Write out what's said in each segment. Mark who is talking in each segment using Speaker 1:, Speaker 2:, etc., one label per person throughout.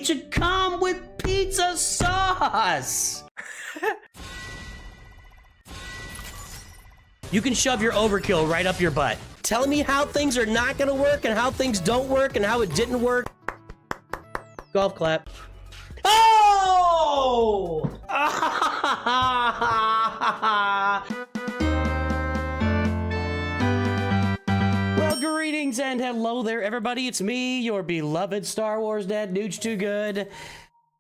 Speaker 1: It should come with pizza sauce. You can shove your overkill right up your butt. Telling me how things are not gonna work and how things don't work and how it didn't work. Golf clap. Oh! Well, greetings and hello there, everybody. It's me, your beloved Star Wars dad, Nooch Too Good.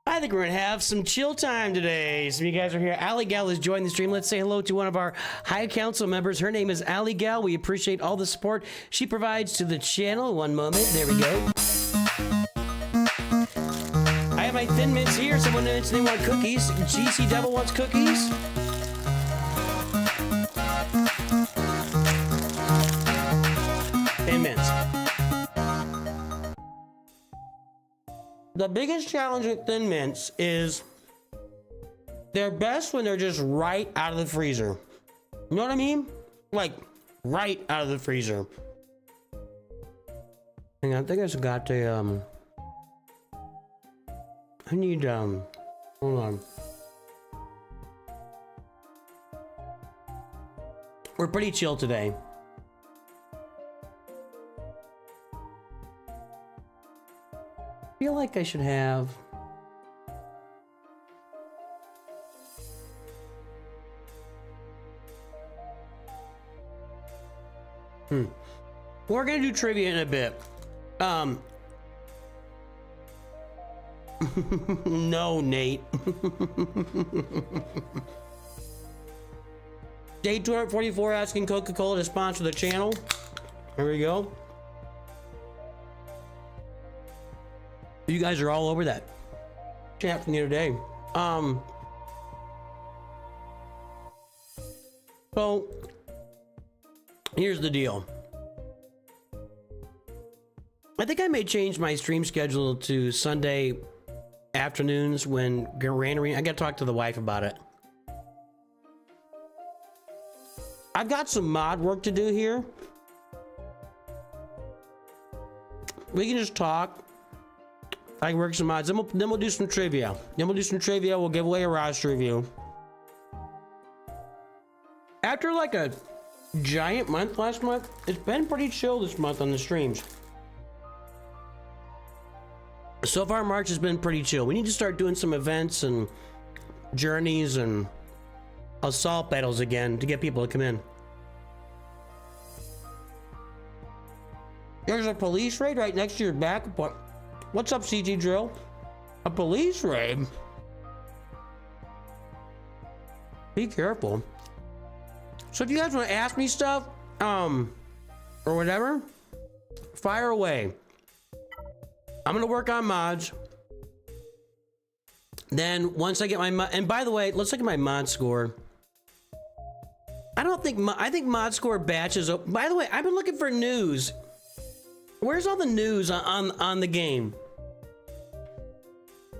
Speaker 1: I think we're gonna have some chill time today. Some of you guys are here. Ali Gal has joined the stream. Let's say hello to one of our High Council members. Her name is Ali Gal. We appreciate all the support she provides to the channel. One moment. There we go. I have my Thin Mints here. Someone mentioned they want cookies. GC Devil wants cookies. Thin Mints. The biggest challenge with Thin Mints is they're best when they're just right out of the freezer. You know what I mean? Like, right out of the freezer. Hang on, I think I just got to, I need, hold on. We're pretty chill today. I feel like I should have we're gonna do trivia in a bit. No, Nate. Day 244 asking Coca-Cola to sponsor the channel. Here we go. You guys are all over that chat from the other day. So here's the deal. I think I may change my stream schedule to Sunday afternoons when Granary. I gotta talk to the wife about it. I've got some mod work to do here. We can just talk. I can work some mods. Then we'll do some trivia. We'll give away a roster review. After like a giant month last month, it's been pretty chill this month on the streams. So far, March has been pretty chill. We need to start doing some events and journeys and assault battles again to get people to come in. There's a police raid right next to your back. What's up, CG Drill? A police raid? Be careful. So if you guys want to ask me stuff, or whatever, fire away. I'm gonna work on mods. Then once I get my and by the way, let's look at my mod score. I think mod score batches. By the way, I've been looking for news. Where's all the news on the game?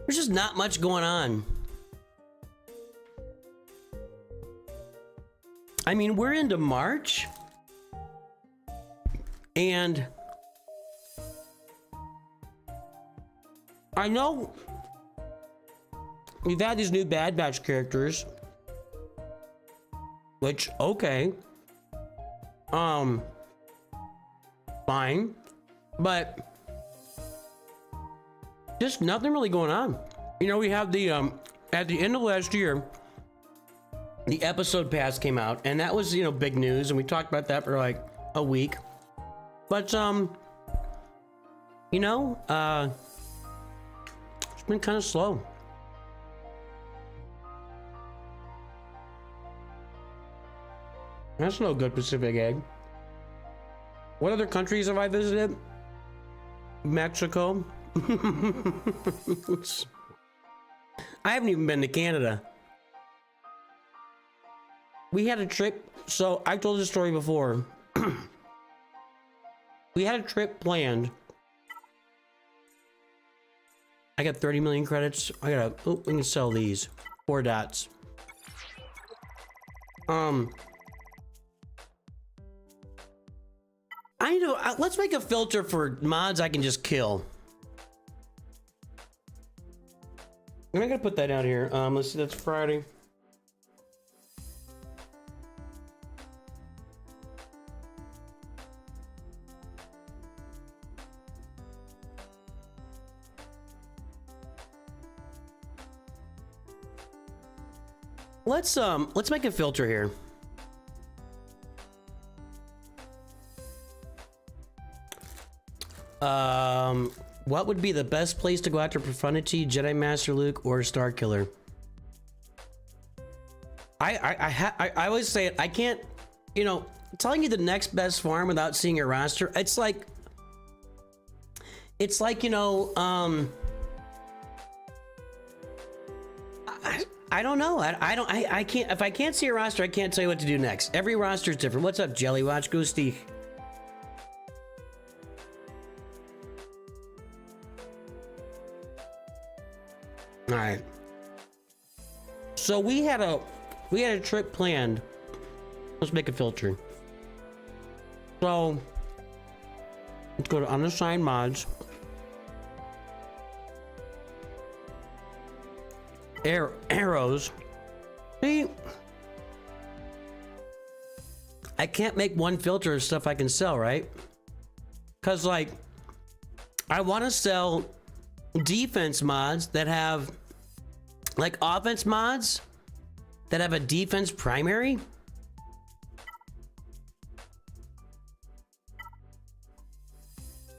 Speaker 1: There's just not much going on. I mean, we're into March. And I know we've had these new Bad Batch characters. Which, okay. Fine. But just nothing really going on. You know, we have the at the end of last year, the episode pass came out, and that was, you know, big news, and we talked about that for like a week. But you know, it's been kind of slow. That's no good, Pacific Egg. What other countries have I visited? Mexico. I haven't even been to Canada. We had a trip, so I told this story before. We had a trip planned. I got 30 million credits. I gotta, oh, we can sell these. 4 dots. I need to, let's make a filter for mods I can just kill. I'm not gonna put that out here. Let's see, that's Friday. Let's make a filter here. What would be the best place to go after Profundity, Jedi Master Luke, or Star Killer? I always say it. I can't, you know, telling you the next best farm without seeing a roster. It's like, you know, I don't know. I can't, if I can't see a roster, I can't tell you what to do next. Every roster is different. What's up, Jelly Watch? Go Steve. All right. So we had a trip planned. Let's make a filter. So let's go to unassigned mods. Arrows. See, I can't make one filter of stuff I can sell, right? Because like I want to sell defense mods that have like offense mods that have a defense primary.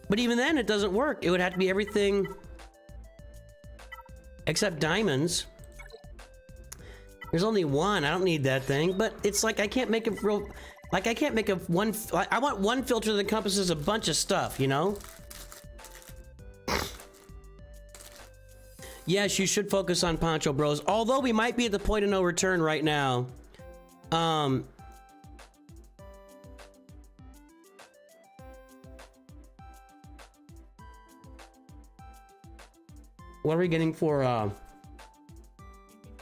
Speaker 1: But even then it doesn't work. It would have to be everything except diamonds. There's only one. I don't need that thing, but it's like I can't make a real, like I can't make a one, I want one filter that encompasses a bunch of stuff, you know? Yes, you should focus on Poncho Bros. Although we might be at the point of no return right now. What are we getting for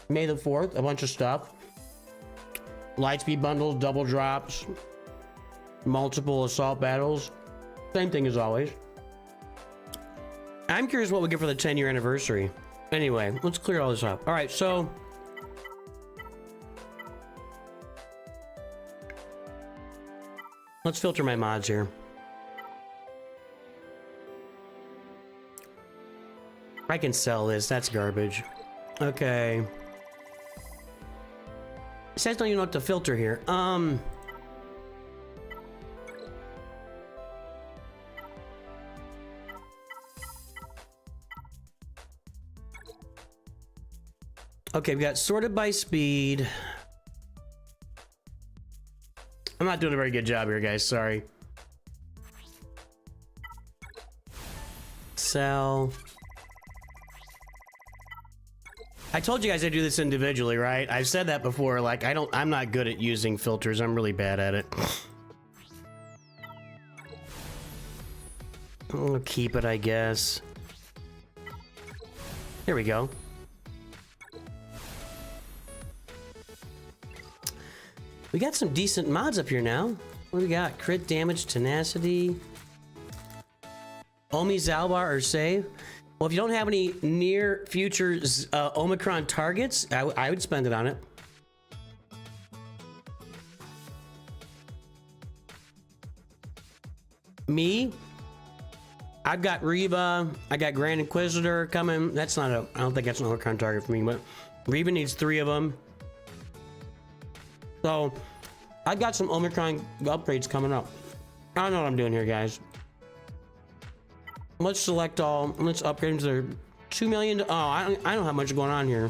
Speaker 1: May the 4th? A bunch of stuff. Lightspeed bundles, double drops, multiple assault battles. Same thing as always. I'm curious what we get for the 10-year anniversary. Anyway, let's clear all this up. All right, so let's filter my mods here. I can sell this. That's garbage. Okay. It says don't even know what to filter here. Okay, we got sorted by speed. I'm not doing a very good job here, guys. Sorry. Sell. I told you guys I do this individually, right? I've said that before. Like, I'm not good at using filters. I'm really bad at it. I'll keep it, I guess. There we go. We got some decent mods up here now. What do we got? Crit damage, tenacity, Omi Zalbar or save. Well, if you don't have any near future Omicron targets, I would spend it on it. Me, I've got Reba, I got Grand Inquisitor coming. That's not a, I don't think that's an Omicron target for me, but Reba needs 3 of them. So, I've got some Omicron upgrades coming up. I don't know what I'm doing here, guys. Let's select all. Let's upgrade them to 2 million. Oh, I don't have much going on here.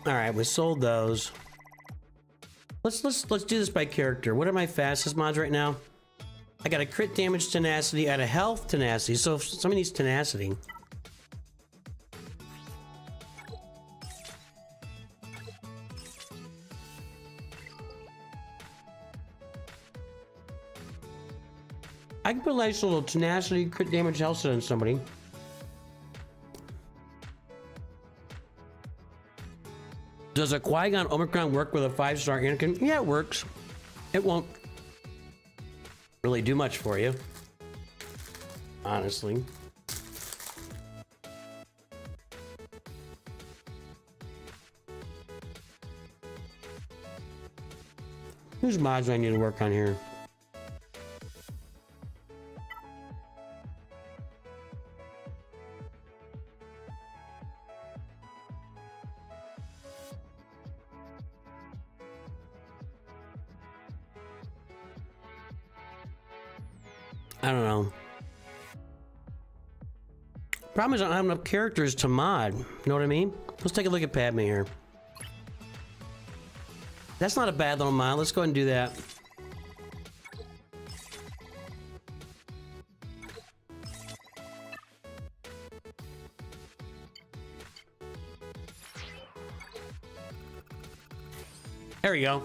Speaker 1: All right, we sold those. Let's do this by character. What are my fastest mods right now? I got a crit damage tenacity, I got a health tenacity, so somebody needs tenacity. I can put a nice little tenacity, crit damage health set on somebody. Does a Qui-Gon Omicron work with a 5-star Anakin? Yeah, it works. It won't really do much for you, honestly. Whose mods do I need to work on here? I don't know. Problem is I don't have enough characters to mod. You know what I mean? Let's take a look at Padme here. That's not a bad little mod. Let's go ahead and do that. There we go.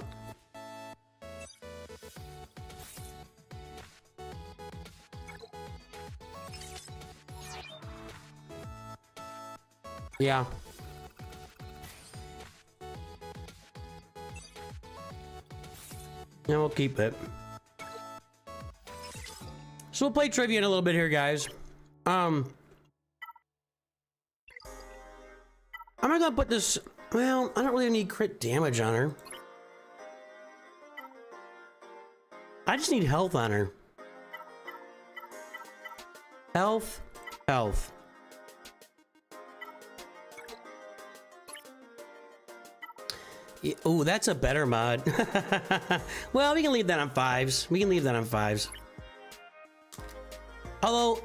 Speaker 1: Yeah. And we'll keep it. So we'll play trivia in a little bit here, guys. I'm not gonna put this. Well, I don't really need crit damage on her. I just need health on her. Health, health. Oh, that's a better mod. Well, we can leave that on 5s. We can leave that on 5s. Although,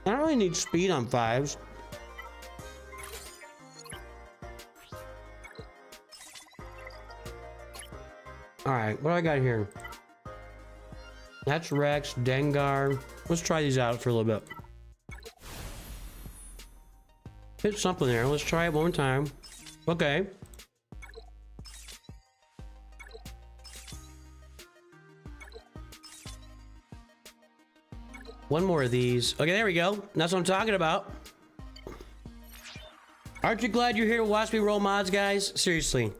Speaker 1: I don't really need speed on 5s. Alright, what do I got here? That's Rex, Dengar. Let's try these out for a little bit. Hit something there. Let's try it one more time. Okay. One more of these. Okay, there we go. That's what I'm talking about. Aren't you glad you're here to watch me roll mods, guys? Seriously.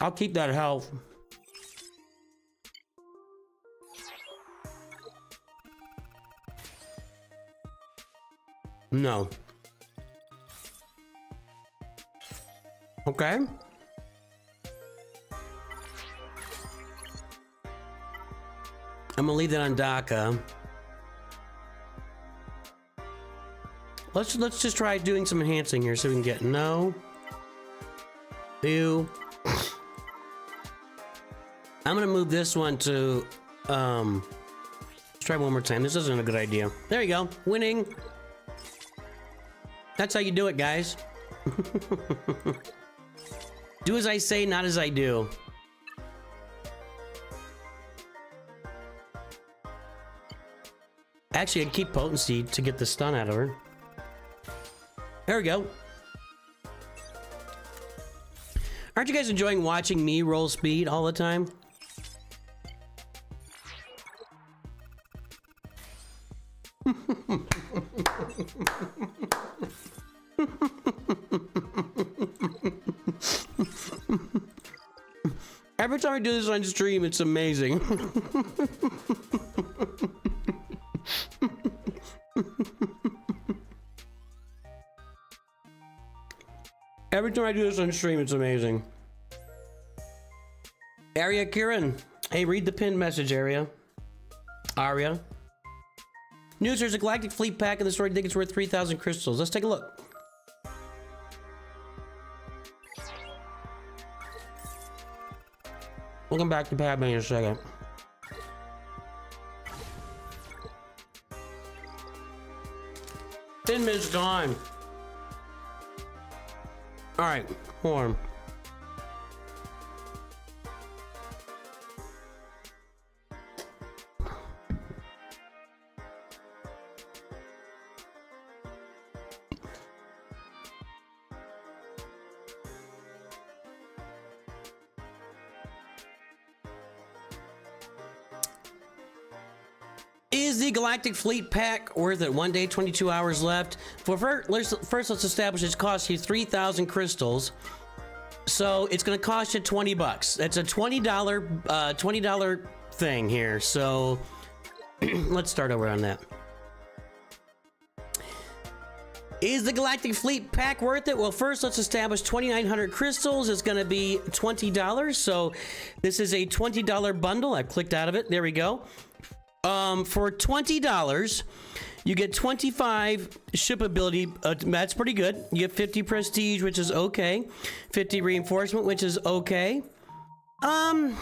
Speaker 1: I'll keep that health. No. Okay. I'm gonna leave that on DACA. Let's just try doing some enhancing here so we can get no. Ew. I'm gonna move this one to let's try one more time. This isn't a good idea. There you go. Winning. That's how you do it, guys. Do as I say, not as I do. Actually, I'd keep potency to get the stun out of her. There we go. Aren't you guys enjoying watching me roll speed all the time? Every time I do this on stream, it's amazing. Every time I do this on stream, it's amazing. Arya Kieran. Hey, read the pinned message, Arya. Arya. News, there's a Galactic Fleet pack in the store. I think it's worth 3,000 crystals. Let's take a look. We'll come back to Padme in a second. Ten minutes gone. All right, hold on. Is the Galactic Fleet pack worth it? 1 day, 22 hours left. First, let's establish it costs you 3,000 crystals. So it's going to cost you 20 bucks. That's a $20 thing here. So let's start over on that. Is the Galactic Fleet pack worth it? Well, first let's establish 2,900 crystals is going to be $20. So this is a $20 bundle. I've clicked out of it. There we go. For $20, you get 25 ship ability. That's pretty good. You get 50 prestige, which is okay. 50 reinforcement, which is okay. I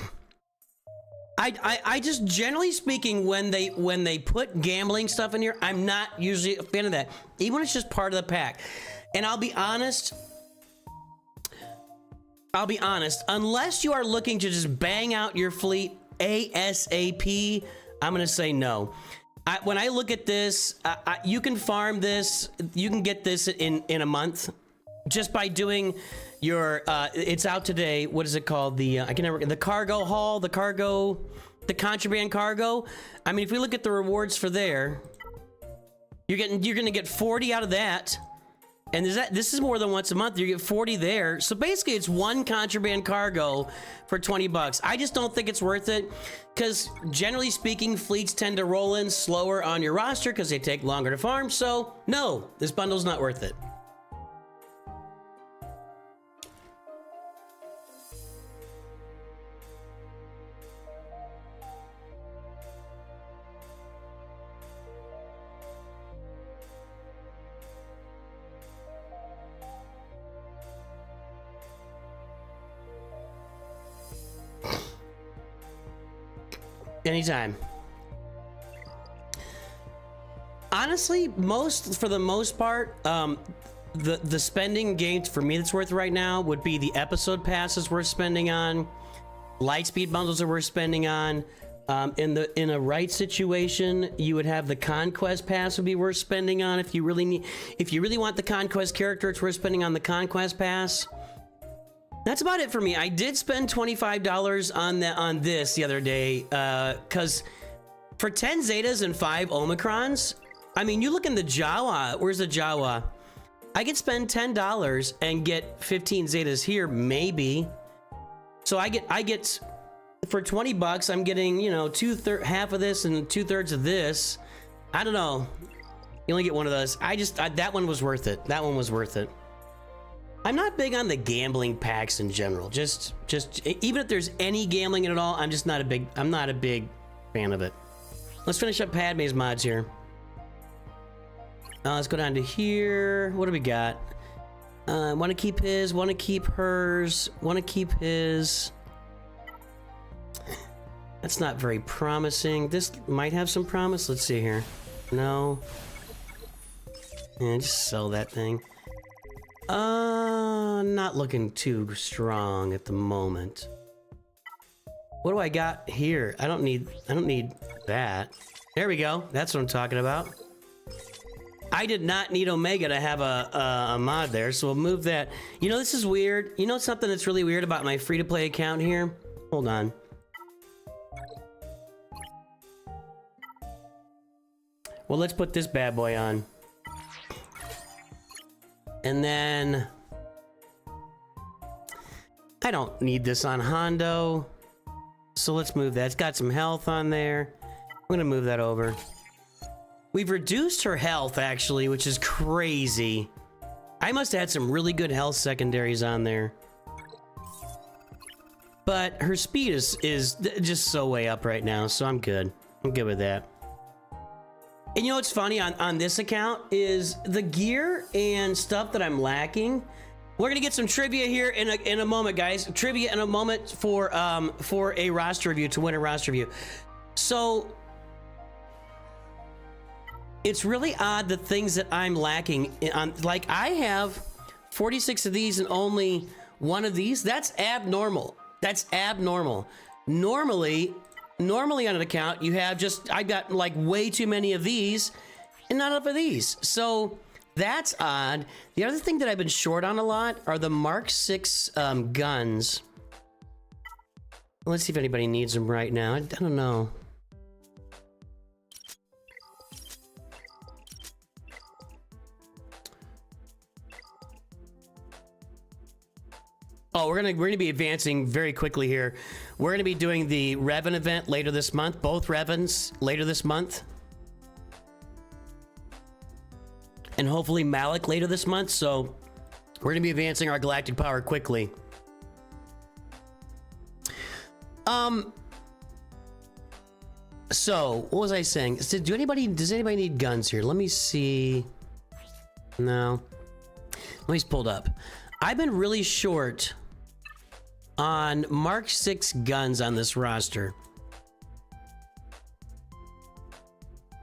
Speaker 1: just, generally speaking, when they put gambling stuff in here, I'm not usually a fan of that, even when it's just part of the pack. And I'll be honest, unless you are looking to just bang out your fleet ASAP, I'm gonna say no. When I look at this, you can farm this, you can get this in a month just by doing your it's out today. What is it called? The I can never, the cargo haul, the contraband cargo. I mean, if we look at the rewards for there, you're gonna get 40 out of that. And this is more than once a month. You get 40 there. So basically it's one contraband cargo for 20 bucks. I just don't think it's worth it, because generally speaking, fleets tend to roll in slower on your roster because they take longer to farm. So no, this bundle's not worth it. Anytime. Honestly, for the most part, the spending games for me that's worth right now would be the episode passes worth spending on, lightspeed bundles are worth spending on. In a right situation, you would have the conquest pass would be worth spending on if you really want the conquest character. It's worth spending on the conquest pass. That's about it for me. I did spend $25 on this the other day, because for 10 Zetas and 5 Omicrons, I mean, you look in the Jawa. Where's the Jawa? I could spend $10 and get 15 Zetas here, maybe. So I get for 20 bucks, I'm getting, you know, half of this and 2/3 of this. I don't know. You only get one of those. That one was worth it. That one was worth it. I'm not big on the gambling packs in general. Just even if there's any gambling in it all, I'm not a big fan of it. Let's finish up Padme's mods here. Let's go down to here. What do we got? Want to keep his, want to keep hers, want to keep his. That's not very promising. This might have some promise. Let's see here. No. Yeah, just sell that thing. Not looking too strong at the moment. What do I got here? I don't need that. There we go. That's what I'm talking about. I did not need Omega to have a mod there, so we'll move that. You know, this is weird. You know something that's really weird about my free-to-play account here? Hold on. Well, let's put this bad boy on. And then I don't need this on Hondo, so let's move that. It's got some health on there. I'm gonna move that over. We've reduced her health, actually, which is crazy. I must have had some really good health secondaries on there. But her speed is just so way up right now, so I'm good. I'm good with that. And you know what's funny on this account is the gear and stuff that I'm lacking. We're gonna get some trivia here in a moment, guys. Trivia in a moment for a roster review, to win a roster review. So it's really odd the things that I'm lacking on. Like, I have 46 of these and only one of these. That's abnormal. That's abnormal. Normally on an account, you have I've got like way too many of these and not enough of these. So that's odd. The other thing that I've been short on a lot are the Mark 6 guns. Let's see if anybody needs them right now. I don't know. Oh, we're gonna be advancing very quickly here. We're gonna be doing the Revan event later this month. Both Revans later this month, and hopefully Malik later this month. So we're gonna be advancing our galactic power quickly. So what was I saying? Does anybody need guns here? Let me see. No. Let me pulled up. I've been really short on Mark 6 guns on this roster.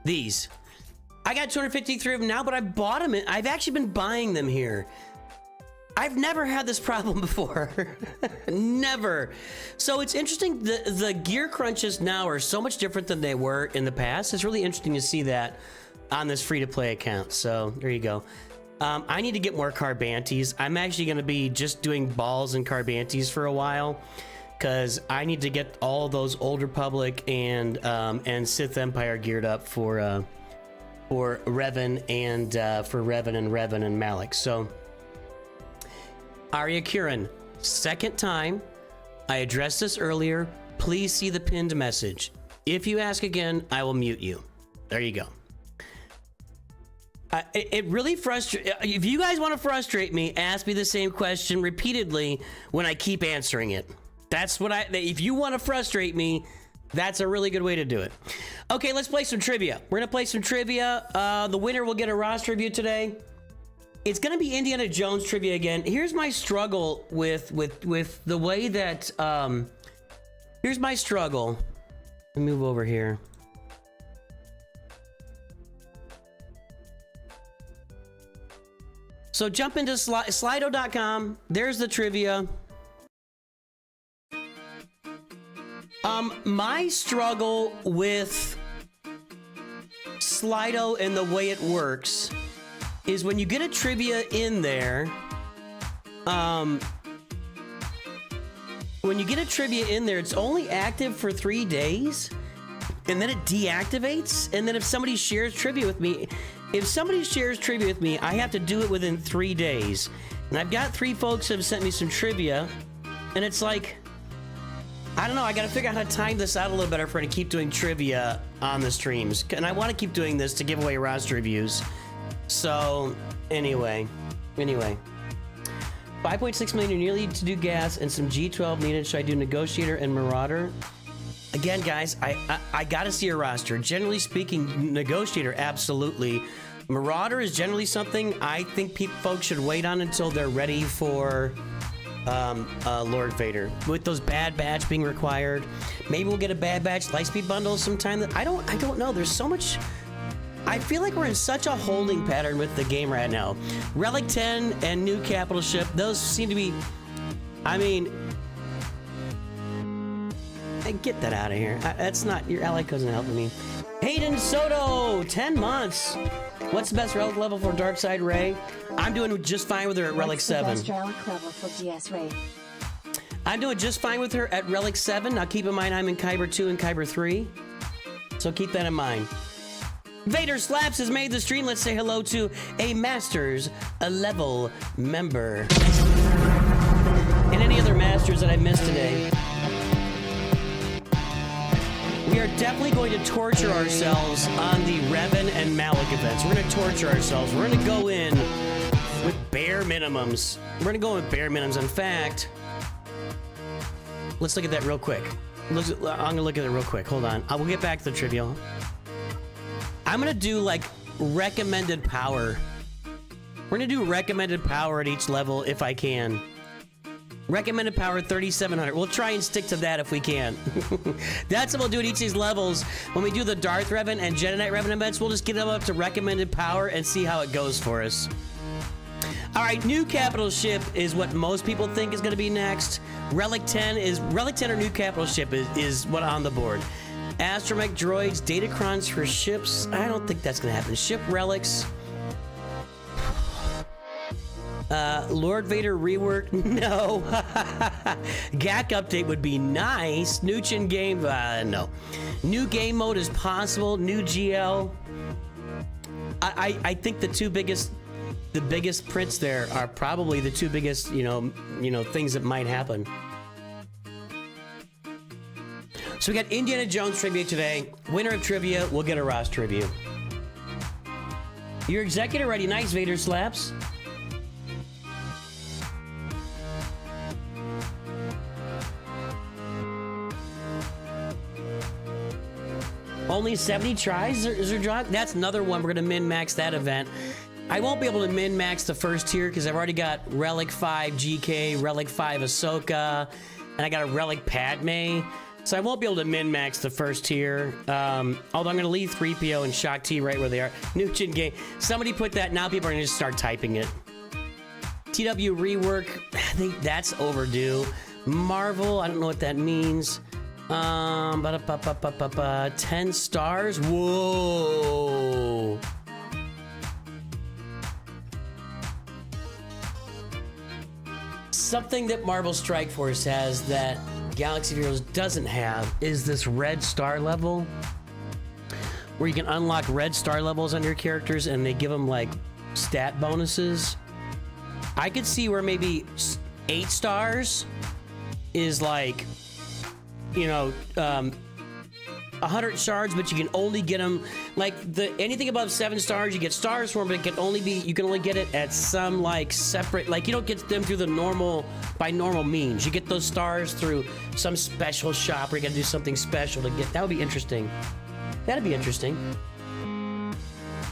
Speaker 1: These. I got 253 of them now, but I bought them. I've actually been buying them here. I've never had this problem before. Never. So it's interesting. The gear crunches now are so much different than they were in the past. It's really interesting to see that on this free-to-play account. So there you go. I need to get more Carbantes. I'm actually going to be just doing balls and Carbantes for a while, because I need to get all those Old Republic and Sith Empire geared up for Revan and Revan and Malik. So Arya Kurin, second time. I addressed this earlier. Please see the pinned message. If you ask again, I will mute you. There you go. It really frustrates. If you guys want to frustrate me, ask me the same question repeatedly when I keep answering it. That's what if you want to frustrate me, that's a really good way to do it. Okay, let's play some trivia. We're gonna play some trivia. The winner will get a roster review today. It's gonna be Indiana Jones trivia again. Here's my struggle with the way that here's my struggle. Let me move over here. So jump into Slido.com. There's the trivia. My struggle with Slido and the way it works is when you get a trivia in there, it's only active for 3 days, and then it deactivates. And then if somebody shares trivia with me, I have to do it within 3 days. And I've got 3 folks who have sent me some trivia, and it's like, I don't know, I gotta figure out how to time this out a little better for me to keep doing trivia on the streams. And I want to keep doing this to give away roster reviews. So, anyway. 5.6 million you nearly to do gas and some G12 needed. Should I do Negotiator and Marauder? Again, guys, I gotta see a roster. Generally speaking, Negotiator, absolutely. Marauder is generally something I think folks should wait on until they're ready for Lord Vader. With those Bad Batch being required, maybe we'll get a Bad Batch Lightspeed bundle sometime. I don't know. There's so much. I feel like we're in such a holding pattern with the game right now. Relic 10 and new capital ship, those seem to be, I mean, get that out of here. That's not, your ally cousin helping me. Hayden Soto, 10 months. What's the best relic level for Darkside Ray? I'm doing just fine with her at Relic 7.
Speaker 2: What's the best relic level for DS Ray?
Speaker 1: I'm doing just fine with her at Relic 7. Now keep in mind I'm in Kyber 2 and Kyber 3. So keep that in mind. Vader Slaps has made the stream. Let's say hello to a Masters level member. And any other Masters that I missed today. We are definitely going to torture ourselves on the Revan and Malik events. We're going to torture ourselves. We're going to go in with bare minimums. We're going to go in with bare minimums. In fact, let's look at that real quick. I'm going to look at it real quick. Hold on. I will get back to the trivia. I'm going to do like recommended power. We're going to do recommended power at each level if I can. Recommended power 3,700. We'll try and stick to that if we can. That's what we'll do at each of these levels. When we do the Darth Revan and Jedi Knight Revan events, we'll just get them up to recommended power and see how it goes for us. All right, new capital ship is what most people think is going to be next. Relic 10 or new capital ship is what on the board. Astromech droids, datacrons for ships. I don't think that's going to happen. Ship relics. Lord Vader rework? No. GAC update would be nice. New chin game? No. New game mode is possible. New GL. I think the two biggest the biggest prints there are probably the two biggest, you know, things that might happen. So we got Indiana Jones trivia today. Winner of trivia will get a roster review. Your executive ready. Nice, Vader slaps. Only 70 tries is there drop? That's another one. We're going to min-max that event. I won't be able to min-max the first tier because I've already got Relic 5 GK, Relic 5 Ahsoka, and I got a Relic Padme. So I won't be able to min-max the first tier. Although I'm going to leave 3PO and Shock T right where they are. Nuchin game. Somebody put that. Now people are going to just start typing it. TW rework. That's overdue. Marvel. I don't know what that means. 10 stars. Whoa. Something that Marvel Strike Force has that Galaxy of Heroes doesn't have is this red star level where you can unlock red star levels on your characters and they give them like stat bonuses. I could see where maybe 8 stars is like, you know, 100 shards, but you can only get them like anything above 7 stars you get stars for them, but it can only be, you can only get it at some like separate, like you don't get them through the normal, by normal means. You get those stars through some special shop where you gotta do something special to get. That would be interesting. That'd be interesting.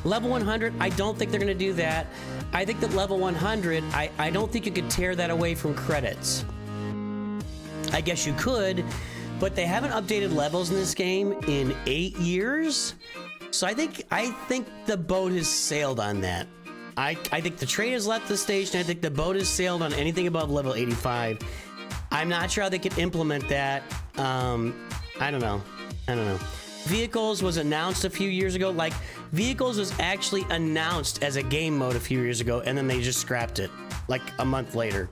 Speaker 1: Level 100, I don't think they're gonna do that. I think that level 100, I don't think you could tear that away from credits. I guess you could, but they haven't updated levels in this game in 8 years. So I think the boat has sailed on that. I think the train has left the station. I think the boat has sailed on anything above level 85. I'm not sure how they could implement that. I don't know. Vehicles was announced a few years ago. Like, Vehicles was actually announced as a game mode a few years ago, and then they just scrapped it like a month later.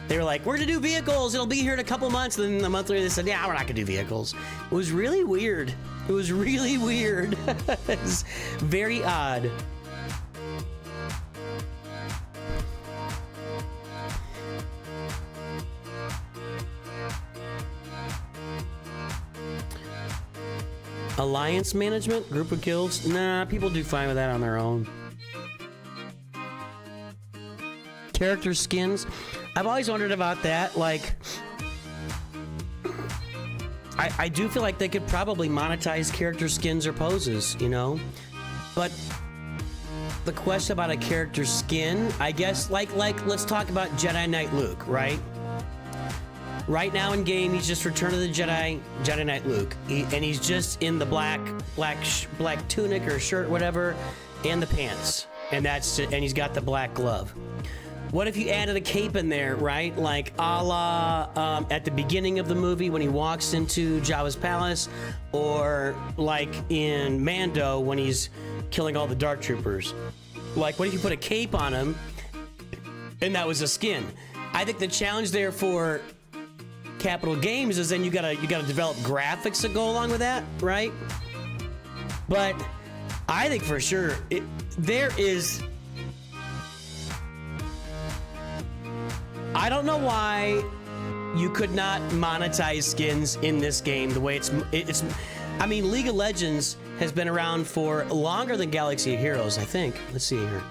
Speaker 1: They were like, we're gonna do Vehicles, it'll be here in a couple months. And then a month later they said, yeah, we're not gonna do Vehicles. It was really weird. It was really weird. It's very odd. Alliance management, group of guilds. Nah, people do fine with that on their own. Character skins. I've always wondered about that. Like, I do feel like they could probably monetize character skins or poses, you know? But the question about a character skin, I guess, like let's talk about Jedi Knight Luke, right? Right now in game, he's just Return of the Jedi Knight Luke, and he's just in the black tunic or shirt, whatever, and the pants, and he's got the black glove. What if you added a cape in there, right? Like a la at the beginning of the movie when he walks into Jabba's palace, or like in Mando when he's killing all the Dark Troopers. Like, what if you put a cape on him and that was a skin? I think the challenge there for Capital Games is then you gotta develop graphics that go along with that, right? But I think for sure there is. I don't know why you could not monetize skins in this game the way it's. I mean, League of Legends has been around for longer than Galaxy of Heroes, I think. Let's see here.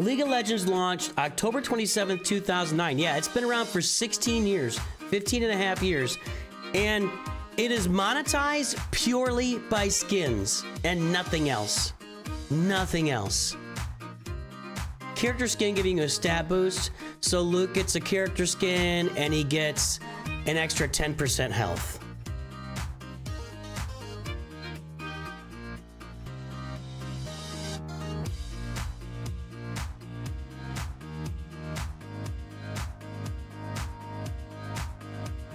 Speaker 1: League of Legends launched October 27th, 2009. Yeah, it's been around for 16 years, 15 and a half years. And it is monetized purely by skins and nothing else. Nothing else. Character skin giving you a stat boost. So Luke gets a character skin and he gets an extra 10% health.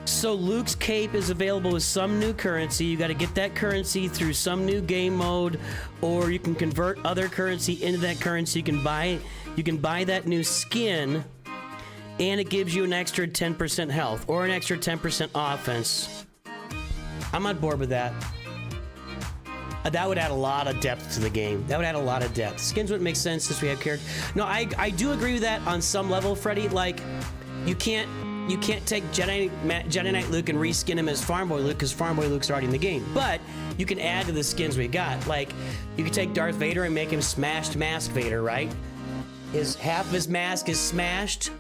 Speaker 1: So Luke's cape is available with some new currency. You got to get that currency through some new game mode, or you can convert other currency into that currency. You can buy that new skin, and it gives you an extra 10% health or an extra 10% offense. I'm on board with that. That would add a lot of depth to the game. That would add a lot of depth. Skins wouldn't make sense since we have characters. No, I do agree with that on some level, Freddy. Like, you can't take Jedi Knight Luke and reskin him as Farm Boy Luke because Farm Boy Luke's already in the game. But you can add to the skins we got. Like, you can take Darth Vader and make him smashed mask Vader, right? Half of his mask is smashed,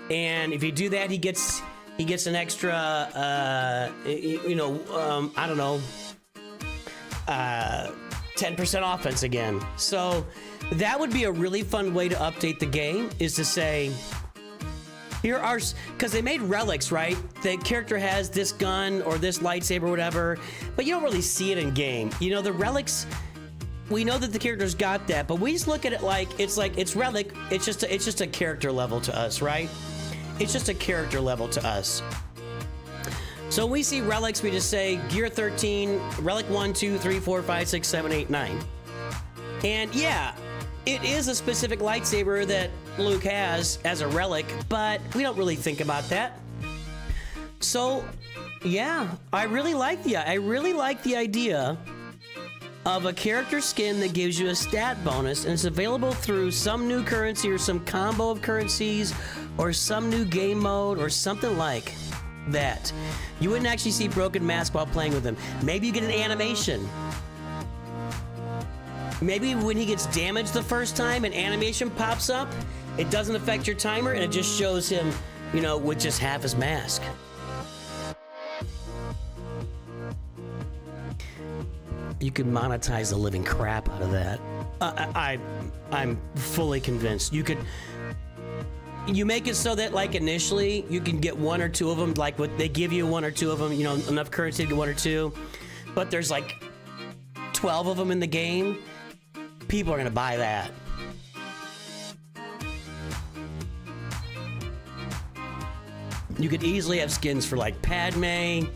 Speaker 1: and if you do that, he gets an extra, I don't know, 10% offense again. So that would be a really fun way to update the game, is to say, here are, because they made relics, right? The character has this gun or this lightsaber or whatever, but you don't really see it in game. You know, the relics, we know that the character's got that, but we just look at it like it's relic. It's just a character level to us, right? It's just a character level to us. So when we see relics, we just say Gear 13, Relic 1, 2, 3, 4, 5, 6, 7, 8, 9. And yeah, it is a specific lightsaber that Luke has as a relic, but we don't really think about that. So yeah, I really like the idea of a character skin that gives you a stat bonus, and it's available through some new currency or some combo of currencies or some new game mode or something like that. You wouldn't actually see Broken Mask while playing with him. Maybe you get an animation. Maybe when he gets damaged the first time, an animation pops up. It doesn't affect your timer, and it just shows him, you know, with just half his mask. You could monetize the living crap out of that. I'm fully convinced. You make it so that, like, initially you can get one or two of them, like what they give you, one or two of them, you know, enough currency to get one or two, but there's like 12 of them in the game. People are gonna buy that. You could easily have skins for like Padme.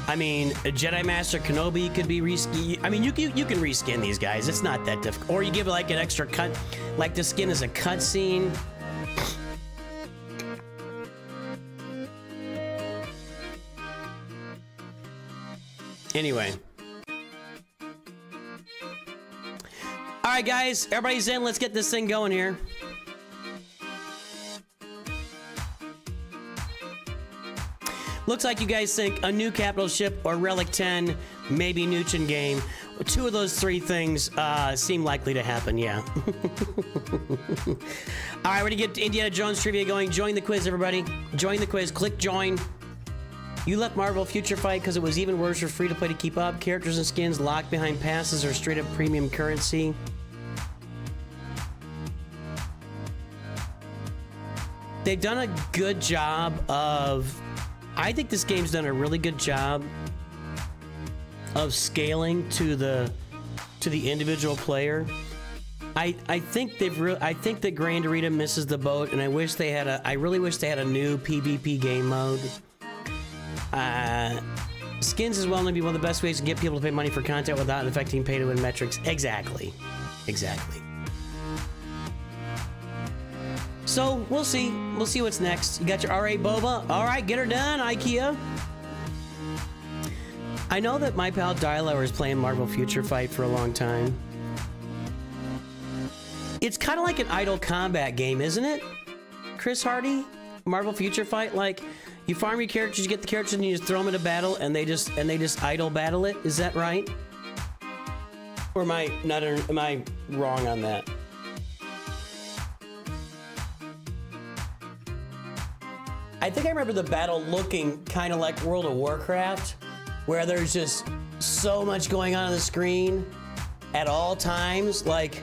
Speaker 1: I mean, a Jedi Master Kenobi could be reskin. I mean, you can reskin these guys. It's not that difficult. Or you give like an extra cut, like the skin is a cutscene. Anyway. All right, guys, everybody's in. Let's get this thing going here. Looks like you guys think a new capital ship or Relic 10, maybe Nuchin game. Two of those three things seem likely to happen, yeah. All right, we're gonna get Indiana Jones trivia going. Join the quiz, everybody. Join the quiz. Click join. You left Marvel Future Fight because it was even worse for free to play to keep up. Characters and skins locked behind passes or straight up premium currency. They've done a good job of... I think this game's done a really good job of scaling to the individual player. I think that Grand Arena misses the boat, and I really wish they had a new PvP game mode. Skins is well known to be one of the best ways to get people to pay money for content without affecting pay-to-win metrics. Exactly. So we'll see what's next. You got your R8 Boba. All right, get her done, IKEA. I know that my pal Dylo is playing Marvel Future Fight for a long time. It's kind of like an idle combat game, isn't it, Chris Hardy? Marvel Future Fight, like you farm your characters, you get the characters, and you just throw them into battle, and they just idle battle it. Is that right? Or am I wrong on that? I think I remember the battle looking kind of like World of Warcraft, where there's just so much going on the screen at all times, like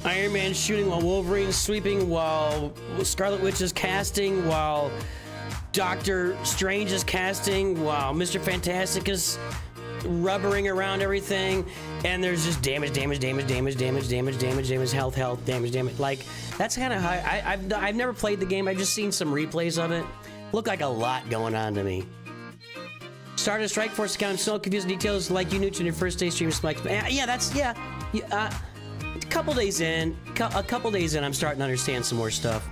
Speaker 1: Iron Man shooting while Wolverine's sweeping, while Scarlet Witch is casting, while Doctor Strange is casting, while Mr. Fantastic is rubbering around everything, and there's just damage, health, damage. Like, that's kind of how I've never played the game. I've just seen some replays of it. Looked like a lot going on to me. Started Strike Force account. I'm still confused details like you knew in your first day stream. A couple days in, I'm starting to understand some more stuff.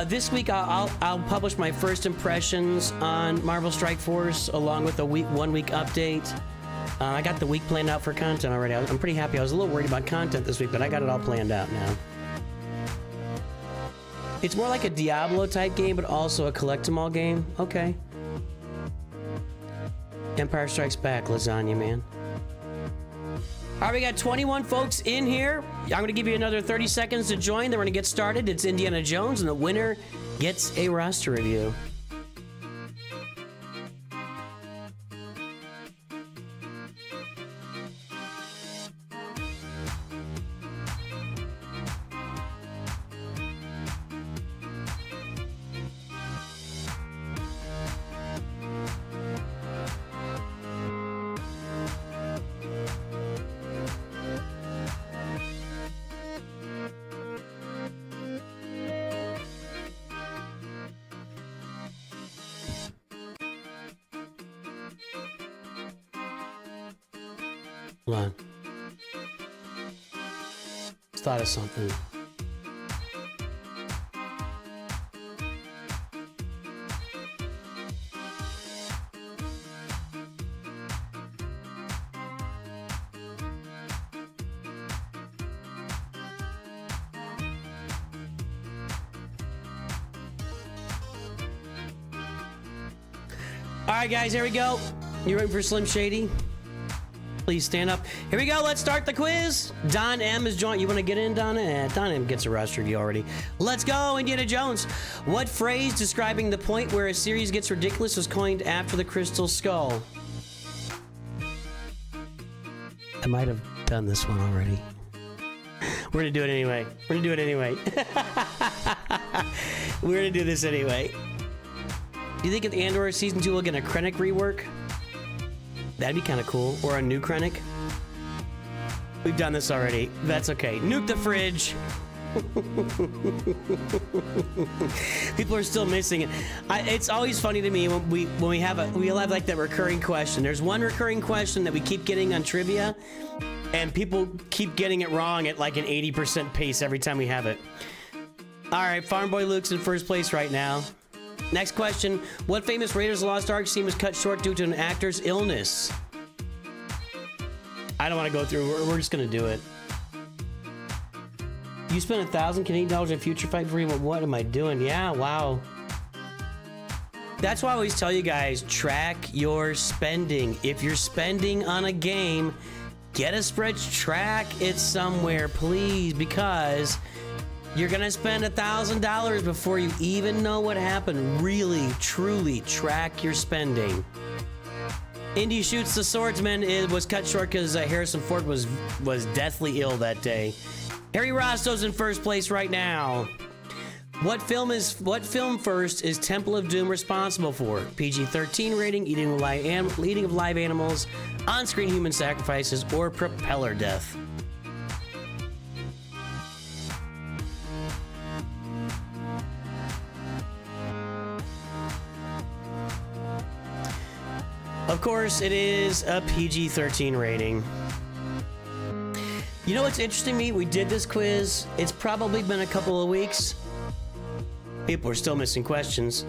Speaker 1: This week I'll publish my first impressions on Marvel Strike Force along with a 1 week update. I got the week planned out for content already. I'm pretty happy. I was a little worried about content this week, but I got it all planned out now. It's more like a Diablo type game, but also a collect 'em all game. Okay. Empire Strikes Back, lasagna man. All right, we got 21 folks in here. I'm going to give you another 30 seconds to join. Then we're going to get started. It's Indiana Jones, and the winner gets a roster review. Hold on. Just thought of something. All right, guys, here we go. You ready for Slim Shady? Please stand up. Here we go. Let's start the quiz. Don M is joined. You want to get in, Donna? Don M gets a roster review already. Let's go, Indiana Jones. What phrase describing the point where a series gets ridiculous was coined after the Crystal Skull? I might have done this one already. We're gonna do it anyway. We're gonna do it anyway. We're gonna do this anyway. Do you think if Andor Season 2 will get a Krennic rework? That'd be kind of cool. Or a new Krennic. We've done this already. That's okay. Nuke the fridge. People are still missing it. It's always funny to me when we have like that recurring question. There's one recurring question that we keep getting on trivia, and people keep getting it wrong at like an 80% pace every time we have it. All right, Farm Boy Luke's in first place right now. Next question. What famous Raiders of the Lost Ark scene was cut short due to an actor's illness? I don't want to go through. We're just going to do it. You spent 1,000 Canadian dollars in Future Fight for Evil. What am I doing? Yeah, wow. That's why I always tell you guys, track your spending. If you're spending on a game, get a spreadsheet, track it somewhere, please, because you're gonna spend $1,000 before you even know what happened. Really, truly track your spending. Indy Shoots the Swordsman was cut short because Harrison Ford was deathly ill that day. Harry Rosto's in first place right now. What film first is Temple of Doom responsible for? PG-13 rating, eating of live animals, on-screen human sacrifices, or propeller death? Of course, it is a PG-13 rating. You know what's interesting to me? We did this quiz. It's probably been a couple of weeks. People are still missing questions.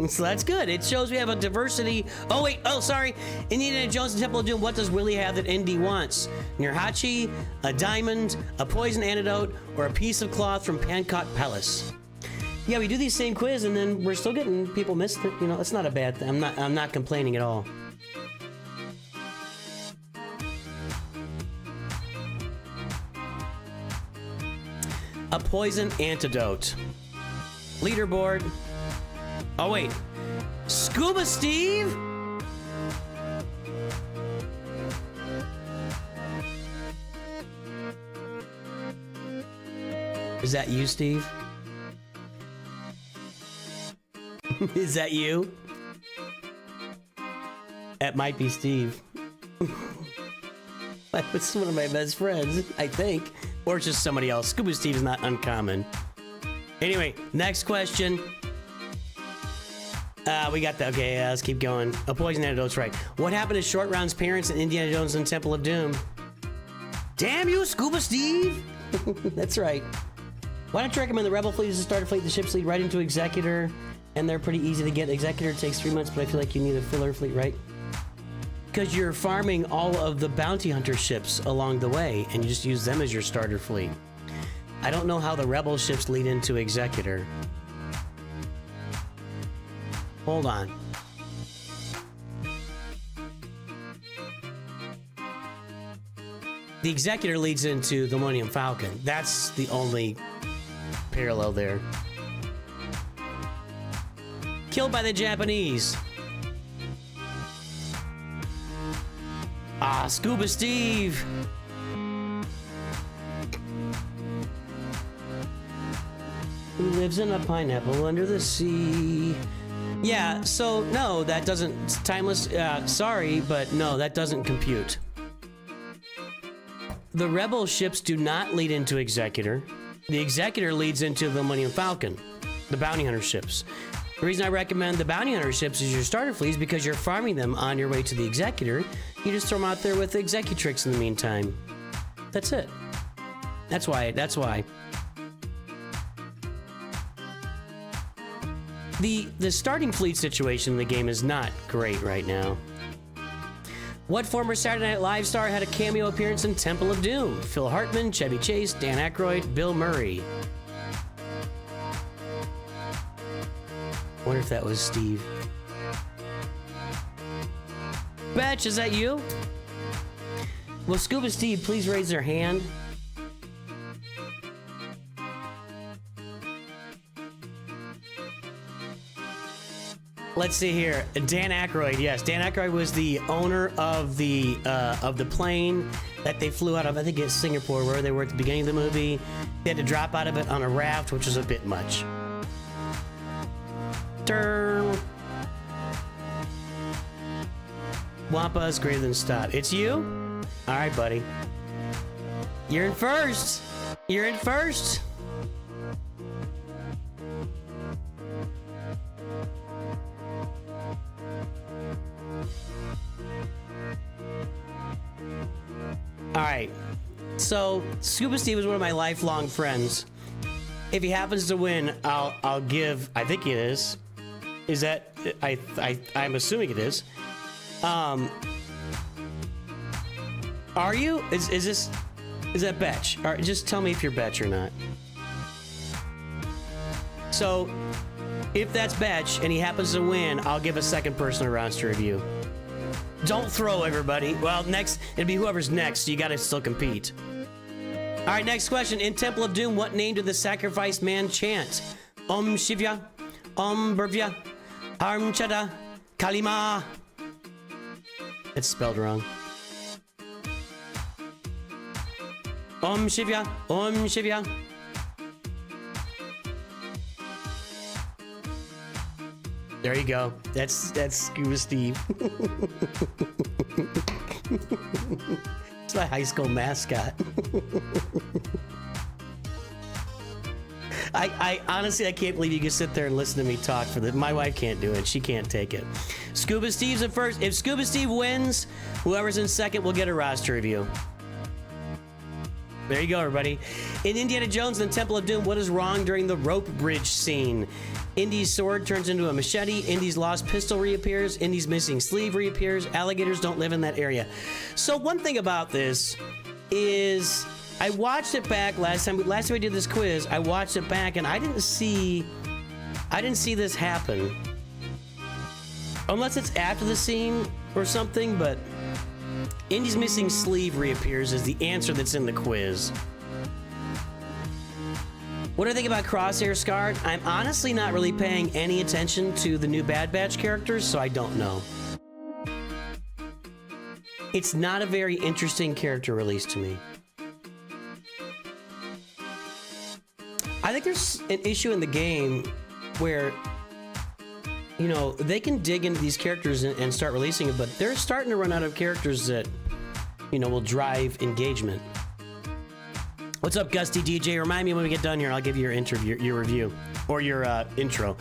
Speaker 1: So that's good. It shows we have a diversity. Oh, wait. Oh, sorry. Indiana Jones and Temple of Doom. What does Willie have that Indy wants? Nirhachi, a diamond, a poison antidote, or a piece of cloth from Pancot Palace? Yeah, we do these same quiz, and then we're still getting people missing it. You know, that's not a bad thing. I'm not complaining at all. A poison antidote. Leaderboard. Oh, wait. Scuba Steve? Is that you, Steve? Is that you? That might be Steve. It's one of my best friends, I think. Or it's just somebody else. Scuba Steve is not uncommon. Anyway, next question. We got that. Okay, let's keep going. A poison antidote's right. What happened to Short Round's parents in Indiana Jones and Temple of Doom? Damn you, Scuba Steve! That's right. Why don't you recommend the Rebel fleet as a starter fleet? The ships lead right into Executor, and they're pretty easy to get. Executor takes 3 months, but I feel like you need a filler fleet, right? Because you're farming all of the bounty hunter ships along the way, and you just use them as your starter fleet. I don't know how the Rebel ships lead into Executor. Hold on. The Executor leads into the Millennium Falcon. That's the only parallel there. Killed by the Japanese. Ah, Scuba Steve. Who lives in a pineapple under the sea? Yeah, so no, that doesn't, timeless, sorry, but no, that doesn't compute. The Rebel ships do not lead into Executor. The Executor leads into the Millennium Falcon, the bounty hunter ships. The reason I recommend the bounty hunter ships as your starter fleet is because you're farming them on your way to the Executor. You just throw them out there with the Executrix in the meantime. That's it. That's why. The starting fleet situation in the game is not great right now. What former Saturday Night Live star had a cameo appearance in Temple of Doom? Phil Hartman, Chevy Chase, Dan Aykroyd, Bill Murray. Wonder if that was Steve. Betch, is that you? Will Scuba Steve please raise their hand? Let's see here. Dan Aykroyd, yes. Dan Aykroyd was the owner of the plane that they flew out of. I think it's Singapore, where they were at the beginning of the movie. They had to drop out of it on a raft, which was a bit much. Turn. Wampa is greater than Stott. It's you? All right, buddy. You're in first. You're in first. All right, so Scuba Steve is one of my lifelong friends. If he happens to win, I'll give. I think it is. Is that? I'm assuming it is. Are you? Is this? Is that Betch? All right, just tell me if you're Betch or not. So, if that's Betch and he happens to win, I'll give a second person a roster review. Don't throw, everybody. Well, next, it'll be whoever's next, so you gotta still compete. All right, next question. In Temple of Doom, what name did the sacrificed man chant? Om Shivya, Om Burvya, Arm Chada, Kalima. It's spelled wrong. Om Shivya, Om Shivya. There you go. That's Scuba Steve. It's my high school mascot. I honestly, I can't believe you can sit there and listen to me talk for that. My wife can't do it. She can't take it. Scuba Steve's in first. If Scuba Steve wins, whoever's in second will get a roster review. There you go, everybody. In Indiana Jones and the Temple of Doom, what is wrong during the rope bridge scene? Indy's sword turns into a machete. Indy's lost pistol reappears. Indy's missing sleeve reappears. Alligators don't live in that area. So one thing about this is I watched it back last time we did this quiz. I watched it back and I didn't see this happen. Unless it's after the scene or something, but Indy's missing sleeve reappears as the answer that's in the quiz. What do I think about Crosshair Scarred? I'm honestly not really paying any attention to the new Bad Batch characters, so I don't know. It's not a very interesting character release to me. I think there's an issue in the game where, you know, they can dig into these characters and start releasing it, but they're starting to run out of characters that, you know, will drive engagement. What's up, Gusty DJ? Remind me when we get done here, I'll give you your review, or your intro.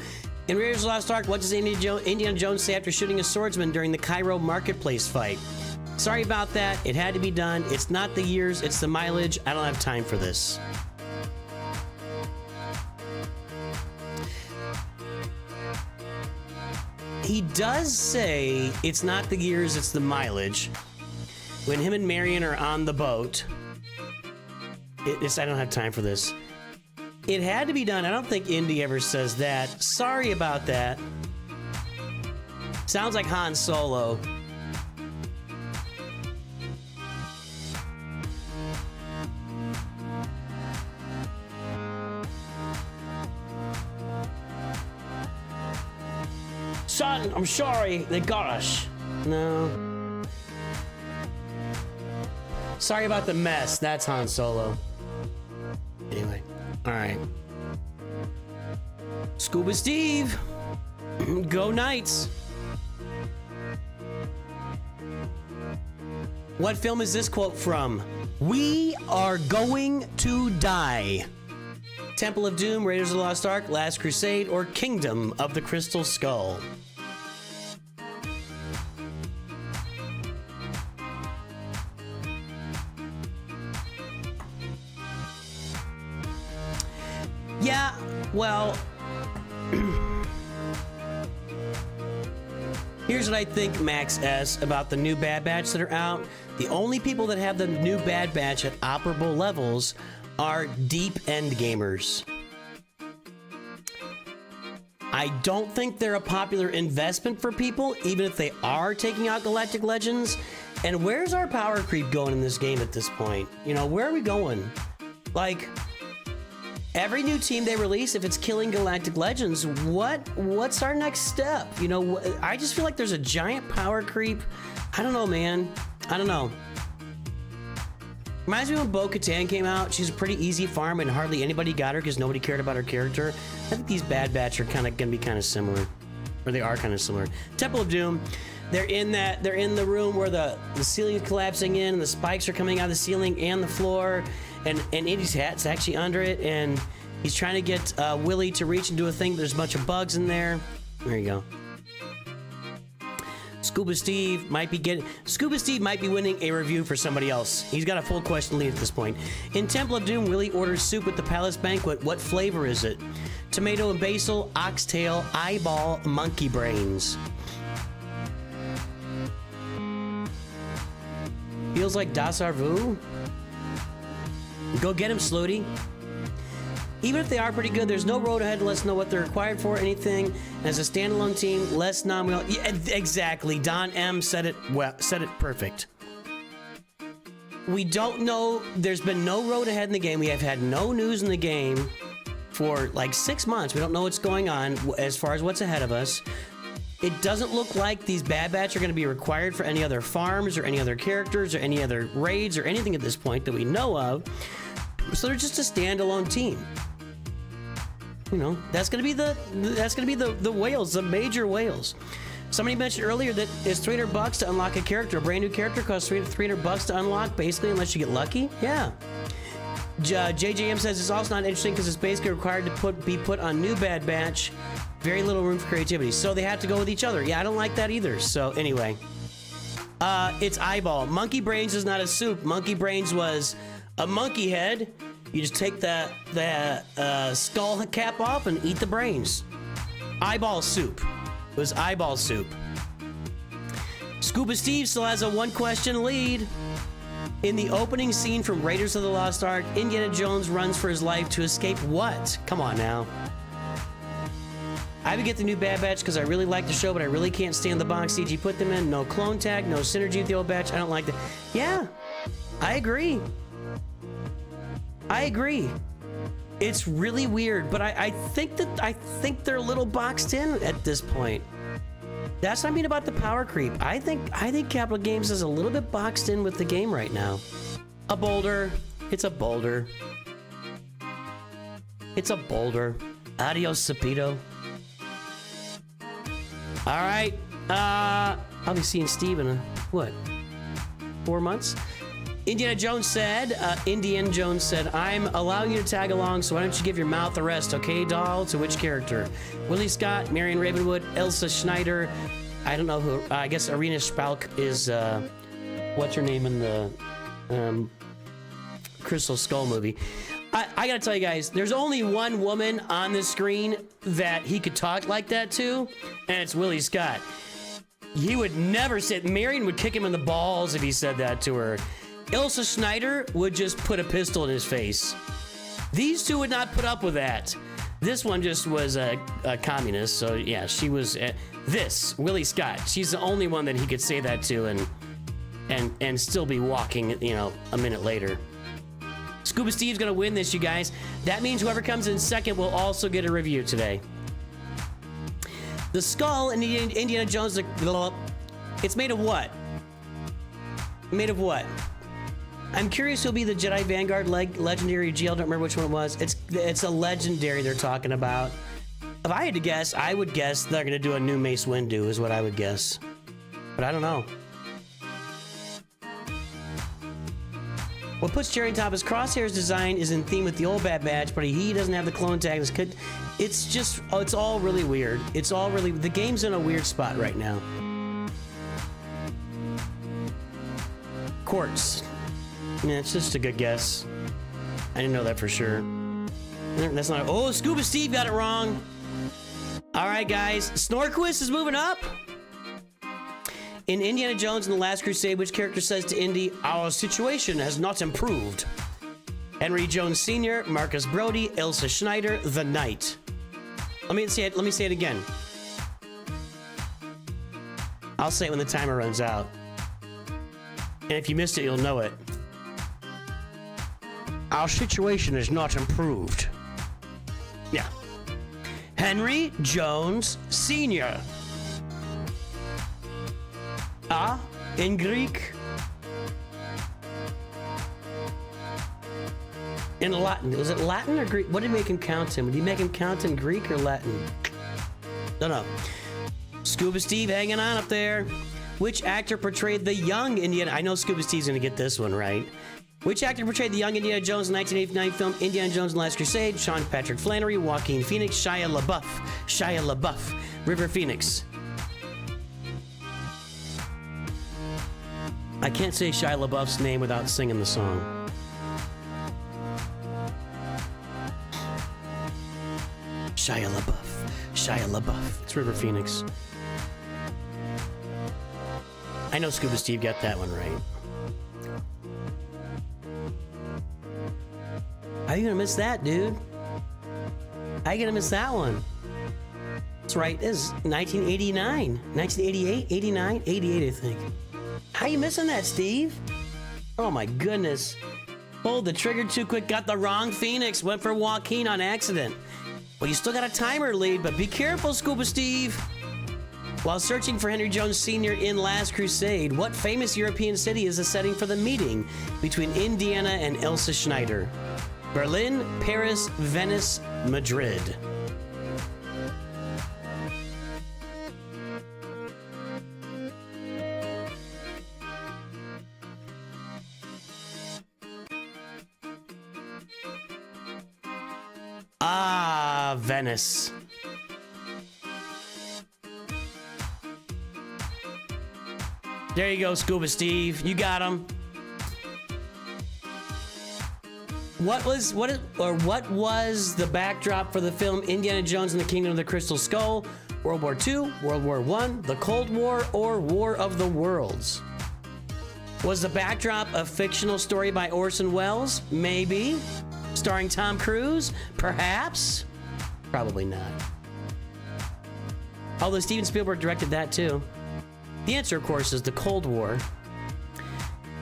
Speaker 1: In Raiders of the Lost Ark, what does Indiana Jones say after shooting a swordsman during the Cairo marketplace fight? Sorry about that. It had to be done. It's not the years, it's the mileage. I don't have time for this. he does say it's not the gears, it's the mileage. When him and Marion are on the boat, I don't have time for this. It had to be done. I don't think Indy ever says that. Sorry about that. Sounds like Han Solo. Son, I'm sorry, they got us. No. Sorry about the mess. That's Han Solo. Anyway, all right. Scuba Steve, go Knights. What film is this quote from? We are going to die. Temple of Doom, Raiders of the Lost Ark, Last Crusade, or Kingdom of the Crystal Skull? Yeah, well, here's what I think, Max S, about the new Bad Batch that are out. The only people that have the new Bad Batch at operable levels are deep end gamers. I don't think they're a popular investment for people, even if they are taking out Galactic Legends. And where's our power creep going in this game at this point? You know, where are we going? Like, every new team they release, if it's killing Galactic Legends, what's our next step? You know, I just feel like there's a giant power creep. I don't know, man. I don't know. Reminds me when Bo-Katan came out. She's a pretty easy farm and hardly anybody got her because nobody cared about her character. I think these Bad Batch are kind of gonna be kind of similar, or they are kind of similar. Temple of Doom, they're in the room where the ceiling is collapsing in and the spikes are coming out of the ceiling and the floor, and Indy's hat's actually under it, and he's trying to get Willie to reach into a thing. There's a bunch of bugs in there. There you go. Scuba Steve might be winning a review for somebody else. He's got a full question lead at this point. In Temple of Doom, Willie orders soup at the Palace Banquet. What flavor is it? Tomato and basil, oxtail, eyeball, monkey brains. Feels like Das Arvu. Go get him, Slody. Even if they are pretty good, there's no road ahead to let us know what they're required for, anything. And as a standalone team, less nominal. Yeah, exactly. Don M said it well, said it perfect. We don't know. There's been no road ahead in the game. We have had no news in the game for like 6 months. We don't know what's going on as far as what's ahead of us. It doesn't look like these Bad Batch are going to be required for any other farms or any other characters or any other raids or anything at this point that we know of. So they're just a standalone team. You know, that's gonna be the whales, the major whales. Somebody mentioned earlier that it's $300 to unlock a character. A brand new character costs $300 to unlock, basically, unless you get lucky. Yeah. JJM says it's also not interesting because it's basically required to be put on new Bad Batch. Very little room for creativity, so they have to go with each other. Yeah, I don't like that either. So anyway, it's eyeball. Monkey brains is not a soup. Monkey brains was a monkey head. You just take the skull cap off and eat the brains. Eyeball soup. It was eyeball soup. Scuba Steve still has a one-question lead. In the opening scene from Raiders of the Lost Ark, Indiana Jones runs for his life to escape what? Come on now. I would get the new Bad Batch because I really like the show, but I really can't stand the box CG put them in. No clone tag, no synergy with the old batch. I don't like that. Yeah, I agree. I agree. It's really weird, but I think they're a little boxed in at this point. That's what I mean about the power creep. I think Capital Games is a little bit boxed in with the game right now. A boulder. It's a boulder. It's a boulder. Adios, Sapito. All right. I'll be seeing Steve in 4 months? Indiana Jones said, I'm allowing you to tag along, so why don't you give your mouth a rest, okay, doll? To which character? Willie Scott, Marion Ravenwood, Elsa Schneider. I don't know who, I guess Arena Spalk is, what's her name in the Crystal Skull movie. I gotta tell you guys, there's only one woman on this screen that he could talk like that to, and it's Willie Scott. He would never sit. Marion would kick him in the balls if he said that to her. Ilsa Schneider would just put a pistol in his face. These two would not put up with that. This one just was a communist, so yeah, she was Willie Scott. She's the only one that he could say that to and still be walking, you know, a minute later. Scuba Steve's gonna win this, you guys. That means whoever comes in second will also get a review today. The skull in the Indiana Jones, it's made of what? Made of what? I'm curious who'll be the Jedi Vanguard legendary GL. Don't remember which one it was. It's a legendary they're talking about. If I had to guess, I would guess they're gonna do a new Mace Windu is what I would guess. But I don't know. What puts cherry on top is Crosshair's design is in theme with the old Bad Batch, but he doesn't have the clone tags. It's just, it's all really weird. It's all really, the game's in a weird spot right now. Quartz. Yeah, it's just a good guess. I didn't know that for sure. That's not, oh, Scuba Steve got it wrong. All right, guys, Snorquist is moving up. In Indiana Jones and the Last Crusade, which character says to Indy, "Our situation has not improved"? Henry Jones Sr., Marcus Brody, Ilsa Schneider, the Knight. Let me say it again. I'll say it when the timer runs out. And if you missed it, you'll know it. Our situation is not improved. Yeah. Henry Jones Sr. In Greek. In Latin. Was it Latin or Greek? What did he make him count in? Did he make him count in Greek or Latin? Don't know. Scuba Steve hanging on up there. Which actor portrayed the young Indiana? I know Scuba Steve's gonna get this one right. Which actor portrayed the young Indiana Jones in the 1989 film Indiana Jones and the Last Crusade? Sean Patrick Flannery, Joaquin Phoenix, Shia LaBeouf, River Phoenix. I can't say Shia LaBeouf's name without singing the song. Shia LaBeouf. It's River Phoenix. I know Scuba Steve got that one right. How are you gonna miss that, dude? How are you gonna miss that one? That's right, it is 1989, 1988, 89, 88, I think. How you missing that, Steve? Oh my goodness. Pulled the trigger too quick, got the wrong Phoenix, went for Joaquin on accident. Well, you still got a timer lead, but be careful, Scuba Steve. While searching for Henry Jones Sr. in Last Crusade, what famous European city is the setting for the meeting between Indiana and Ilsa Schneider? Berlin, Paris, Venice, Madrid. Venice. There you go, Scuba Steve. You got him. What was the backdrop for the film Indiana Jones and the Kingdom of the Crystal Skull? World War II, World War I, the Cold War, or War of the Worlds? Was the backdrop a fictional story by Orson Welles? Maybe. Starring Tom Cruise? Perhaps. Probably not. Although Steven Spielberg directed that too. The answer, of course, is the Cold War.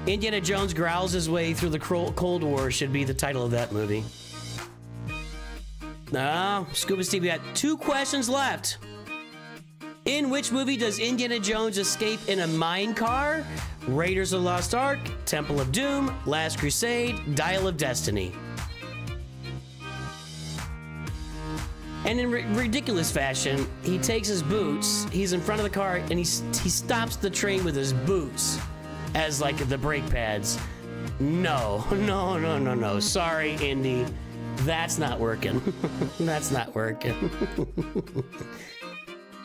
Speaker 1: Indiana Jones growls his way through the Cold War should be the title of that movie. No, Scuba Steve, we got 2 questions left. In which movie does Indiana Jones escape in a mine car? Raiders of the Lost Ark, Temple of Doom, Last Crusade, Dial of Destiny. And in ridiculous fashion, he takes his boots, he's in front of the car, and he stops the train with his boots as like the brake pads. No. Sorry, Indy. That's not working. That's not working.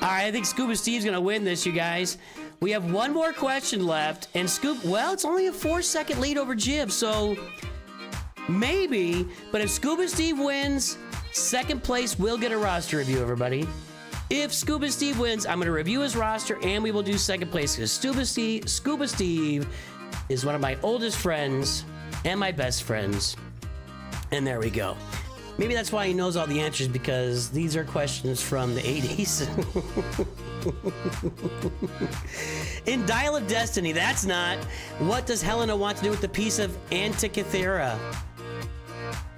Speaker 1: All right, I think Scuba Steve's gonna win this, you guys. We have one more question left, and well, it's only a 4-second lead over Jib, so Maybe, but if Scuba Steve wins, second place will get a roster review, everybody. If Scuba Steve wins, I'm going to review his roster, and we will do second place, because Scuba Steve is one of my oldest friends and my best friends. And there we go. Maybe that's why he knows all the answers, because these are questions from the 80s. In Dial of Destiny, that's not. What does Helena want to do with the piece of Antikythera?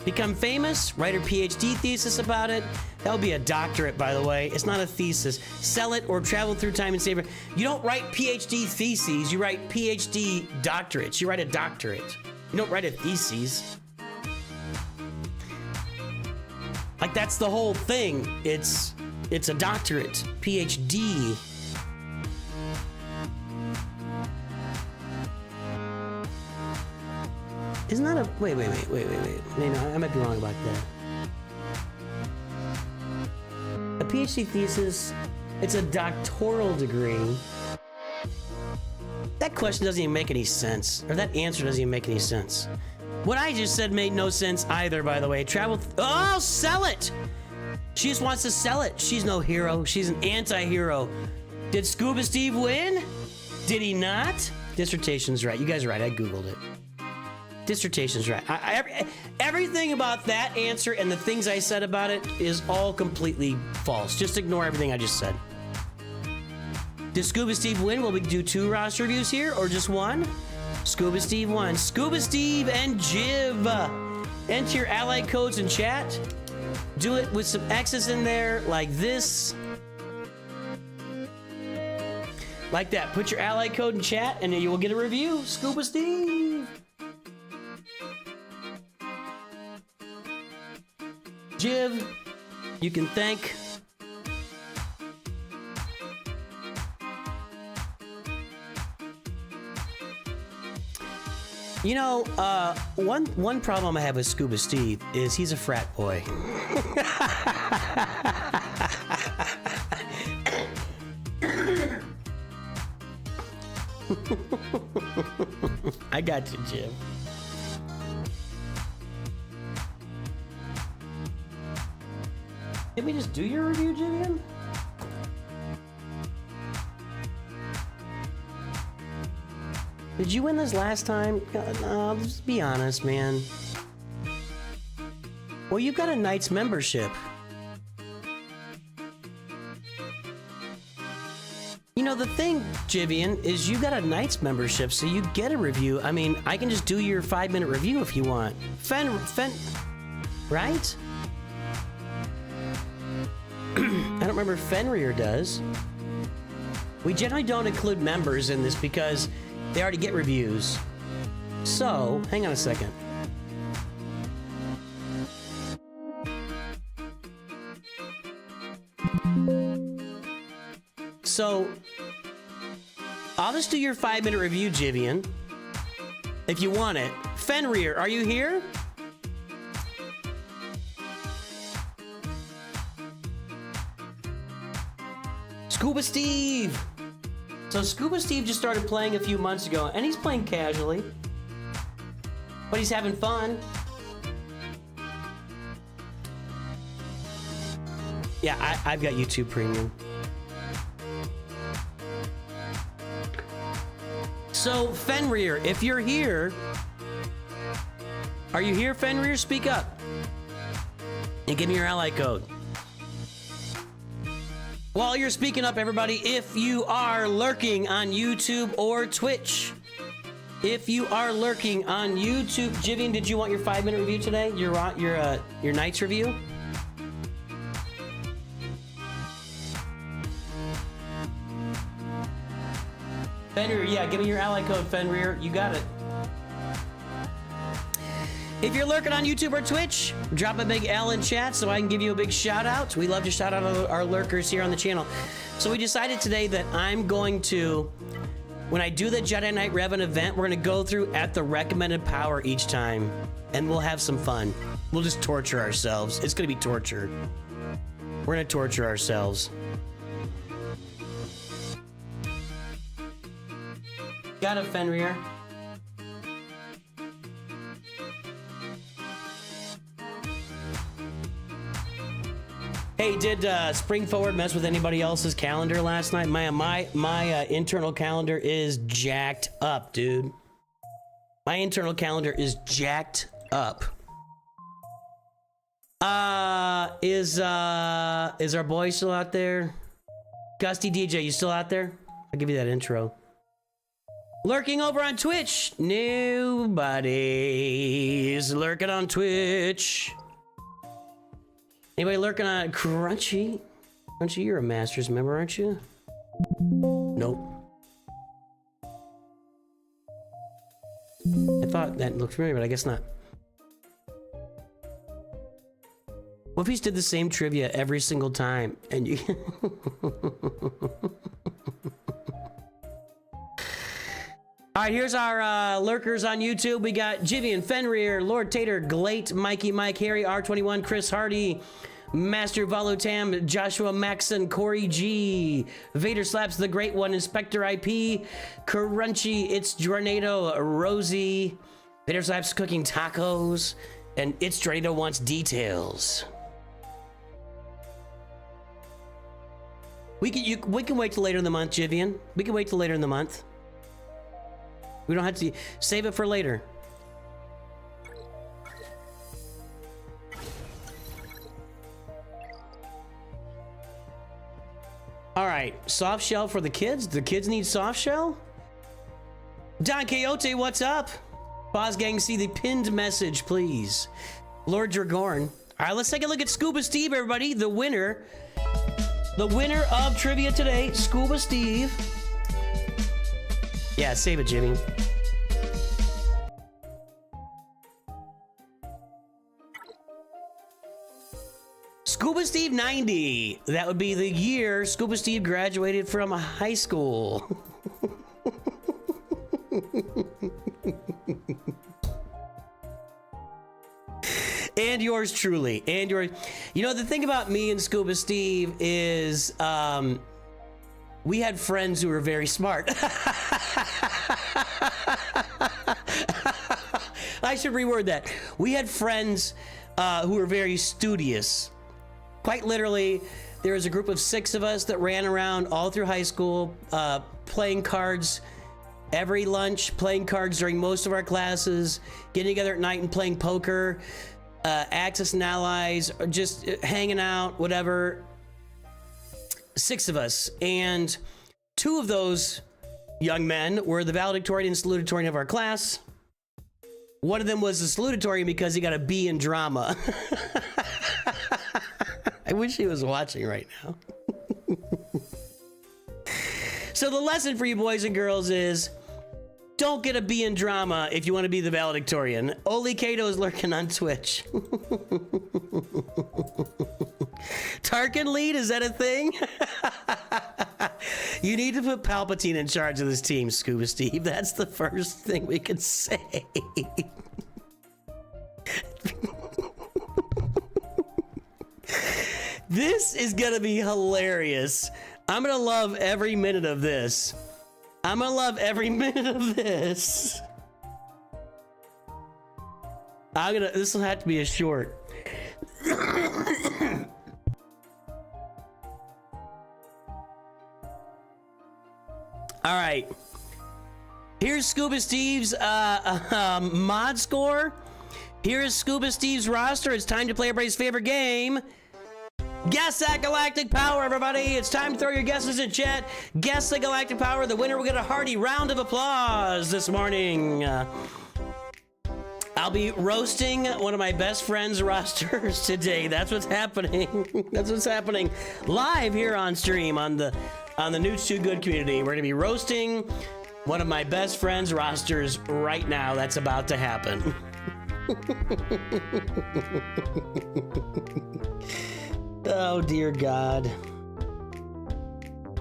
Speaker 1: Become famous? Write her PhD thesis about it? That would be a doctorate, by the way. It's not a thesis. Sell it or travel through time and save it. You don't write PhD theses. You write PhD doctorates. You write a doctorate. You don't write a thesis. Like, that's the whole thing. It's a doctorate. PhD. Isn't that a... Wait. No, I might be wrong about that. A PhD thesis, it's a doctoral degree. That question doesn't even make any sense. Or that answer doesn't even make any sense. What I just said made no sense either, by the way. Oh, sell it! She just wants to sell it. She's no hero. She's an anti-hero. Did Scuba Steve win? Did he not? Dissertation's right. You guys are right. I Googled it. Dissertation's right. Everything about that answer and the things I said about it is all completely false. Just ignore everything I just said. Did Scuba Steve win? Will we do 2 roster reviews here or just 1? Scuba Steve won. Scuba Steve and Jiv. Enter your ally codes in chat. Do it with some X's in there like this. Like that. Put your ally code in chat and then you will get a review. Scuba Steve. Jiv, you can thank you know, one problem I have with Scuba Steve is he's a frat boy. I got you, Jim. Did we just do your review, Jillian? Did you win this last time? No, just be honest, man. Well, you've got a Knights membership. You know, the thing, Jivian, is you got a Knights membership, so you get a review. I mean, I can just do your 5-minute review if you want. Right? I don't remember if Fenrir does. We generally don't include members in this because they already get reviews. So, hang on a second. So, I'll just do your 5-minute review, Jivian. If you want it. Fenrir, are you here? Scuba Steve! So Scuba Steve just started playing a few months ago, and he's playing casually. But he's having fun. Yeah, I've got YouTube Premium. So, Fenrir, if you're here... Are you here, Fenrir? Speak up. And give me your ally code. While you're speaking up, everybody, if you are lurking on YouTube or Twitch, if you are lurking on YouTube, Jivian, did you want your 5-minute review today? Your Knights review? Fenrir, yeah, give me your ally code, Fenrir. You got it. If you're lurking on YouTube or Twitch, drop a big L in chat so I can give you a big shout out. We love to shout out our lurkers here on the channel. So we decided today that I'm going to, when I do the Jedi Knight Revan event, we're going to go through at the recommended power each time. And we'll have some fun. We'll just torture ourselves. It's going to be torture. We're going to torture ourselves. Got it, Fenrir. Hey, did Spring Forward mess with anybody else's calendar last night? My internal calendar is jacked up, dude. My internal calendar is jacked up. Is our boy still out there? Gusty DJ, you still out there? I'll give you that intro. Lurking over on Twitch. Nobody's lurking on Twitch. Anybody lurking on Crunchy? Crunchy, you're a Masters member, aren't you? Nope. I thought that looked familiar, but I guess not. What if he's did the same trivia every single time and you... All right, here's our lurkers on YouTube. We got Jivian, Fenrir, Lord Tater, Glate, Mikey Mike, Harry, R21, Chris Hardy, Master Volutam, Joshua Maxon, Corey G, Vader Slaps the Great One, Inspector IP, Crunchy, It's Jornado, Rosie, Vader Slaps cooking tacos, and It's Jornado wants details. We can wait till later in the month, Jivian. We can wait till later in the month. We don't have to save it for later. All right, soft shell for the kids. The kids need soft shell. Don Quixote, what's up? Boz Gang, see the pinned message, please. Lord Dragorn. All right, let's take a look at Scuba Steve, everybody. The winner of trivia today, Scuba Steve. Yeah, save it, Jimmy. Scuba Steve 90. That would be the year Scuba Steve graduated from high school. And yours truly. And yours. You know, the thing about me and Scuba Steve is we had friends who were very smart. I should reword that. We had friends who were very studious. Quite literally, there was a group of 6 of us that ran around all through high school, playing cards every lunch, playing cards during most of our classes, getting together at night and playing poker, Axis and Allies, or just hanging out, whatever. 6 of us, and 2 of those young men were the valedictorian and salutatorian of our class. One of them was the salutatorian because he got a B in drama. I wish he was watching right now. So the lesson for you boys and girls is don't get a B in drama if you want to be the valedictorian. Oli Kato is lurking on Twitch. Tarkin lead, is that a thing? You need to put Palpatine in charge of this team, Scuba Steve. That's the first thing we can say. This is gonna be hilarious. I'm gonna love every minute of this. I'm gonna love every minute of this. This will have to be a short. All right. Here's Scuba Steve's mod score. Here's Scuba Steve's roster. It's time to play everybody's favorite game. Guess that Galactic Power, everybody. It's time to throw your guesses in chat. Guess the Galactic Power. The winner will get a hearty round of applause this morning. I'll be roasting one of my best friends' rosters today. That's what's happening. That's what's happening live here on stream on the Nooch Too Good community. We're gonna be roasting one of my best friends' rosters right now. That's about to happen. Oh dear God.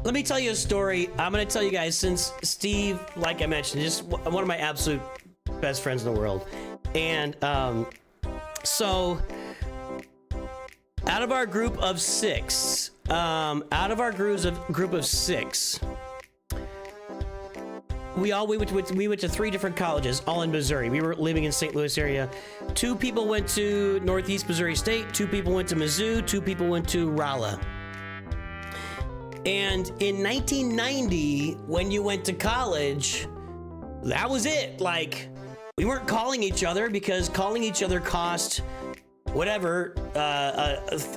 Speaker 1: Let me tell you a story. I'm gonna tell you guys, since Steve, like I mentioned, just one of my absolute best friends in the world. And so out of our group of 6, we went to 3 different colleges, all in Missouri. We were living in St. Louis area. 2 people went to Northeast Missouri State. 2 people went to Mizzou. 2 people went to Rolla. And in 1990, when you went to college, that was it. Like, we weren't calling each other because calling each other cost whatever,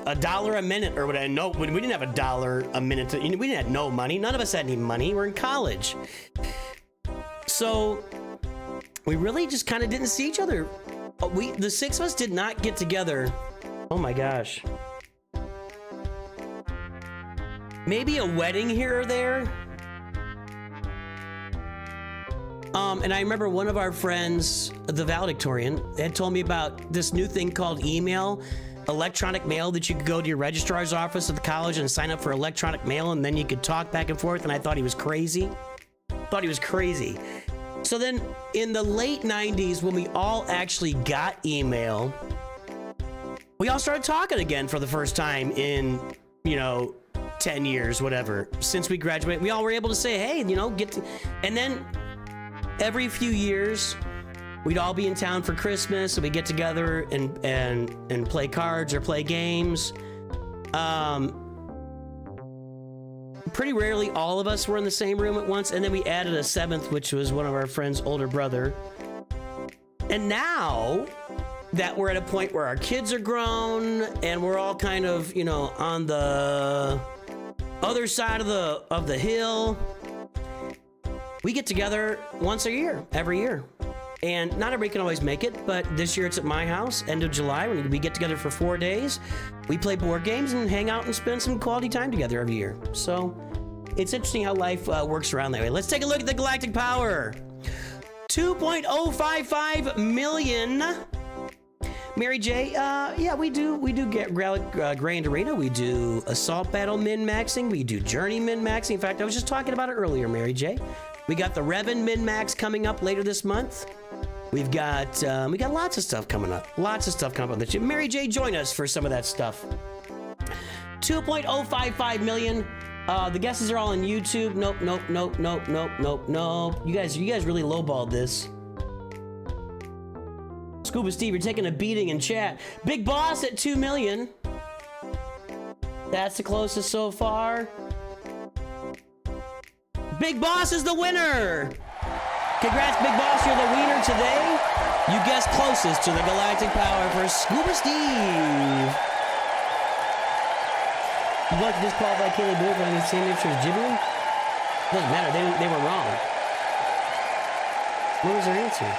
Speaker 1: a dollar a minute or whatever. No, we didn't have a dollar a minute. We didn't have no money. None of us had any money. We're in college. So we really just kind of didn't see each other. The 6 of us did not get together. Oh my gosh. Maybe a wedding here or there. And I remember one of our friends, the valedictorian, had told me about this new thing called email, electronic mail, that you could go to your registrar's office at the college and sign up for electronic mail, and then you could talk back and forth. And I thought he was crazy. So then in the late 90s, when we all actually got email, we all started talking again for the first time in, 10 years, whatever, since we graduated. We all were able to say, hey, and then every few years, we'd all be in town for Christmas, and we get together and play cards or play games. Pretty rarely all of us were in the same room at once, and then we added a 7th, which was one of our friend's older brother. And now that we're at a point where our kids are grown and we're all kind of, on the other side of the hill, we get together once a year, every year. And not everybody can always make it, but this year it's at my house, end of July, when we get together for 4 days. We play board games and hang out and spend some quality time together every year. So it's interesting how life works around that way. Let's take a look at the galactic power. 2.055 million. Mary J, yeah, we do get Grand Arena. We do Assault Battle min-maxing. We do Journey min-maxing. In fact, I was just talking about it earlier, Mary J. We got the Revan min-max coming up later this month. We got lots of stuff coming up. Mary J, join us for some of that stuff. 2.055 million. The guesses are all on YouTube. Nope. You guys really lowballed this. Scuba Steve, you're taking a beating in chat. Big Boss at 2 million. That's the closest so far. Big Boss is the winner. Congrats, Big Boss, you're the winner today. You guessed closest to the galactic power for Scuba Steve. You want to disqualify Kaylee Blue for any same nature as gibbering? Doesn't matter, they were wrong. What was their answer?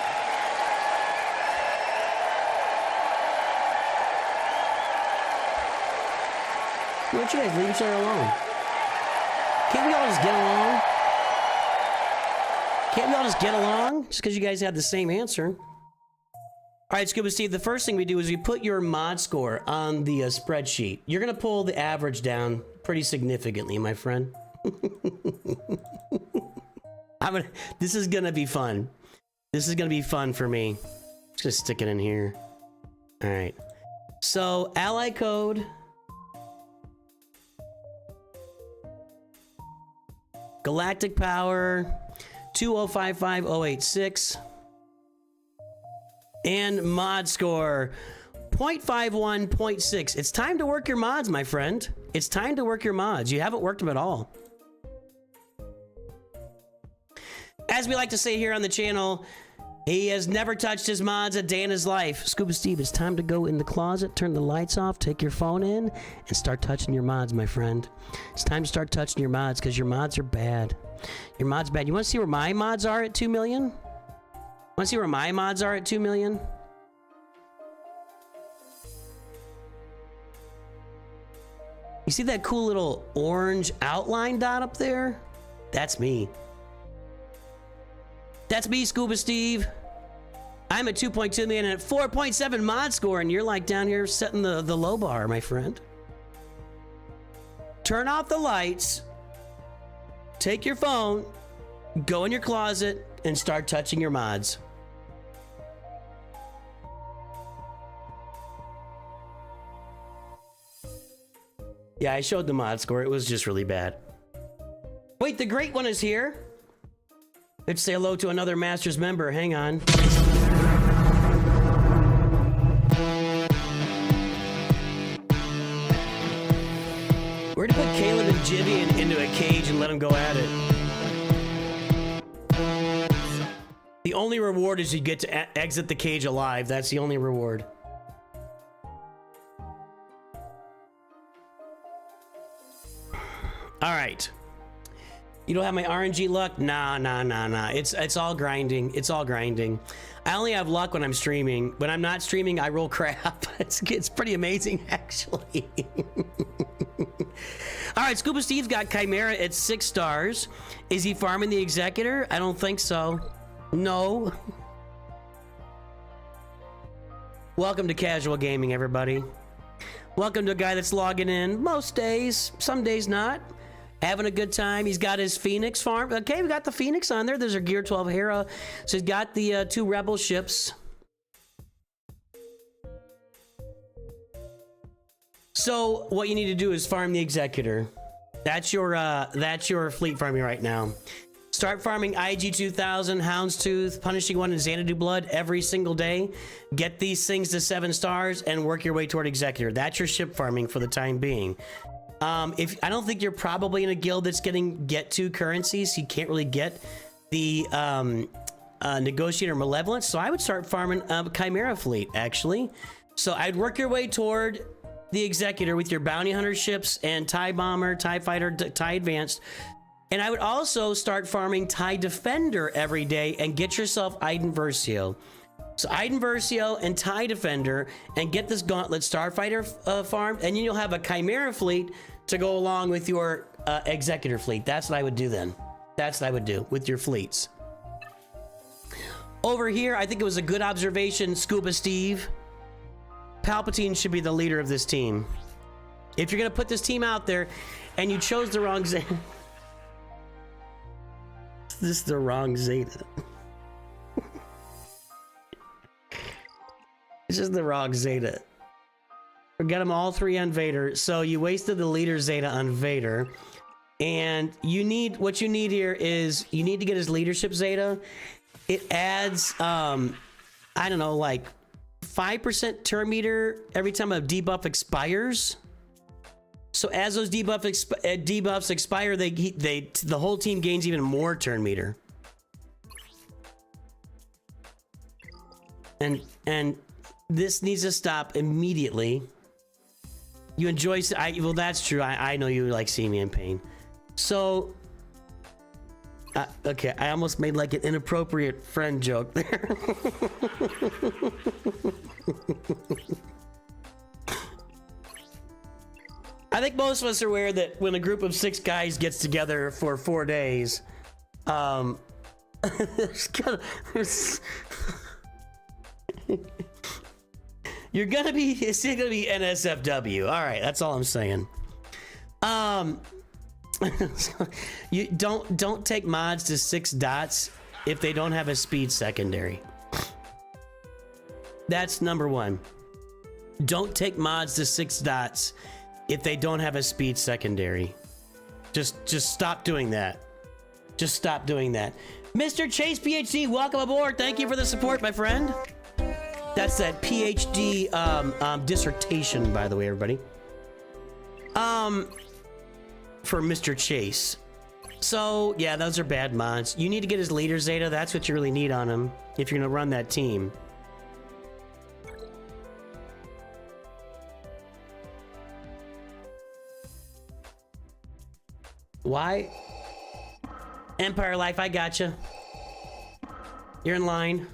Speaker 1: Why don't you guys leave each other alone? Can't we all just get along? Can't we all just get along? Just because you guys had the same answer. All right, Scuba Steve, the first thing we do is we put your mod score on the spreadsheet. You're going to pull the average down pretty significantly, my friend. This is going to be fun. This is going to be fun for me. I'm just going to stick it in here. All right. So, ally code. Galactic power. 2055086. And mod score 0.51, 0.6. It's time to work your mods, my friend. It's time to work your mods. You haven't worked them at all. As we like to say here on the channel, he has never touched his mods a day in his life. Scuba Steve, it's time to go in the closet, turn the lights off, take your phone in, and start touching your mods, my friend. It's time to start touching your mods because your mods are bad. Your mods bad. You want to see where my mods are at 2 million? Want to see where my mods are at 2 million? You see that cool little orange outline dot up there? That's me. That's me, Scuba Steve. I'm at 2.2 million and at 4.7 mod score, and you're like down here setting the low bar, my friend. Turn off the lights. Take your phone, go in your closet, and start touching your mods. Yeah, I showed the mod score. It was just really bad. Wait, the great one is here. Let's say hello to another Masters member. Hang on. We're gonna put Caleb and Jivy into a cage and let them go at it. The only reward is you get to exit the cage alive. That's the only reward. All right. You don't have my RNG luck? Nah. It's all grinding. It's all grinding. I only have luck when I'm streaming. When I'm not streaming, I roll crap. It's pretty amazing, actually. All right, Scuba Steve's got Chimera at 6 stars. Is he farming the Executor? I don't think so. No. Welcome to casual gaming, everybody. Welcome to a guy that's logging in most days, some days not. Having a good time. He's got his Phoenix farm. Okay, we got the Phoenix on there. There's our Gear 12 Hera. So he's got the 2 Rebel ships. So what you need to do is farm the Executor. That's your fleet farming right now. Start farming IG 2000, Houndstooth, Punishing One, and Xanadu Blood every single day. Get these things to 7 stars and work your way toward Executor. That's your ship farming for the time being. If I don't think you're probably in a guild that's get 2 currencies, you can't really get the Negotiator Malevolence. So I would start farming Chimera fleet actually. So I'd work your way toward the Executor with your Bounty Hunter ships and TIE Bomber, TIE Fighter, TIE Advanced. And I would also start farming TIE Defender every day and get yourself Iden Versio. So Iden Versio and TIE Defender, and get this Gauntlet Starfighter farmed, and then you'll have a Chimera fleet to go along with your Executor fleet. That's what I would do then. That's what I would do with your fleets. Over here, I think it was a good observation, Scuba Steve. Palpatine should be the leader of this team. If you're gonna put this team out there and you chose the wrong Zeta. This is the wrong Zeta. It's just the wrong Zeta. We got them all 3 on Vader. So you wasted the leader Zeta on Vader. And what you need here is you need to get his leadership Zeta. It adds, I don't know, like 5% turn meter every time a debuff expires. So as those debuffs expire, the whole team gains even more turn meter. And this needs to stop immediately. You enjoy, well, that's true. I know you like seeing me in pain. So, okay, I almost made like an inappropriate friend joke there. I think most of us are aware that when a group of 6 guys gets together for 4 days, it's gonna be NSFW. All right, that's all I'm saying. You don't take mods to 6 dots if they don't have a speed secondary. That's number 1. Don't take mods to 6 dots if they don't have a speed secondary. Just stop doing that. Just stop doing that. Mr. Chase PhD, welcome aboard. Thank you for the support, my friend. That's that PhD dissertation, by the way, everybody. For Mr. Chase. So yeah, those are bad mods. You need to get his leader Zeta. That's what you really need on him if you're gonna run that team. Why? Empire Life, I gotcha. You're in line.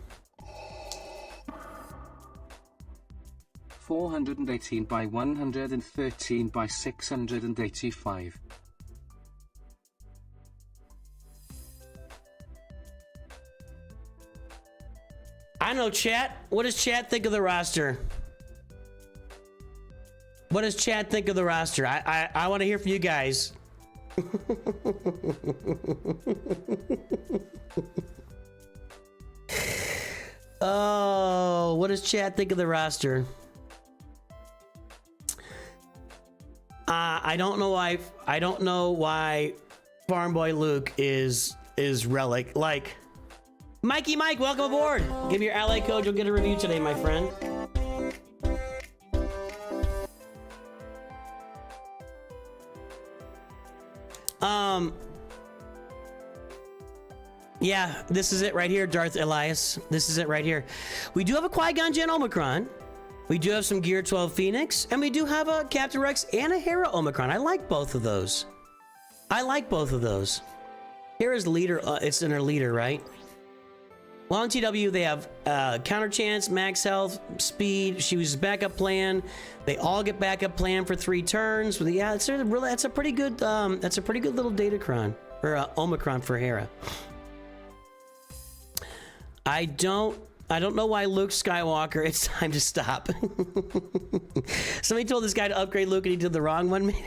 Speaker 3: 418 by 113 by 685.
Speaker 1: I know, chat. What does chat think of the roster? What does chat think of the roster? I want to hear from you guys. Oh, what does chat think of the roster? I don't know why Farm Boy Luke is is Relic. Like, Mikey Mike, welcome aboard. Give me your ally code. You'll get a review today, my friend. Yeah, this is it right here, Darth Elias. This is it right here. We do have a Qui-Gon Jinn Omicron. We do have some Gear 12 Phoenix, and we do have a Captain Rex and a Hera Omicron. I like both of those. I like both of those. Hera's leader, it's in her leader, right? Well, on TW, they have counter chance, max health, speed. She uses backup plan. They all get backup plan for 3 turns. But yeah, that's a pretty good little Datacron or Omicron for Hera. I don't know why Luke Skywalker. It's time to stop. Somebody told this guy to upgrade Luke, and he did the wrong one. Maybe.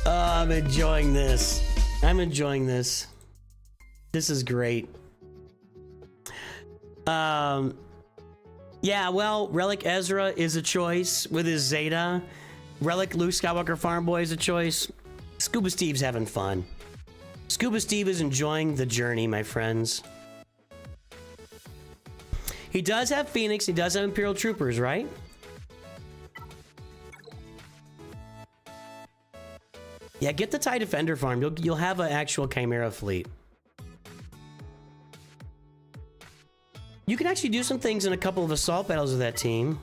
Speaker 1: I'm enjoying this. I'm enjoying this. This is great. Yeah, well, Relic Ezra is a choice with his Zeta. Relic Luke Skywalker Farm Boy is a choice. Scuba Steve's having fun. Scuba Steve is enjoying the journey, my friends. He does have Phoenix. He does have Imperial Troopers, right? Yeah, get the TIE Defender farm. You'll have an actual Chimera fleet. You can actually do some things in a couple of assault battles with that team.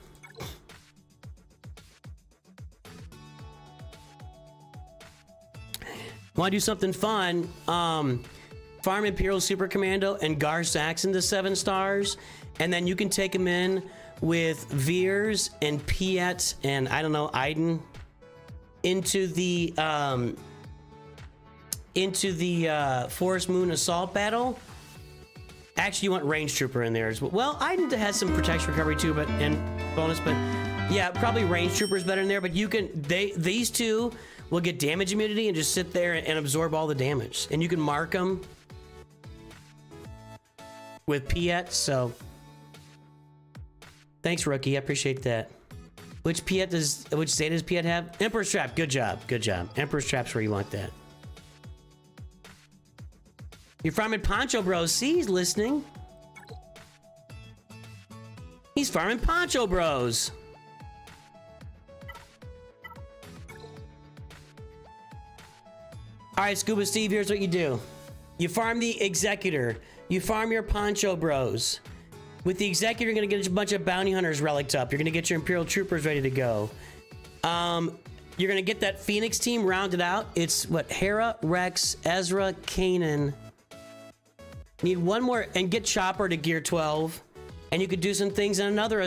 Speaker 1: Want to do something fun? Farm Imperial Super Commando and Gar Saxon to 7 stars, and then you can take them in with Veers and Piet and I don't know, Iden into the Forest Moon assault battle. Actually, you want Range Trooper in there as well. Well, Iden has some protection recovery too, but and bonus, but yeah, probably Range Trooper is better in there. But you can these two will get damage immunity and just sit there and absorb all the damage, and you can mark them with Piet. So thanks, rookie. I appreciate that. Which Zeta does Piet have? Emperor's Trap. Good job. Good job. Emperor's Trap's where you want that. You're farming Poncho Bros. See, he's listening. He's farming Poncho Bros. All right, Scuba Steve, here's what you do. You farm the Executor. You farm your Poncho Bros. With the Executor, you're going to get a bunch of Bounty Hunters relicked up. You're going to get your Imperial Troopers ready to go. You're going to get that Phoenix team rounded out. It's what? Hera, Rex, Ezra, Kanan. Need one more, and get Chopper to Gear 12. And you could do some things in another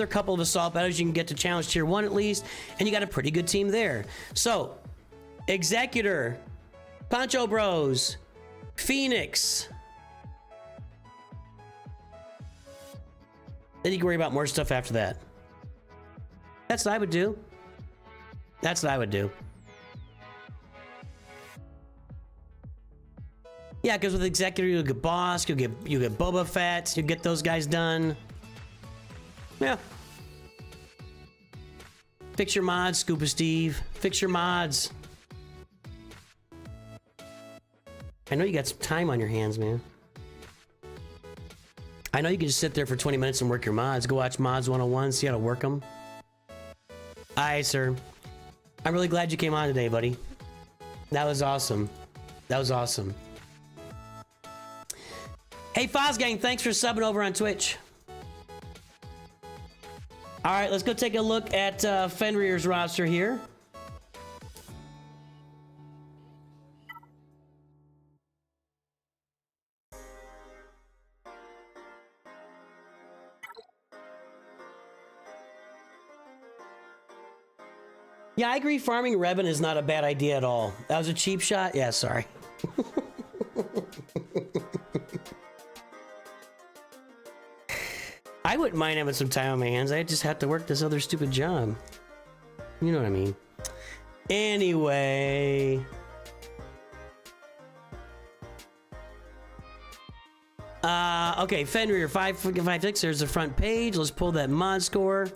Speaker 1: couple of assault battles. You can get to challenge Tier 1 at least. And you got a pretty good team there. So, Executor, Poncho Bros, Phoenix. Then you can worry about more stuff after that. That's what I would do. That's what I would do. Yeah, because with Executor, you'll get Boss, you get Boba Fett, you get those guys done. Yeah. Fix your mods, Scuba Steve. Fix your mods. I know you got some time on your hands, man. I know you can just sit there for 20 minutes and work your mods. Go watch Mods 101, see how to work them. Aye, sir. I'm really glad you came on today, buddy. That was awesome. That was awesome. Hey, Fozgang, thanks for subbing over on Twitch. All right, let's go take a look at Fenrir's roster here. Yeah, I agree. Farming Revan is not a bad idea at all. That was a cheap shot. Yeah, sorry. I wouldn't mind having some time on my hands. I just have to work this other stupid job. You know what I mean. Anyway. Okay, Fenrir 556. There's the front page. Let's pull that mod score.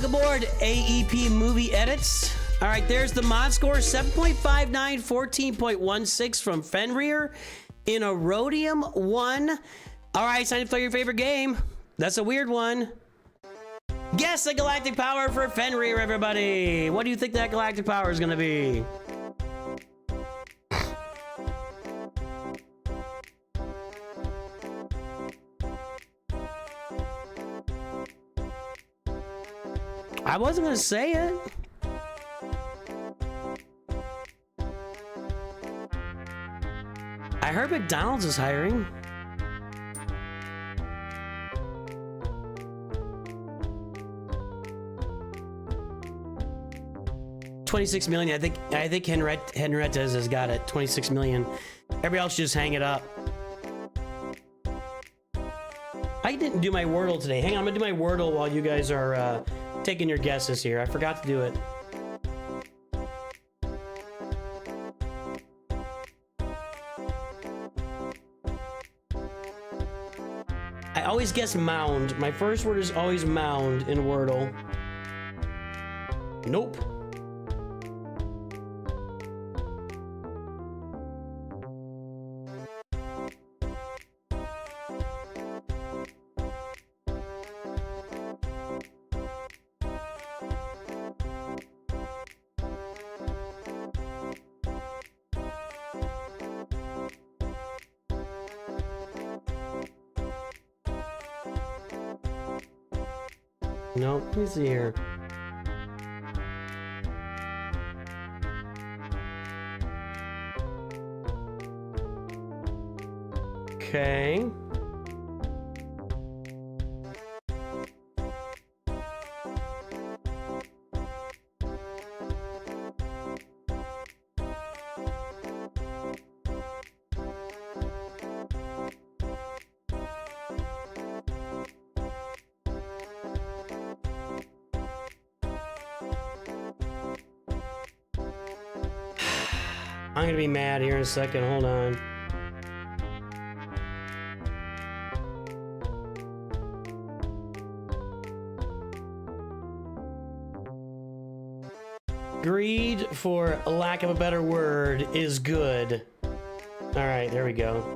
Speaker 1: Welcome aboard, AEP Movie Edits. All right, there's the mod score, 7.59, 14.16 from Fenrir in a Rhodium 1. All right, it's time to play your favorite game. That's a weird one. Guess the galactic power for Fenrir, everybody. What do you think that galactic power is going to be? I wasn't going to say it. I heard McDonald's is hiring. $26 million. I think Henrietta has got it. 26 million. Everybody else just hang it up. I didn't do my Wordle today. Hang on, I'm gonna do my Wordle while you guys are taking your guesses here. I forgot to do it. I always guess mound. My first word is always mound in Wordle. Nope. Nope, let me see here. Okay. I'm gonna be mad here in a second. Hold on. Greed, for a lack of a better word, is good. All right, there we go.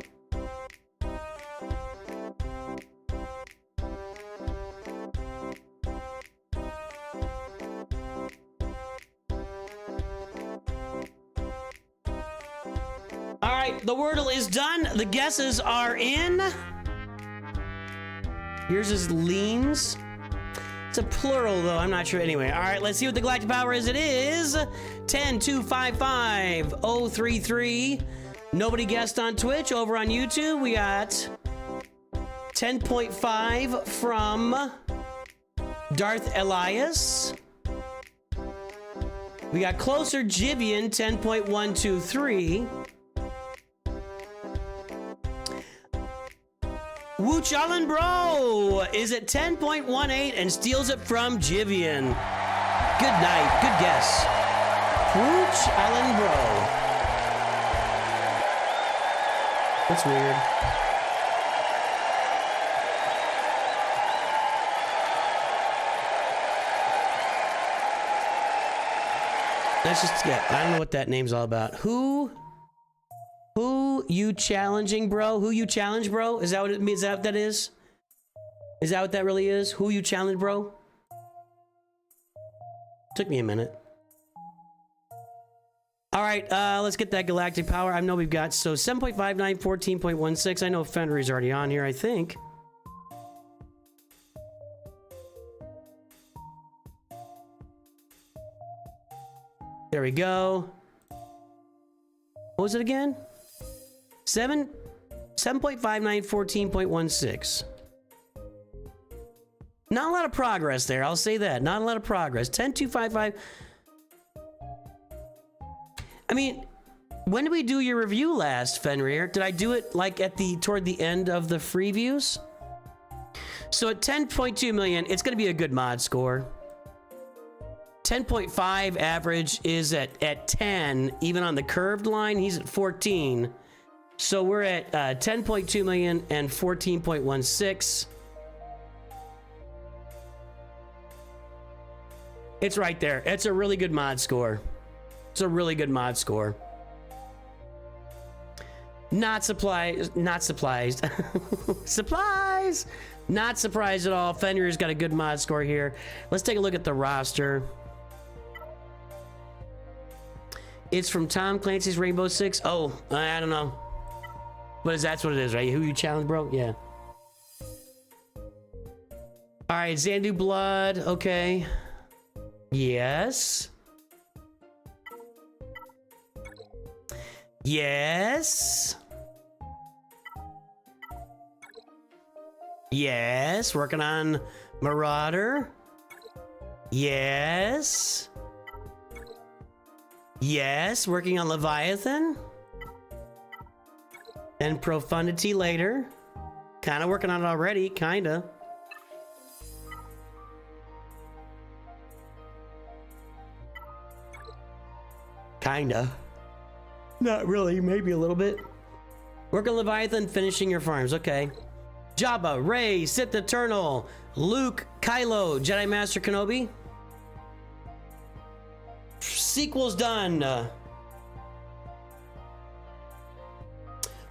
Speaker 1: All right, the Wordle is done. The guesses are in. Yours is leans. It's a plural, though. I'm not sure. Anyway, all right, let's see what the galactic power is. It is 10,255,033. Nobody guessed on Twitch. Over on YouTube, we got 10.5 from Darth Elias. We got Closer Jivian, 10.123. Wooch Allen Bro is at 10.18 and steals it from Jivian. Good night. Good guess. Wooch Allen Bro. That's weird. Let's just get, I don't know what that name's all about. Who you challenging, bro? Who you challenge, bro? Is that what it means? Is that what that is? Is that what that really is? Who you challenge, bro? Took me a minute. All right, let's get that galactic power. I know we've got, so 7.59, 14.16. I know Fenrir's already on here, I think. There we go. What was it again? 7.59, 14.16. Not a lot of progress there, I'll say that. Not a lot of progress. 10.255. I mean, when did we do your review last, Fenrir? Did I do it like toward the end of the free views? So at 10.2 million, it's gonna be a good mod score. 10.5 average is at 10, even on the curved line, he's at 14. So we're at 10.2 million and 14.16. It's right there. It's a really good mod score. It's a really good mod score. Not surprised. Not surprised. Supplies. Not surprised at all. Fenrir's got a good mod score here. Let's take a look at the roster. It's from Tom Clancy's Rainbow Six. Oh, I don't know. But that's what it is, right? Who you challenge, bro? Yeah. All right, Xandu Blood. Okay. Yes. Yes. Yes. Working on Marauder. Yes. Yes. Working on Leviathan. And Profundity later. Kind of working on it already. Kind of. Kinda. Not really, maybe a little bit. Work on Leviathan, finishing your farms, okay. Jabba, Rey, Sith Eternal, Luke, Kylo, Jedi Master Kenobi. Sequel's done. Well,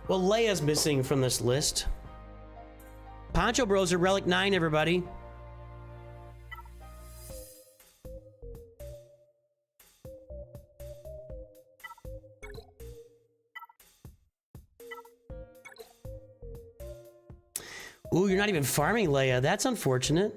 Speaker 1: Leia's missing from this list. Poncho Bros are Relic 9, everybody. Ooh, you're not even farming Leia. That's unfortunate.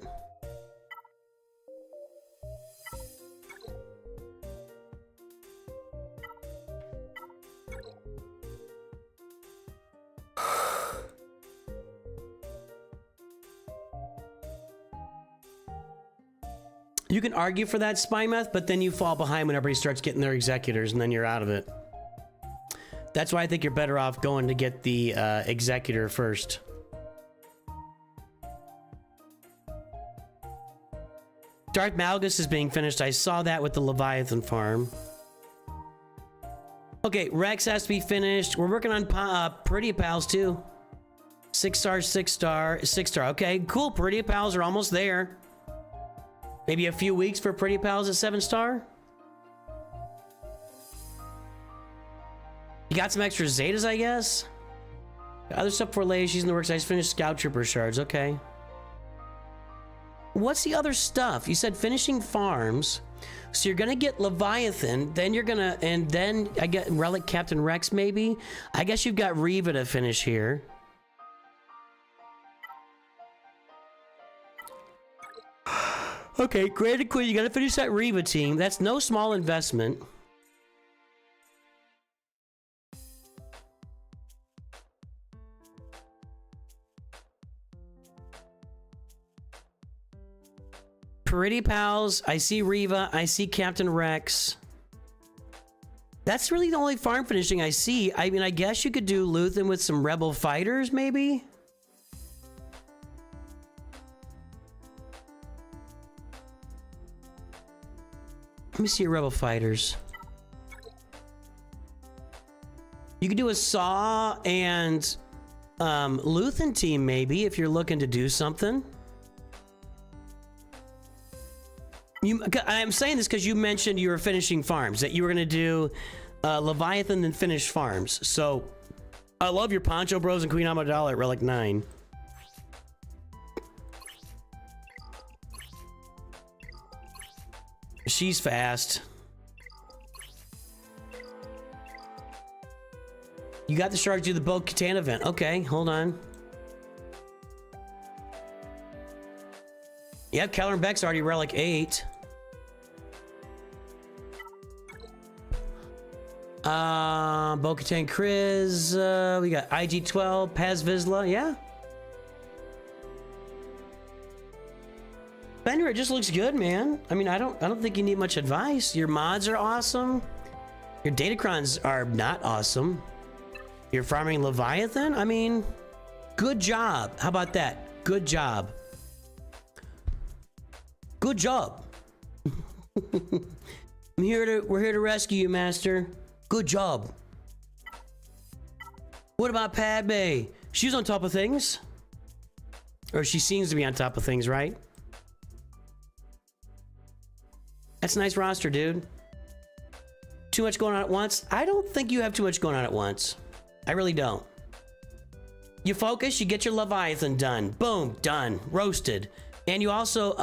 Speaker 1: You can argue for that, Spymeth, but then you fall behind when everybody starts getting their executors, and then you're out of it. That's why I think you're better off going to get the executor first. Darth Malgus is being finished. I saw that with the Leviathan farm. Okay, Rex has to be finished. We're working on Pretty Pals too. 6 star, 6 star, 6 star. Okay, cool. Pretty Pals are almost there. Maybe a few weeks for Pretty Pals at 7 star. You got some extra Zetas, I guess. Other stuff for Leia. She's in the works. I just finished Scout Trooper shards. Okay. What's the other stuff? You said finishing farms. So you're gonna get Leviathan, then you're gonna, and then I get Relic Captain Rex maybe. I guess you've got Reva to finish here. Okay, Grand and Queen, you gotta finish that Reva team. That's no small investment. Pretty Pals, I see Reva, I see Captain Rex. That's really the only farm finishing I see. I mean, I guess you could do Luthen with some Rebel Fighters, maybe? Let me see your Rebel Fighters. You could do a Saw and Luthen team, maybe, if you're looking to do something. I'm saying this because you mentioned you were finishing farms, that you were going to do Leviathan and finish farms. So, I love your Poncho Bros and Queen Amidala at Relic 9. She's fast. You got the shark to do the Bo-Katan event. Okay, hold on. Yep, Keller and Beck's already Relic 8. Bo-Katan Kriz. We got IG-12, Paz Vizsla. Yeah. Fenrir, it just looks good, man. I mean, I don't think you need much advice. Your mods are awesome. Your Datacrons are not awesome. You're farming Leviathan? I mean, good job. How about that? Good job. Good job. we're here to rescue you, Master. Good job. What about Padme? She's on top of things. Or she seems to be on top of things, right? That's a nice roster, dude. Too much going on at once? I don't think you have too much going on at once. I really don't. You focus, you get your Leviathan done. Boom, done. Roasted. And you also,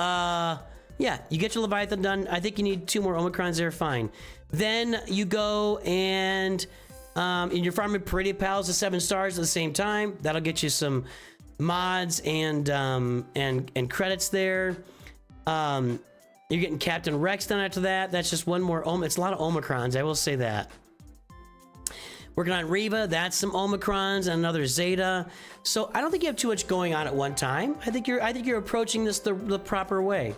Speaker 1: yeah, you get your Leviathan done. I think you need 2 more Omicrons there, fine. Then you go and you're farming Pretty Pals to 7 stars at the same time. That'll get you some mods and credits there. You're getting Captain Rex done after that. That's just one more. It's a lot of Omicrons, I will say that. Working on Reva, that's some Omicrons and another Zeta. So I don't think you have too much going on at one time. I think you're approaching this the proper way.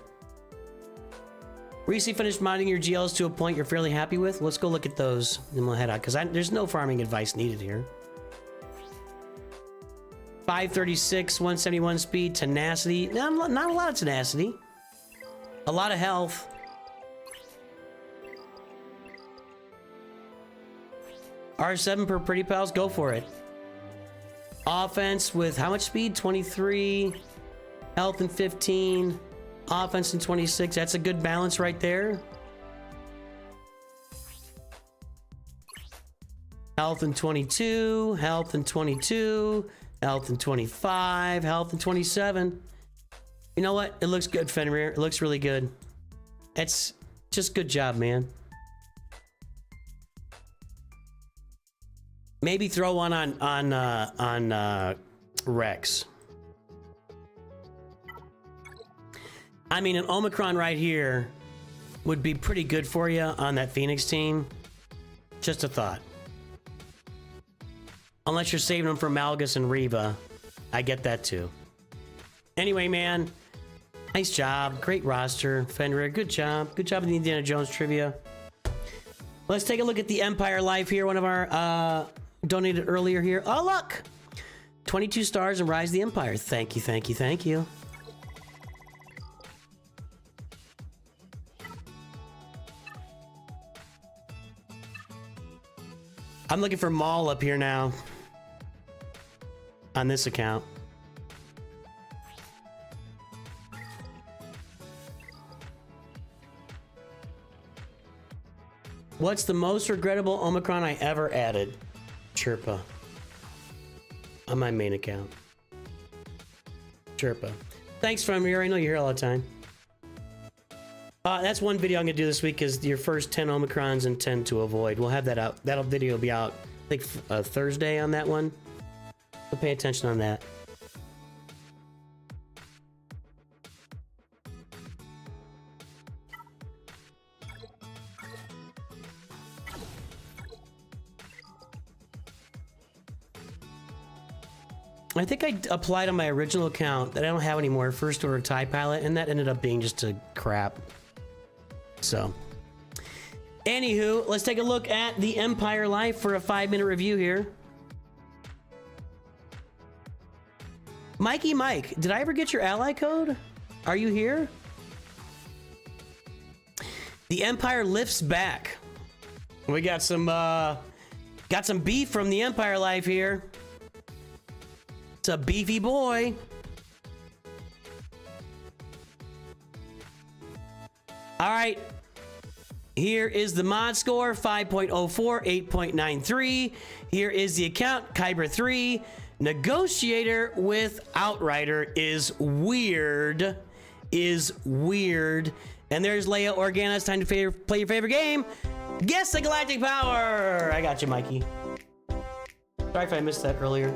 Speaker 1: Recently finished modding your GLs to a point you're fairly happy with. Let's go look at those and we'll head out because there's no farming advice needed here. 536, 171 speed, tenacity. Not a lot of tenacity. A lot of health. R7 per Pretty Pals, go for it. Offense with how much speed? 23. Health and 15. Offense and 26. That's a good balance right there. Health and 22. Health and 22. Health and 25. Health and 27. You know what? It looks good, Fenrir. It looks really good. It's just good job, man. Maybe throw one on Rex. I mean, an Omicron right here would be pretty good for you on that Phoenix team. Just a thought. Unless you're saving them for Malgus and Reva. I get that too. Anyway, man. Nice job. Great roster. Fenrir, good job. Good job in the Indiana Jones trivia. Let's take a look at the Empire Life here. One of our donated earlier here. Oh, look! 22 stars and Rise of the Empire. Thank you, thank you, thank you. I'm looking for Maul up here now. On this account. What's the most regrettable Omicron I ever added? Chirpa. On my main account. Chirpa. Thanks, Fenrir. I know you're here all the time. That's one video I'm going to do this week is your first 10 Omicrons and 10 to avoid. We'll have that out. That video will be out, I think, Thursday on that one. So pay attention on that. I think I applied on my original account that I don't have anymore, First Order TIE Pilot, and that ended up being just a crap. So, anywho, let's take a look at the Empire Life for a 5-minute review here. Mikey Mike, did I ever get your ally code? Are you here? The Empire lifts back. We got some beef from the Empire Life here. It's a beefy boy. All right. Here is the mod score, 5.04, 8.93. Here is the account, Kyber 3. Negotiator with Outrider is weird. Is weird. And there's Leia Organa. It's time to play your favorite game. Guess the Galactic Power. I got you, Mikey. Sorry if I missed that earlier.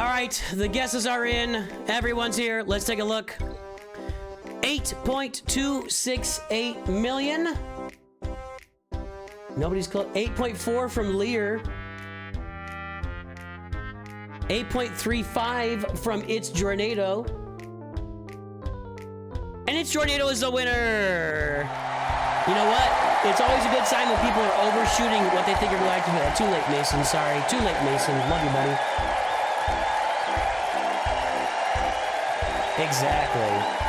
Speaker 1: right, the guesses are in. Everyone's here. Let's take a look. 8.268 million. Nobody's close. 8.4 from Lear. 8.35 from It's Jornado. And It's Jornado is the winner. You know what? It's always a good sign when people are overshooting what they think are like. Too late, Mason. Sorry. Too late, Mason. Love you, buddy. Exactly.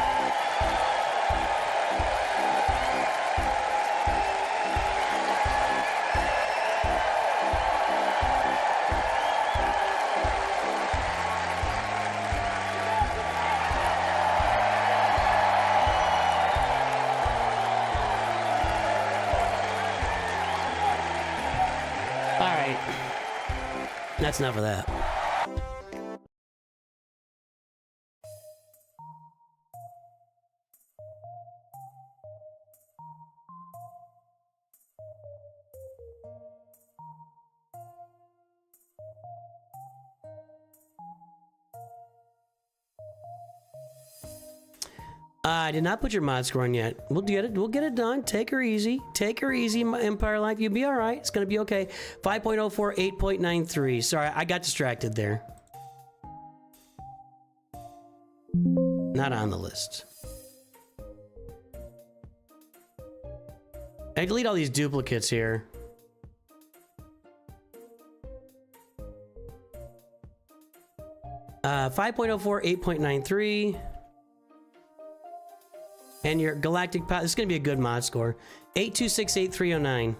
Speaker 1: That's enough of that. I did not put your mod score on yet. We'll get it. We'll get it done. Take her easy. Take her easy, Empire Life. You'll be all right. It's gonna be okay. 5.04, 8.93. Sorry, I got distracted there. Not on the list. I delete all these duplicates here. Uh, 5.04, 8.93. And your Galactic This is going to be a good mod score. 8268309.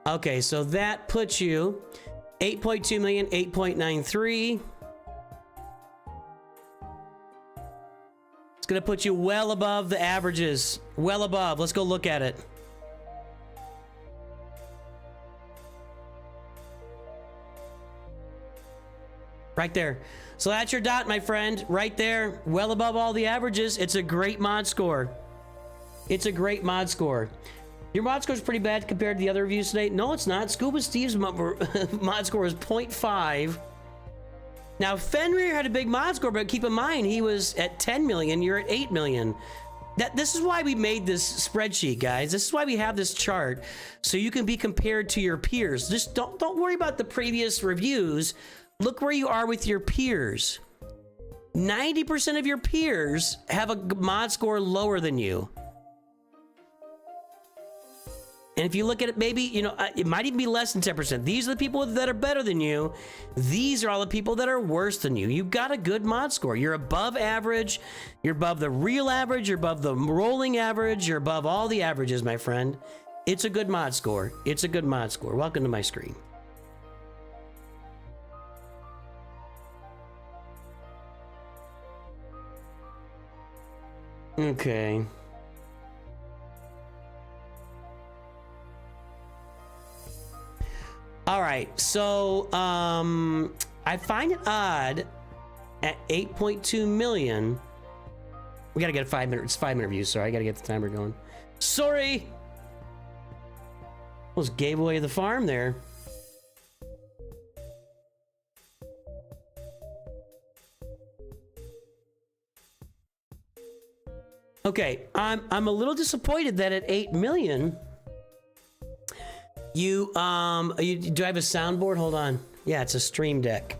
Speaker 1: Okay, so that puts you 8.2 million, 8.93. It's going to put you well above the averages. Well above. Let's go look at it. Right there. So that's your dot, my friend. Right there. Well above all the averages. It's a great mod score. It's a great mod score. Your mod score is pretty bad compared to the other reviews today. No, it's not. Scuba Steve's mod score is 0.5. Now, Fenrir had a big mod score, but keep in mind, he was at 10 million. You're at 8 million. This is why we made this spreadsheet, guys. This is why we have this chart, so you can be compared to your peers. Just don't worry about the previous reviews. Look where you are with your peers. 90% of your peers have a mod score lower than you. And if you look at it, maybe, you know, it might even be less than 10%. These are the people that are better than you. These are all the people that are worse than you. You've got a good mod score. You're above average. You're above the real average. You're above the rolling average. You're above all the averages, my friend. It's a good mod score. It's a good mod score. Welcome to my screen. Okay. All right. So, I find it odd at 8.2 million. We gotta get 5 minutes. It's 5 minute views. Sorry, I gotta get the timer going. Sorry. Almost gave away the farm there. Okay, I'm a little disappointed that at 8 million, do I have a soundboard? Hold on. Yeah, it's a stream deck.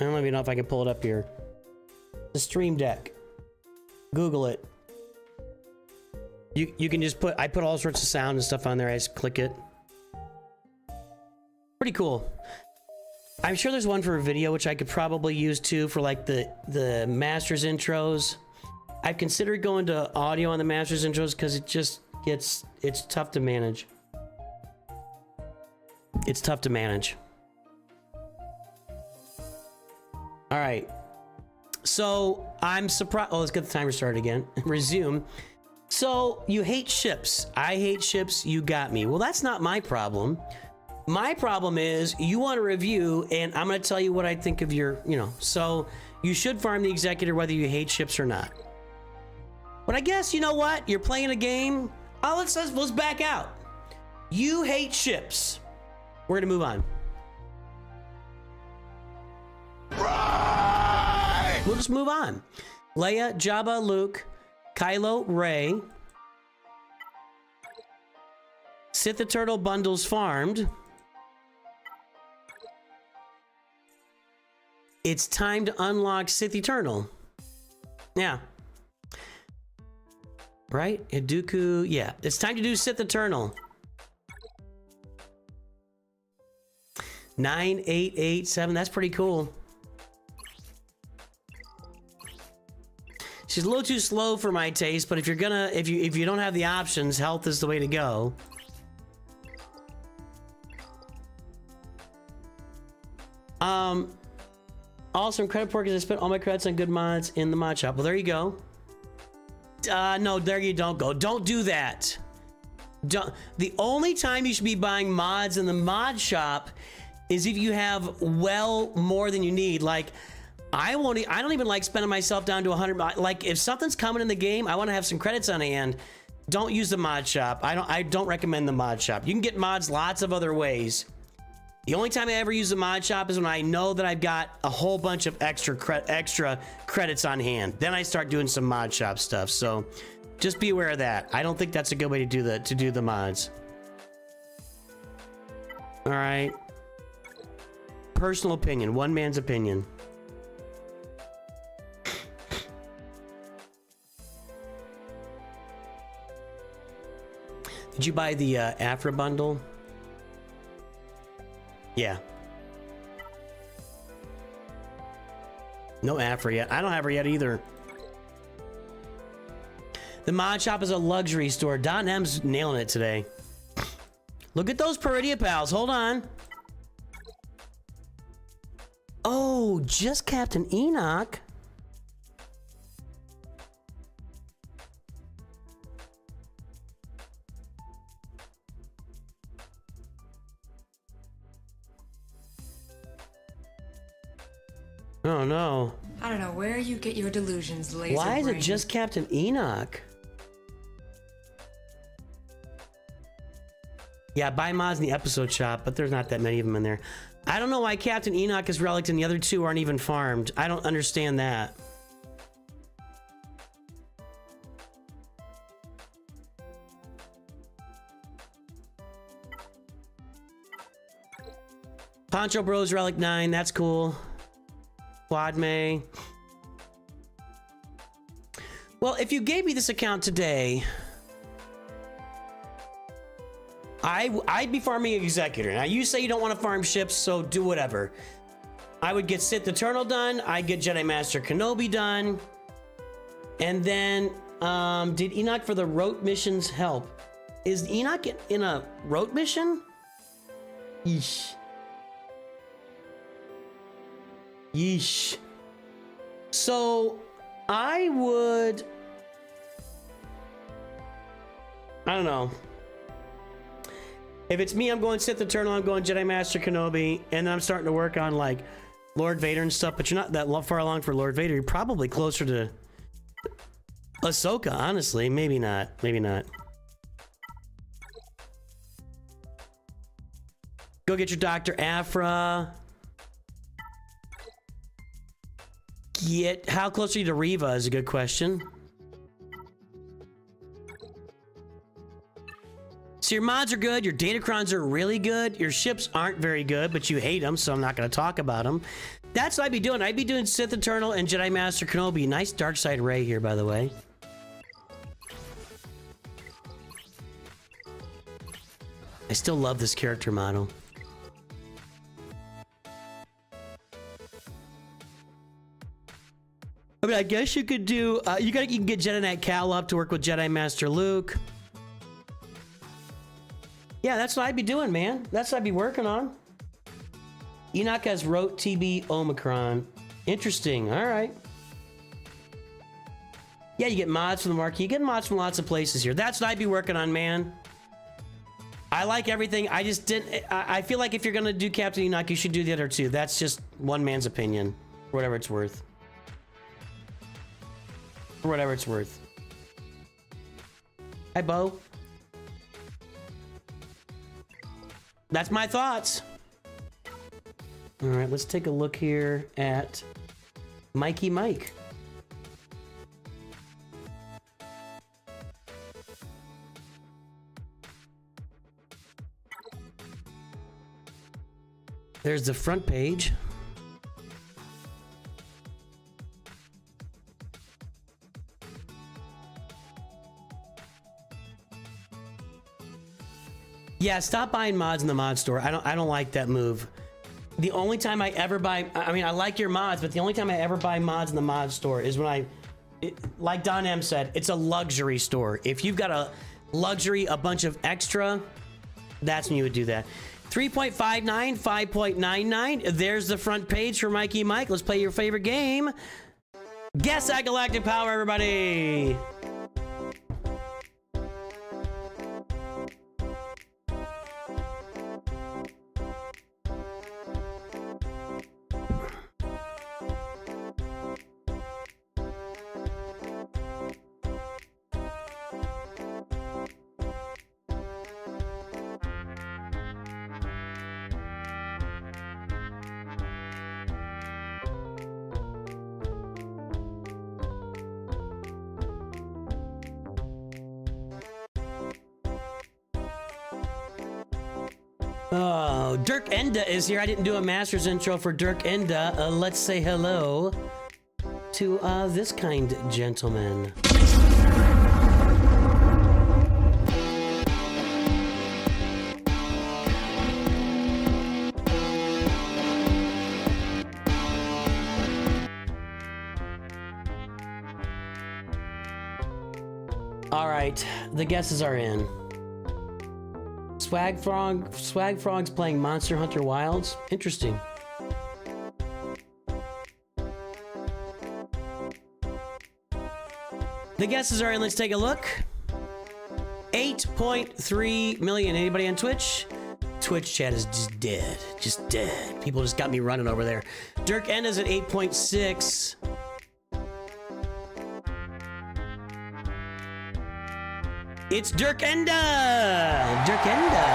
Speaker 1: I don't even know if I can pull it up here. The stream deck. Google it. You can just I put all sorts of sound and stuff on there. I just click it. Pretty cool. I'm sure there's one for a video, which I could probably use too for like the Masters intros. I've considered going to audio on the Masters intros because it's tough to manage. It's tough to manage. All right. So I'm surprised. Oh, let's get the timer started again. Resume. So you hate ships. I hate ships. You got me. Well, that's not my problem. My problem is you want a review and I'm going to tell you what I think of your, so you should farm the executor whether you hate ships or not. But I guess, you know what? You're playing a game. Oh, let's back out. You hate ships. We're going to move on. We'll just move on. Leia, Jabba, Luke, Kylo, Rey. Sith Eternal bundles farmed. It's time to unlock Sith Eternal. Yeah. Right? Dooku. Yeah. It's time to do Sith Eternal. 9887. That's pretty cool. She's a little too slow for my taste, but if you're gonna, if you don't have the options, health is the way to go. Awesome credit for because I spent all my credits on good mods in the mod shop. Well, there you go. No, there you don't go. Don't do that. The only time you should be buying mods in the mod shop is if you have well more than you need. Like, I don't even like spending myself down to 100. Like, if something's coming in the game, I want to have some credits on hand. Don't use the mod shop. I don't recommend the mod shop. You can get mods lots of other ways. The only time I ever use the mod shop is when I know that I've got a whole bunch of extra credits on hand. Then I start doing some mod shop stuff. So just be aware of that. I don't think that's a good way to do the mods. All right. Personal opinion, one man's opinion. Did you buy the Afra bundle? Yeah. No Afra yet. I don't have her yet either. The mod shop is a luxury store. Don M's nailing it today. Look at those Peridia pals. Hold on. Oh, just Captain Enoch. Oh no.
Speaker 4: I don't know where you get your delusions, laser
Speaker 1: Why is
Speaker 4: brain.
Speaker 1: it just Captain Enoch? Yeah, buy mods in the episode shop, but there's not that many of them in there. I don't know why Captain Enoch is relic and the other two aren't even farmed. I don't understand that. Poncho Bros Relic 9, that's cool. Quad May. Well, if you gave me this account today, I'd be farming Executor. Now, you say you don't want to farm ships, so do whatever. I would get Sith Eternal done. I'd get Jedi Master Kenobi done. And then, did Enoch for the rote missions help? Is Enoch in a rote mission? Yeesh. Yeesh. So, I don't know. If it's me, I'm going Sith Eternal, I'm going Jedi Master Kenobi, and then I'm starting to work on, like, Lord Vader and stuff, but you're not that far along for Lord Vader. You're probably closer to Ahsoka, honestly. Maybe not. Maybe not. Go get your Dr. Afra. How close are you to Reva is a good question. So your mods are good, your datacrons are really good, your ships aren't very good, but you hate them, so I'm not going to talk about them. That's what I'd be doing. I'd be doing Sith Eternal and Jedi Master Kenobi. Nice dark side Rey here, by the way. I still love this character model. I mean, I guess you could do, you can get Jedi Knight Cal up to work with Jedi Master Luke. Yeah, that's what I'd be doing, man. That's what I'd be working on. Enoch has Rote TB Omicron. Interesting. All right. Yeah, you get mods from the marquee. You get mods from lots of places here. That's what I'd be working on, man. I like everything. I just didn't. I feel like if you're going to do Captain Enoch, you should do the other two. That's just one man's opinion. For whatever it's worth. For whatever it's worth. Hi, Bo. That's my thoughts. All right, let's take a look here at Mikey Mike. There's the front page. Yeah, stop buying mods in the mod store. I don't like that move. The only time I ever buy, I mean, I like your mods, but the only time I ever buy mods in the mod store is when like Don M said, it's a luxury store. If you've got a luxury, a bunch of extra, that's when you would do that. 3.59, 5.99. There's the front page for Mikey Mike. Let's play your favorite game. Guess that Galactic Power, everybody. Oh, Dirk Enda is here. I didn't do a master's intro for Dirk Enda. Let's say hello to this kind gentleman. All right, the guesses are in. Swag Frog's playing Monster Hunter Wilds. Interesting. The guesses are in. Let's take a look. 8.3 million. Anybody on Twitch? Twitch chat is just dead. Just dead. People just got me running over there. Dirk Enda's at 8.6. It's Dirk Enda! Dirk Enda!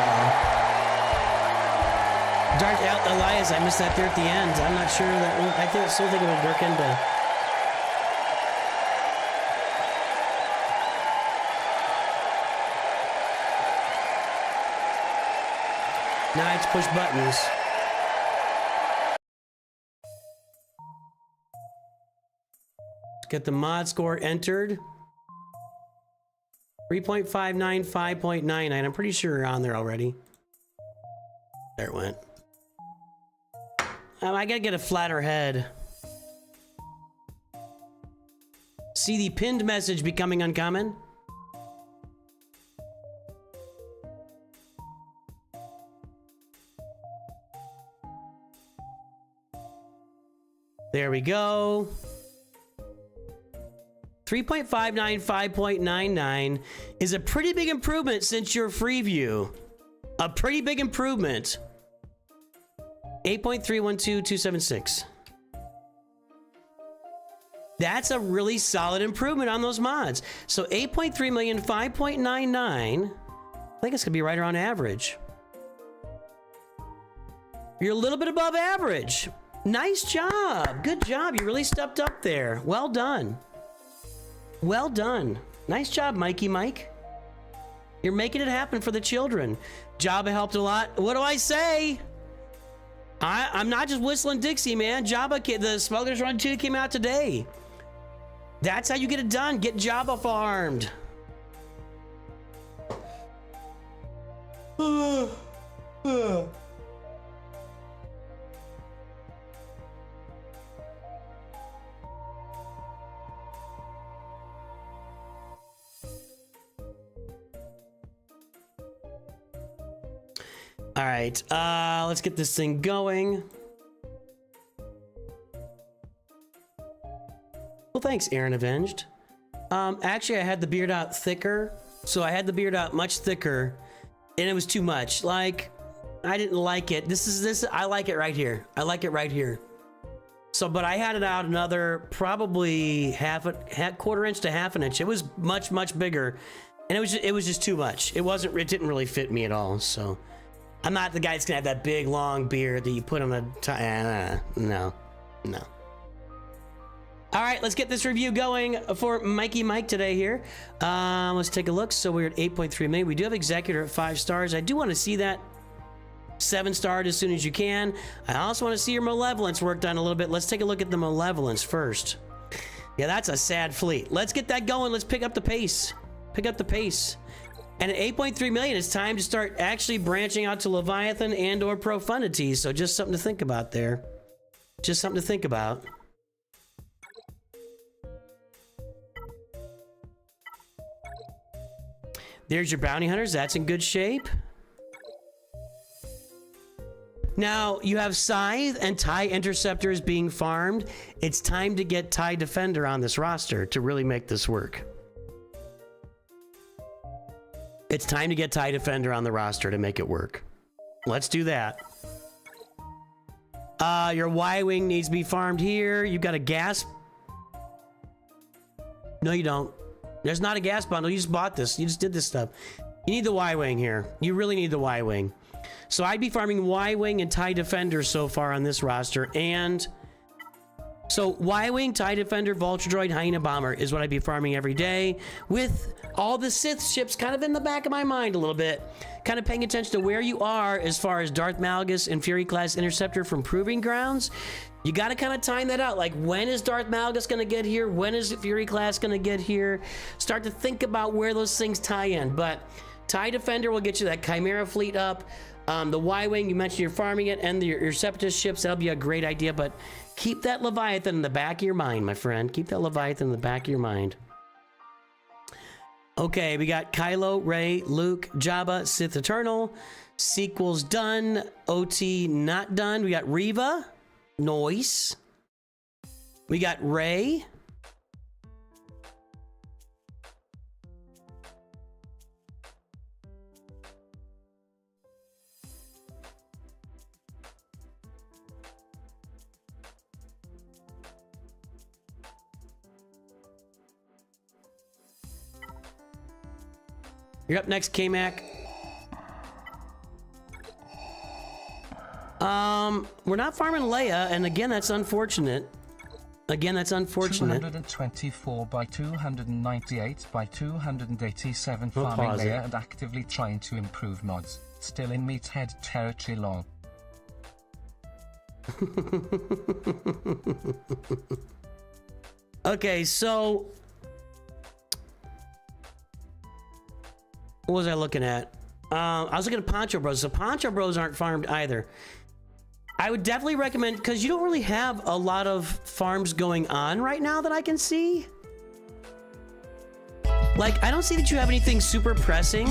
Speaker 1: Dark Elias, I missed that there at the end. I'm not sure that one. I still think about Dirk Enda. Now I have to push buttons. Let's get the mod score entered. 3.59, 5.99. I'm pretty sure you're on there already. There it went. I gotta get a flatter head. See the pinned message becoming uncommon? There we go. 3.59, 5.99 is a pretty big improvement since your Freeview. A pretty big improvement. 8.312276. That's a really solid improvement on those mods. So 8.3 million, 5.99. I think it's gonna be right around average. You're a little bit above average. Nice job. Good job. You really stepped up there. Well done. Well done. Nice job, Mikey Mike. You're making it happen for the children. Jabba helped a lot. What do I say? I'm not just whistling Dixie, man. Jabba, the Smugglers Run 2 came out today. That's how you get it done. Get Jabba farmed. All right, let's get this thing going. Well, thanks, Aaron Avenged. Actually, I had the beard out thicker, so I had the beard out much thicker, and it was too much. Like, I didn't like it. I like it right here. I like it right here. So, but I had it out another probably quarter inch to half an inch. It was much bigger, and it was just too much. It didn't really fit me at all. So. I'm not the guy that's gonna have that big long beard that you put on the no. All right, let's get this review going for Mikey Mike today here. Let's take a look. So we're at 8.3 million. We do have Executor at 5 stars. I do want to see that 7-starred as soon as you can. I also want to see your Malevolence worked on a little bit. Let's take a look at the Malevolence first. Yeah, that's a sad fleet. Let's get that going. Let's pick up the pace. Pick up the pace. And at 8.3 million, it's time to start actually branching out to Leviathan and or Profundity. So just something to think about there. Just something to think about. There's your Bounty Hunters. That's in good shape. Now, you have Scythe and TIE Interceptors being farmed. It's time to get TIE Defender on this roster to really make this work. It's time to get TIE Defender on the roster to make it work. Let's do that. Your Y-Wing needs to be farmed here. You've got a gas... No, you don't. There's not a gas bundle. You just bought this. You just did this stuff. You need the Y-Wing here. You really need the Y-Wing. So I'd be farming Y-Wing and TIE Defender so far on this roster. And so Y-Wing, TIE Defender, Vulture Droid, Hyena Bomber is what I'd be farming every day, with all the Sith ships kind of in the back of my mind a little bit. Kind of paying attention to where you are as far as Darth Malgus and Fury Class Interceptor from Proving Grounds. You got to kind of time that out. Like, when is Darth Malgus going to get here? When is Fury Class going to get here? Start to think about where those things tie in. But TIE Defender will get you that Chimera fleet up. The Y-Wing, you mentioned you're farming it, and your Separatist ships, that'll be a great idea. But keep that Leviathan in the back of your mind, my friend. Keep that Leviathan in the back of your mind. Okay, we got Kylo, Rey, Luke, Jabba, Sith Eternal. Sequels done. OT not done. We got Reva. Noise. We got Rey. You're up next, K-Mac. We're not farming Leia, and again, that's unfortunate. Again, that's unfortunate.
Speaker 3: 224 by 298 by 287 farming Leia and actively trying to improve mods. Still in meathead territory lol.
Speaker 1: Okay, so what was I looking at? I was looking at Poncho Bros. So Poncho Bros aren't farmed either. I would definitely recommend, because you don't really have a lot of farms going on right now that I can see. Like, I don't see that you have anything super pressing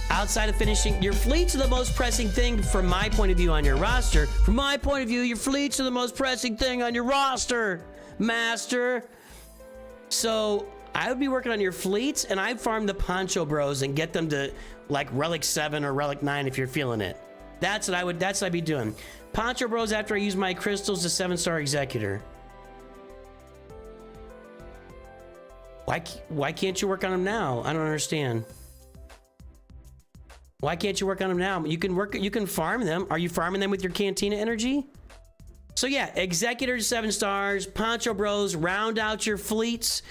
Speaker 1: outside of finishing. Your fleets are the most pressing thing from my point of view on your roster. From my point of view, your fleets are the most pressing thing on your roster, master. So I would be working on your fleets, and I'd farm the Poncho Bros and get them to like Relic 7 or Relic 9 if you're feeling it. That's what I'd be doing. Poncho Bros after I use my crystals to 7-star Executor. Why can't you work on them now? I don't understand. Why can't you work on them now? You can farm them. Are you farming them with your Cantina energy? So yeah, Executor to 7 stars, Poncho Bros, round out your fleets.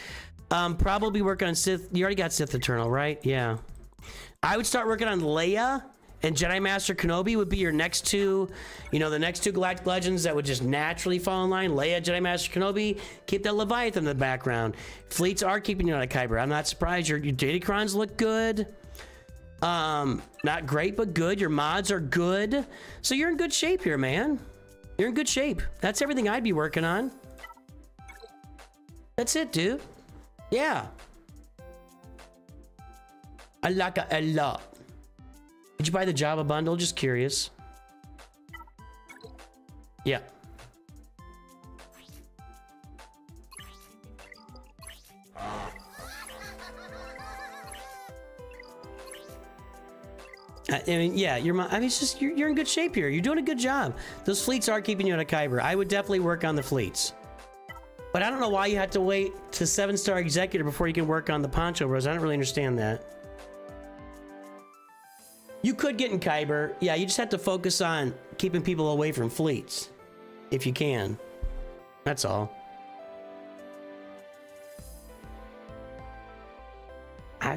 Speaker 1: Probably work on Sith. You already got Sith Eternal, right? Yeah. I would start working on Leia, and Jedi Master Kenobi would be your next two, the next two Galactic Legends that would just naturally fall in line. Leia, Jedi Master Kenobi, keep that Leviathan in the background. Fleets are keeping you on a Kyber. I'm not surprised. Your Datacrons look good. Not great, but good. Your mods are good. So you're in good shape here, man. You're in good shape. That's everything I'd be working on. That's it, dude. Yeah. I like it a lot. Did you buy the Jabba bundle? Just curious. Yeah. I mean, yeah, it's just you're in good shape here. You're doing a good job. Those fleets are keeping you on a Kyber. I would definitely work on the fleets. But I don't know why you had to wait to 7-star Executor before you can work on the Poncho Bros. I don't really understand that. You could get in Kyber. Yeah, you just have to focus on keeping people away from fleets. If you can. That's all.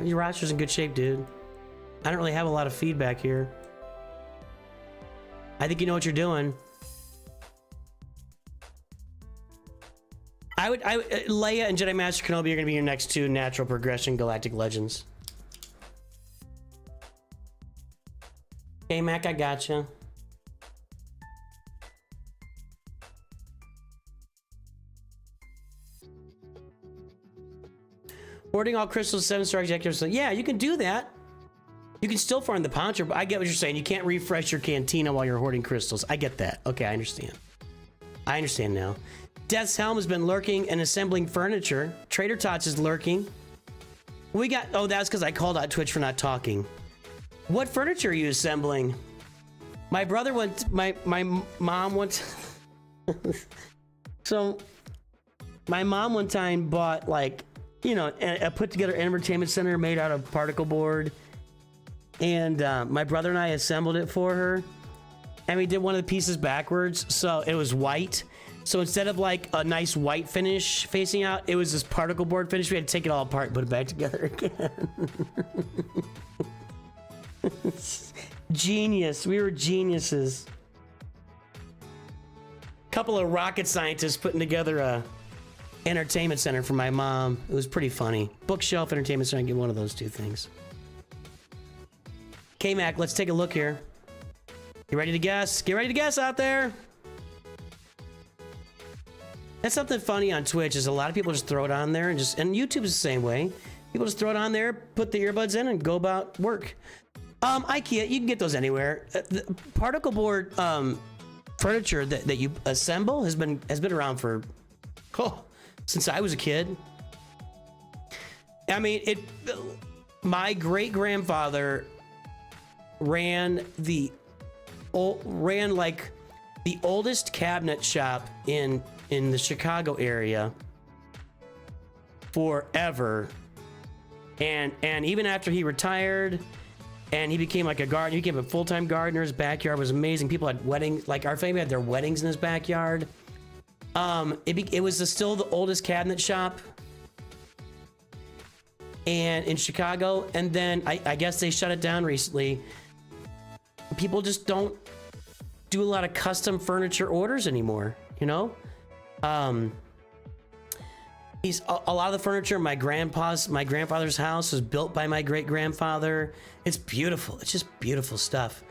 Speaker 1: Your roster's in good shape, dude. I don't really have a lot of feedback here. I think you know what you're doing. Leia and Jedi Master Kenobi are going to be your next two natural progression Galactic Legends. Okay, Mac, I gotcha. Hoarding all crystals, 7-star executives. So yeah, you can do that. You can still farm the Poncher, but I get what you're saying. You can't refresh your cantina while you're hoarding crystals. I get that. Okay, I understand. I understand now. Death's Helm has been lurking and assembling furniture. Trader Tots is lurking. We got... Oh, that's because I called out Twitch for not talking. What furniture are you assembling? My brother went... My mom went... So, my mom one time bought, like, you know, a put-together entertainment center made out of particle board. And my brother and I assembled it for her. And we did one of the pieces backwards, so it was white. So instead of like a nice white finish facing out, it was this particle board finish. We had to take it all apart and put it back together again. Genius. We were geniuses. Couple of rocket scientists putting together a entertainment center for my mom. It was pretty funny. Bookshelf, entertainment center, get one of those two things. K-Mac, let's take a look here. You ready to guess? Get ready to guess out there. That's something funny on Twitch is a lot of people just throw it on there and YouTube is the same way. People just throw it on there, put the earbuds in and go about work. IKEA, you can get those anywhere. The particle board furniture that you assemble has been around for since I was a kid. I mean, my great grandfather ran like the oldest cabinet shop in the Chicago area forever, and even after he retired and he became like a gardener, he became a full-time gardener. His backyard was amazing. People had weddings, like our family had their weddings in his backyard. It was still the oldest cabinet shop and in Chicago, and then I guess they shut it down recently. People just don't do a lot of custom furniture orders anymore, you know? A lot of the furniture in my grandfather's house was built by my great-grandfather. It's beautiful. It's just beautiful stuff.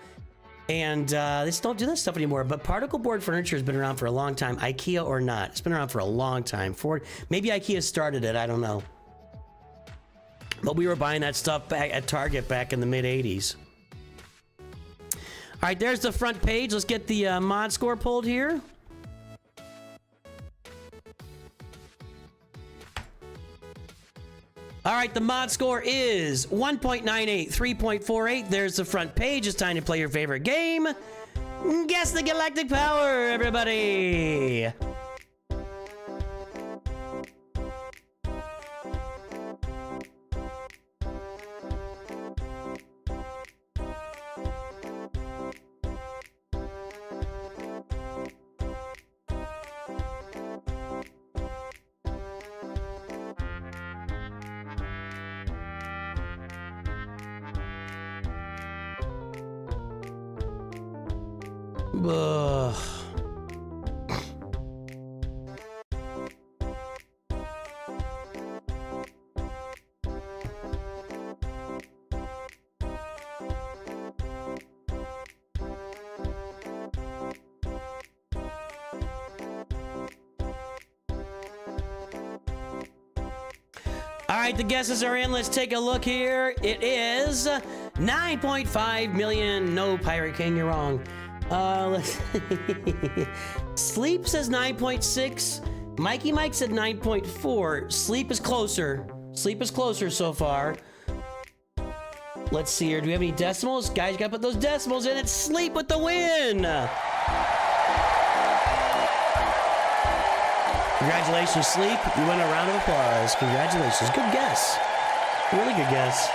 Speaker 1: And they just don't do that stuff anymore. But particle board furniture has been around for a long time, IKEA or not. It's been around for a long time. Maybe IKEA started it, I don't know. But we were buying that stuff back at Target back in the mid-'80s. All right, there's the front page. Let's get the mod score pulled here. All right, the mod score is 1.98, 3.48. There's the front page. It's time to play your favorite game. Guess the galactic power, everybody. Ugh. All right, the guesses are in. Let's take a look here. It is 9.5 million. No, Pirate King, you're wrong. Let's Sleep says 9.6. Mikey Mike said 9.4. Sleep is closer. Sleep is closer so far. Let's see here. Do we have any decimals? Guys, you gotta put those decimals in. It's Sleep with the win. Congratulations, Sleep. You win a round of applause. Congratulations. Good guess. Really good guess.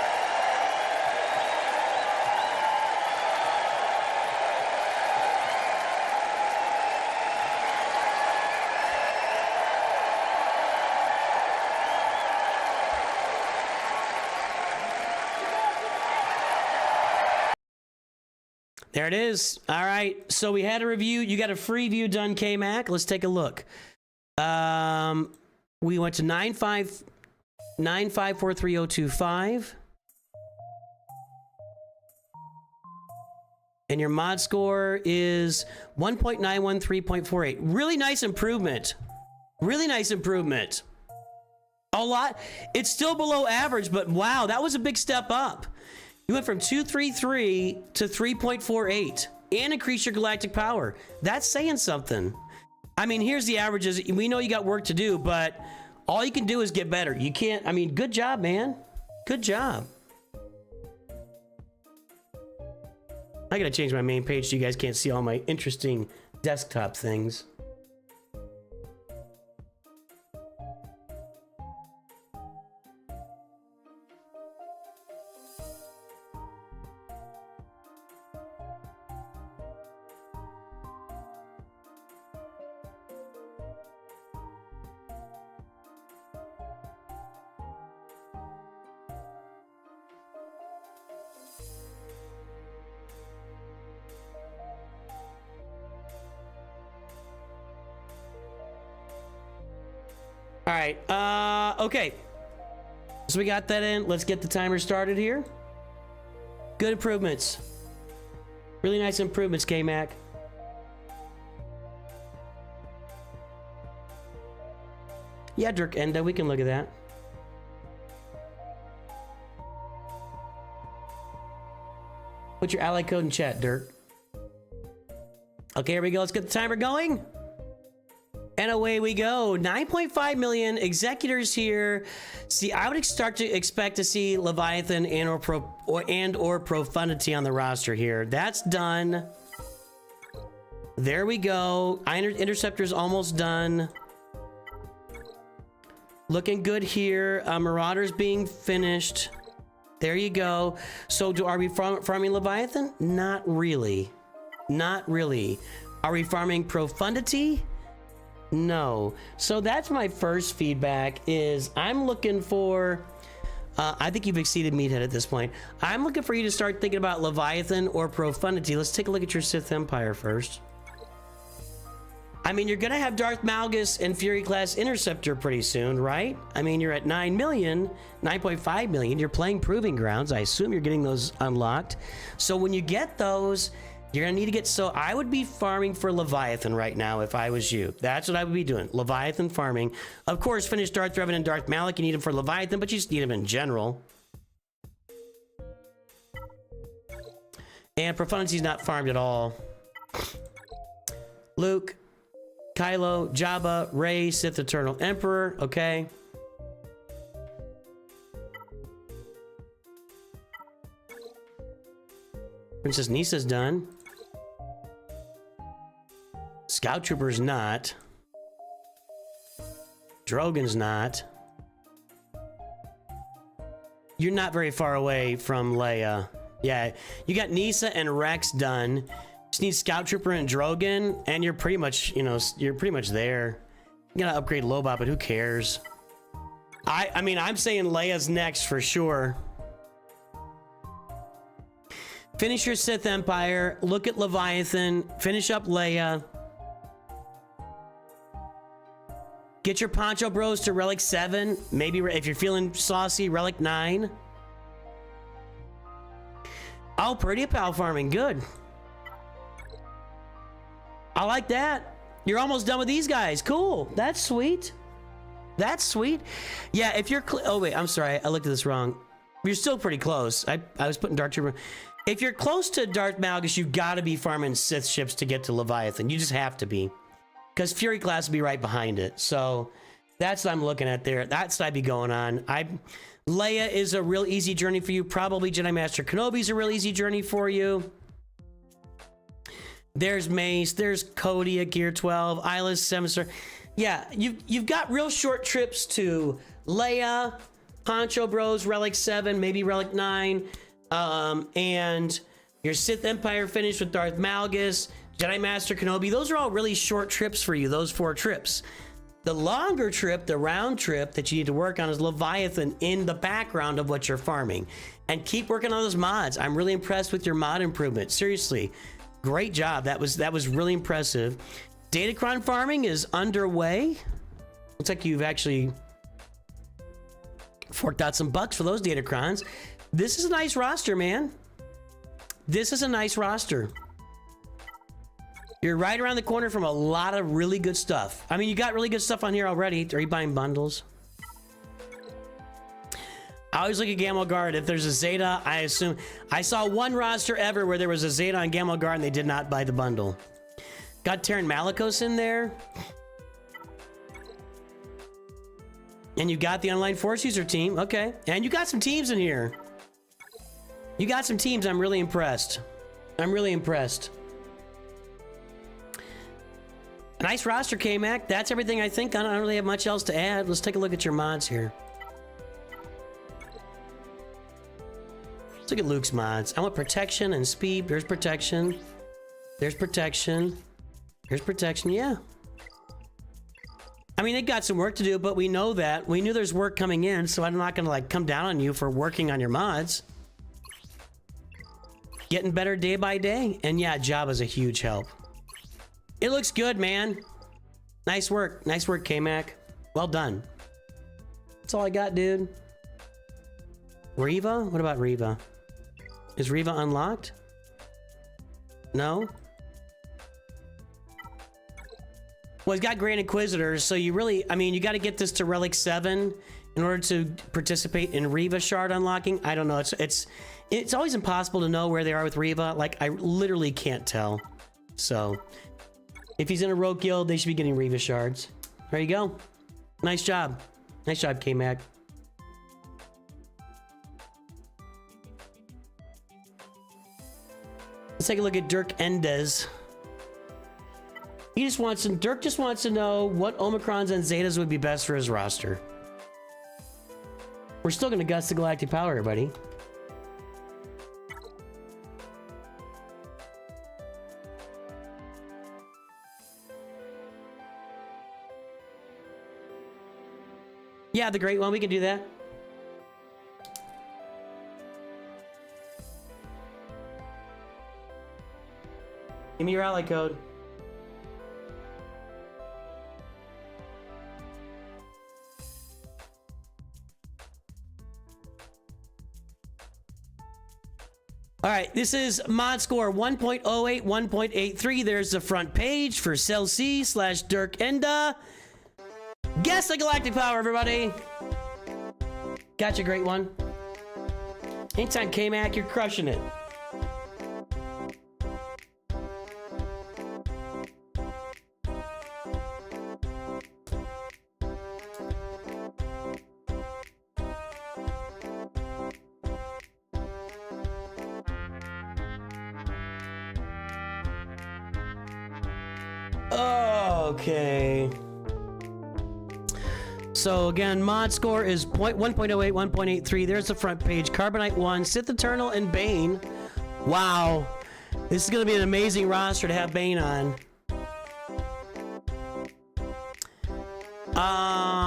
Speaker 1: There it is. All right. So we had a review. You got a free view done, K-Mac. Let's take a look. We went to 9543025. And your mod score is 1.913.48. Really nice improvement. Really nice improvement. A lot. It's still below average, but wow, that was a big step up. You went from 233 to 3.48 and increased your galactic power. That's saying something. I mean, here's the averages. We know you got work to do, but all you can do is get better. You can't, I mean, good job, man. Good job. I gotta change my main page so you guys can't see all my interesting desktop things. All right, okay. So we got that in. Let's get the timer started here. Good improvements. Really nice improvements, K-Mac. Yeah, Dirk Enda, we can look at that. Put your ally code in chat, Dirk. Okay, here we go. Let's get the timer going. And away we go. 9.5 million executors here. See, I would start to expect to see Leviathan and or Profundity on the roster here. That's done. There we go. Interceptor's almost done. Looking good here. Marauder's being finished. There you go. So are we farming Leviathan? Not really. Not really. Are we farming Profundity? No. So that's my first feedback is I'm looking for, I think you've exceeded Meathead at this point. I'm looking for you to start thinking about Leviathan or Profundity. Let's take a look at your Sith Empire first. I mean, you're going to have Darth Malgus and Fury class Interceptor pretty soon, right? I mean, you're at 9 million, 9.5 million. You're playing Proving Grounds. I assume you're getting those unlocked. So when you get those, you're going to need to get, so I would be farming for Leviathan right now if I was you. That's what I would be doing, Leviathan farming. Of course, finish Darth Revan and Darth Malak. You need them for Leviathan, but you just need them in general. And Profundity's not farmed at all. Luke, Kylo, Jabba, Rey, Sith Eternal Emperor, okay. Princess Nisa's done. Scout Trooper's not. Drogon's not. You're not very far away from Leia. Yeah, you got Nisa and Rex done. Just need Scout Trooper and Drogon, and you're pretty much, you know, you're pretty much there. You gotta upgrade Lobot, but who cares? I mean, I'm saying Leia's next for sure. Finish your Sith Empire. Look at Leviathan. Finish up Leia. Get your Poncho Bros to Relic 7. Maybe if you're feeling saucy, Relic 9. Oh, Purdy Pal farming. Good. I like that. You're almost done with these guys. Cool. That's sweet. That's sweet. Yeah, if you're... oh, wait. I'm sorry. I looked at this wrong. You're still pretty close. I was putting Darth Trooper... If you're close to Darth Malgus, you've got to be farming Sith ships to get to Leviathan. You just have to be. Because Fury class will be right behind it. So that's what I'm looking at there. That's what I'd be going on. Leia is a real easy journey for you. Probably Jedi Master Kenobi's a real easy journey for you. There's Mace. There's Cody at Gear 12. Isla's 7-star. Yeah, you've got real short trips to Leia, Poncho Bros, Relic 7, maybe Relic 9. And your Sith Empire finished with Darth Malgus, Jedi Master Kenobi. Those are all really short trips for you, those 4 trips. The longer trip, the round trip that you need to work on is Leviathan in the background of what you're farming. And keep working on those mods. I'm really impressed with your mod improvement. Seriously, great job. That was really impressive. Datacron farming is underway. Looks like you've actually forked out some bucks for those Datacrons. This is a nice roster, man. This is a nice roster. You're right around the corner from a lot of really good stuff. I mean, you got really good stuff on here already. Are you buying bundles? I always look at Gamelgard. If there's a Zeta, I assume... I saw one roster ever where there was a Zeta on Gamelgard and they did not buy the bundle. Got Terran Malicos in there. And you got the online Force User team. Okay. And you got some teams in here. You got some teams. I'm really impressed. I'm really impressed. Nice roster, K-Mac. That's everything I think. I don't really have much else to add. Let's take a look at your mods here. Let's look at Luke's mods. I want protection and speed. There's protection. There's protection. There's protection. Yeah. I mean, they got some work to do, but we know that. We knew there's work coming in, so I'm not going to like come down on you for working on your mods. Getting better day by day. And yeah, Jabba's a huge help. It looks good, man. Nice work. Nice work, K-Mac. Well done. That's all I got, dude. Reva? What about Reva? Is Reva unlocked? No? Well, he's got Grand Inquisitors, so you really... I mean, you got to get this to Relic 7 in order to participate in Reva shard unlocking. I don't know. It's always impossible to know where they are with Reva. Like, I literally can't tell. So... if he's in a rogue guild, they should be getting Reva shards. There you go. Nice job. Nice job, K-Mac. Let's take a look at Dirk Enda's. Dirk just wants to know what Omicrons and Zetas would be best for his roster. We're still going to gust the Galactic Power, everybody. Yeah, the great one. We can do that. Give me your ally code. All right, this is mod score 1.08, 1.83. There's the front page for Cell C/Dirk Enda. Guess the Galactic Power, everybody. Gotcha, great one. Anytime, K-Mac, you're crushing it. Okay. So again, mod score is 1.08, 1.83. There's the front page. Carbonite 1, Sith Eternal, and Bane. Wow. This is going to be an amazing roster to have Bane on.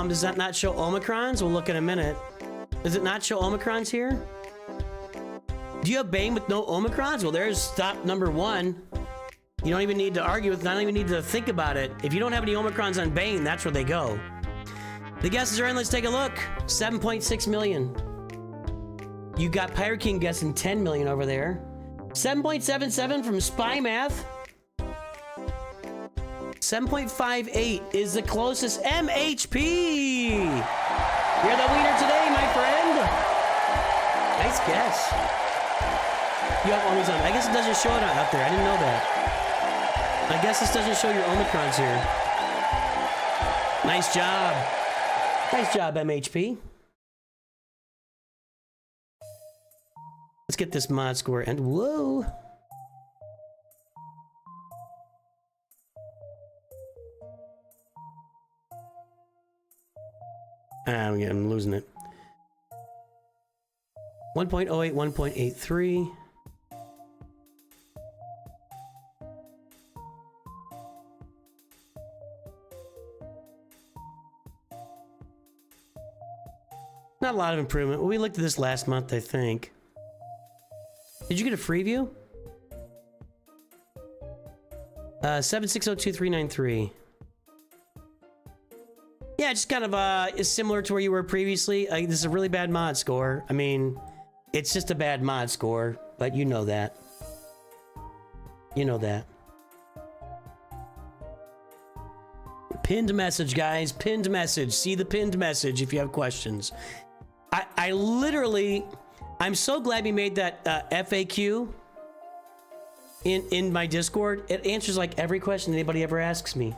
Speaker 1: Does that not show Omicrons? We'll look in a minute. Does it not show Omicrons here? Do you have Bane with no Omicrons? Well, there's stop number 1. You don't even need to argue with it. I don't even need to think about it. If you don't have any Omicrons on Bane, that's where they go. The guesses are in. Let's take a look. 7.6 million. You got Pirate King guessing 10 million over there. 7.77 from Spy Math. 7.58 is the closest. MHP. You're the winner today, my friend. Nice guess. You have Omicrons on. I guess it doesn't show it out there. I didn't know that. I guess this doesn't show your Omicrons here. Nice job. Nice job, MHP. Let's get this mod score and whoa. I'm losing it. 1.08, 1.83. Not a lot of improvement. We looked at this last month, I think. Did you get a free view? 7602393. Yeah, just kind of is similar to where you were previously. This is a really bad mod score. I mean, it's just a bad mod score, but you know that. You know that. Pinned message, guys. Pinned message. See the pinned message if you have questions. I literally, I'm so glad we made that FAQ in my Discord. It answers like every question anybody ever asks me.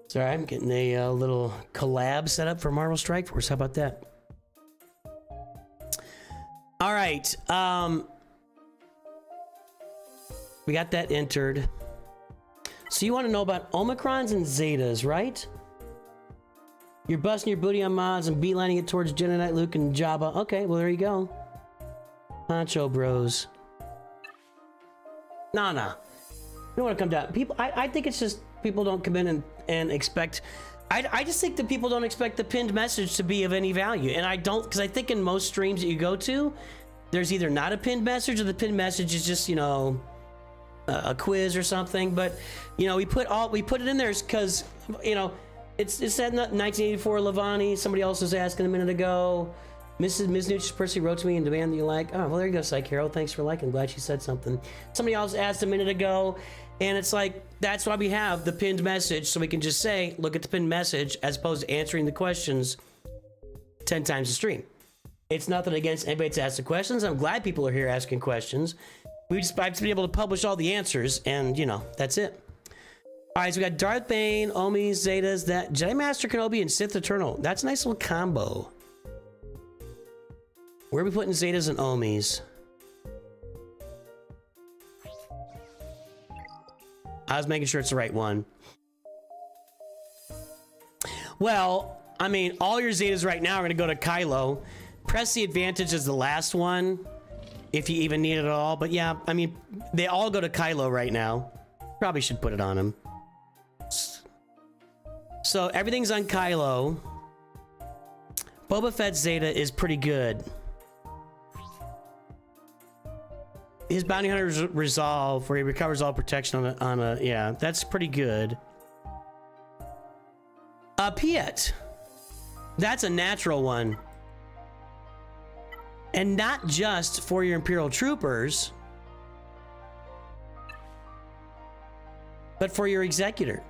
Speaker 1: Sorry, I'm getting a little collab set up for Marvel Strike Force. How about that? All right. We got that entered. So you want to know about Omicrons and Zetas, right? You're busting your booty on mods and beelining it towards Jedi Knight, Luke, and Jabba. Okay, well, there you go. Poncho bros. Nah. You don't want to come down. People, I think it's just people don't come in and expect. I just think that people don't expect the pinned message to be of any value. And I don't, because I think in most streams that you go to, there's either not a pinned message or the pinned message is just, you know, a quiz or something. But, you know, we put it in there because, you know, it's said 1984 Lavani. Somebody else was asking a minute ago. Ms. Nutritious Percy wrote to me and demanded you like. Oh, well, there you go, Psych Hero. Thanks for liking. Glad she said something. Somebody else asked a minute ago, and it's like, that's why we have the pinned message, so we can just say, look at the pinned message, as opposed to answering the questions 10 times a stream. It's nothing against anybody that's asked the questions. I'm glad people are here asking questions. I've just been able to publish all the answers, and, you know, that's it. All right, so we got Darth Bane, Omis, Zetas, that Jedi Master Kenobi, and Sith Eternal. That's a nice little combo. Where are we putting Zetas and Omis? I was making sure it's the right one. Well, I mean, all your Zetas right now are going to go to Kylo. Press the Advantage is the last one, if you even need it at all. But yeah, I mean, they all go to Kylo right now. Probably should put it on him. So everything's on Kylo. Boba Fett's Zeta is pretty good. His Bounty Hunter's Resolve, where he recovers all protection on a yeah, that's pretty good. Piet. That's a natural one. And not just for your Imperial Troopers, but for your Executor.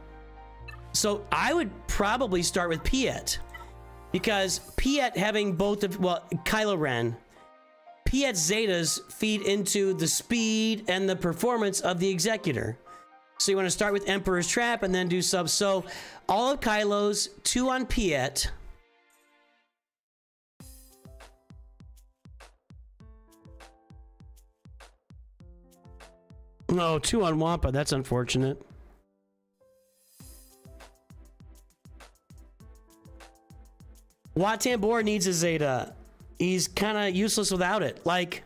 Speaker 1: So I would probably start with Piet, because Piet having both of, well, Kylo Ren, Piet Zetas feed into the speed and the performance of the Executor. So you want to start with Emperor's Trap and then do sub. So all of Kylo's, 2 on Piet. No, 2 on Wampa. That's unfortunate. Wat Tambor needs a Zeta. He's kind of useless without it. Like,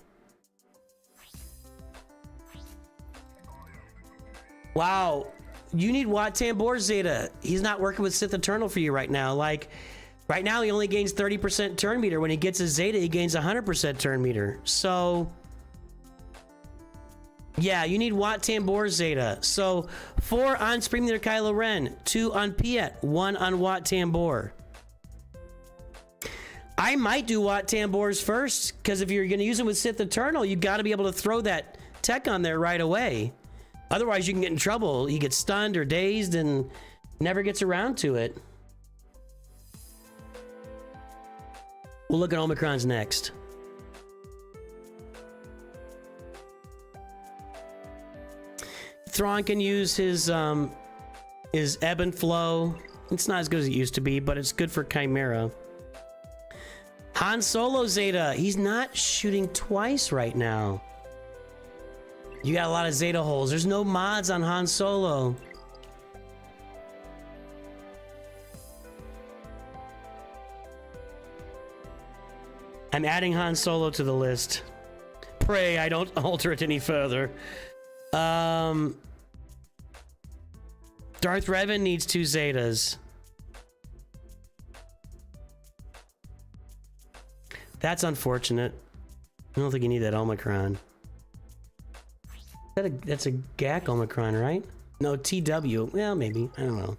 Speaker 1: wow, you need Wat Tambor Zeta. He's not working with Sith Eternal for you right now. Like, right now he only gains 30% turn meter. When he gets his Zeta, he gains 100% turn meter. So, yeah, you need Wat Tambor Zeta. So, 4 on Supreme Leader Kylo Ren, 2 on Piet, 1 on Wat Tambor. I might do Wat Tambors first, because if you're going to use it with Sith Eternal, you've got to be able to throw that tech on there right away. Otherwise, you can get in trouble. He gets stunned or dazed and never gets around to it. We'll look at Omicrons next. Thrawn can use his ebb and flow. It's not as good as it used to be, but it's good for Chimera. Han Solo Zeta. He's not shooting twice right now. You got a lot of Zeta holes. There's no mods on Han Solo. I'm adding Han Solo to the list. Pray I don't alter it any further. Darth Revan needs 2 Zetas. That's unfortunate. I don't think you need that Omicron. That's a GAC Omicron, right? No, TW. Well, maybe. I don't know.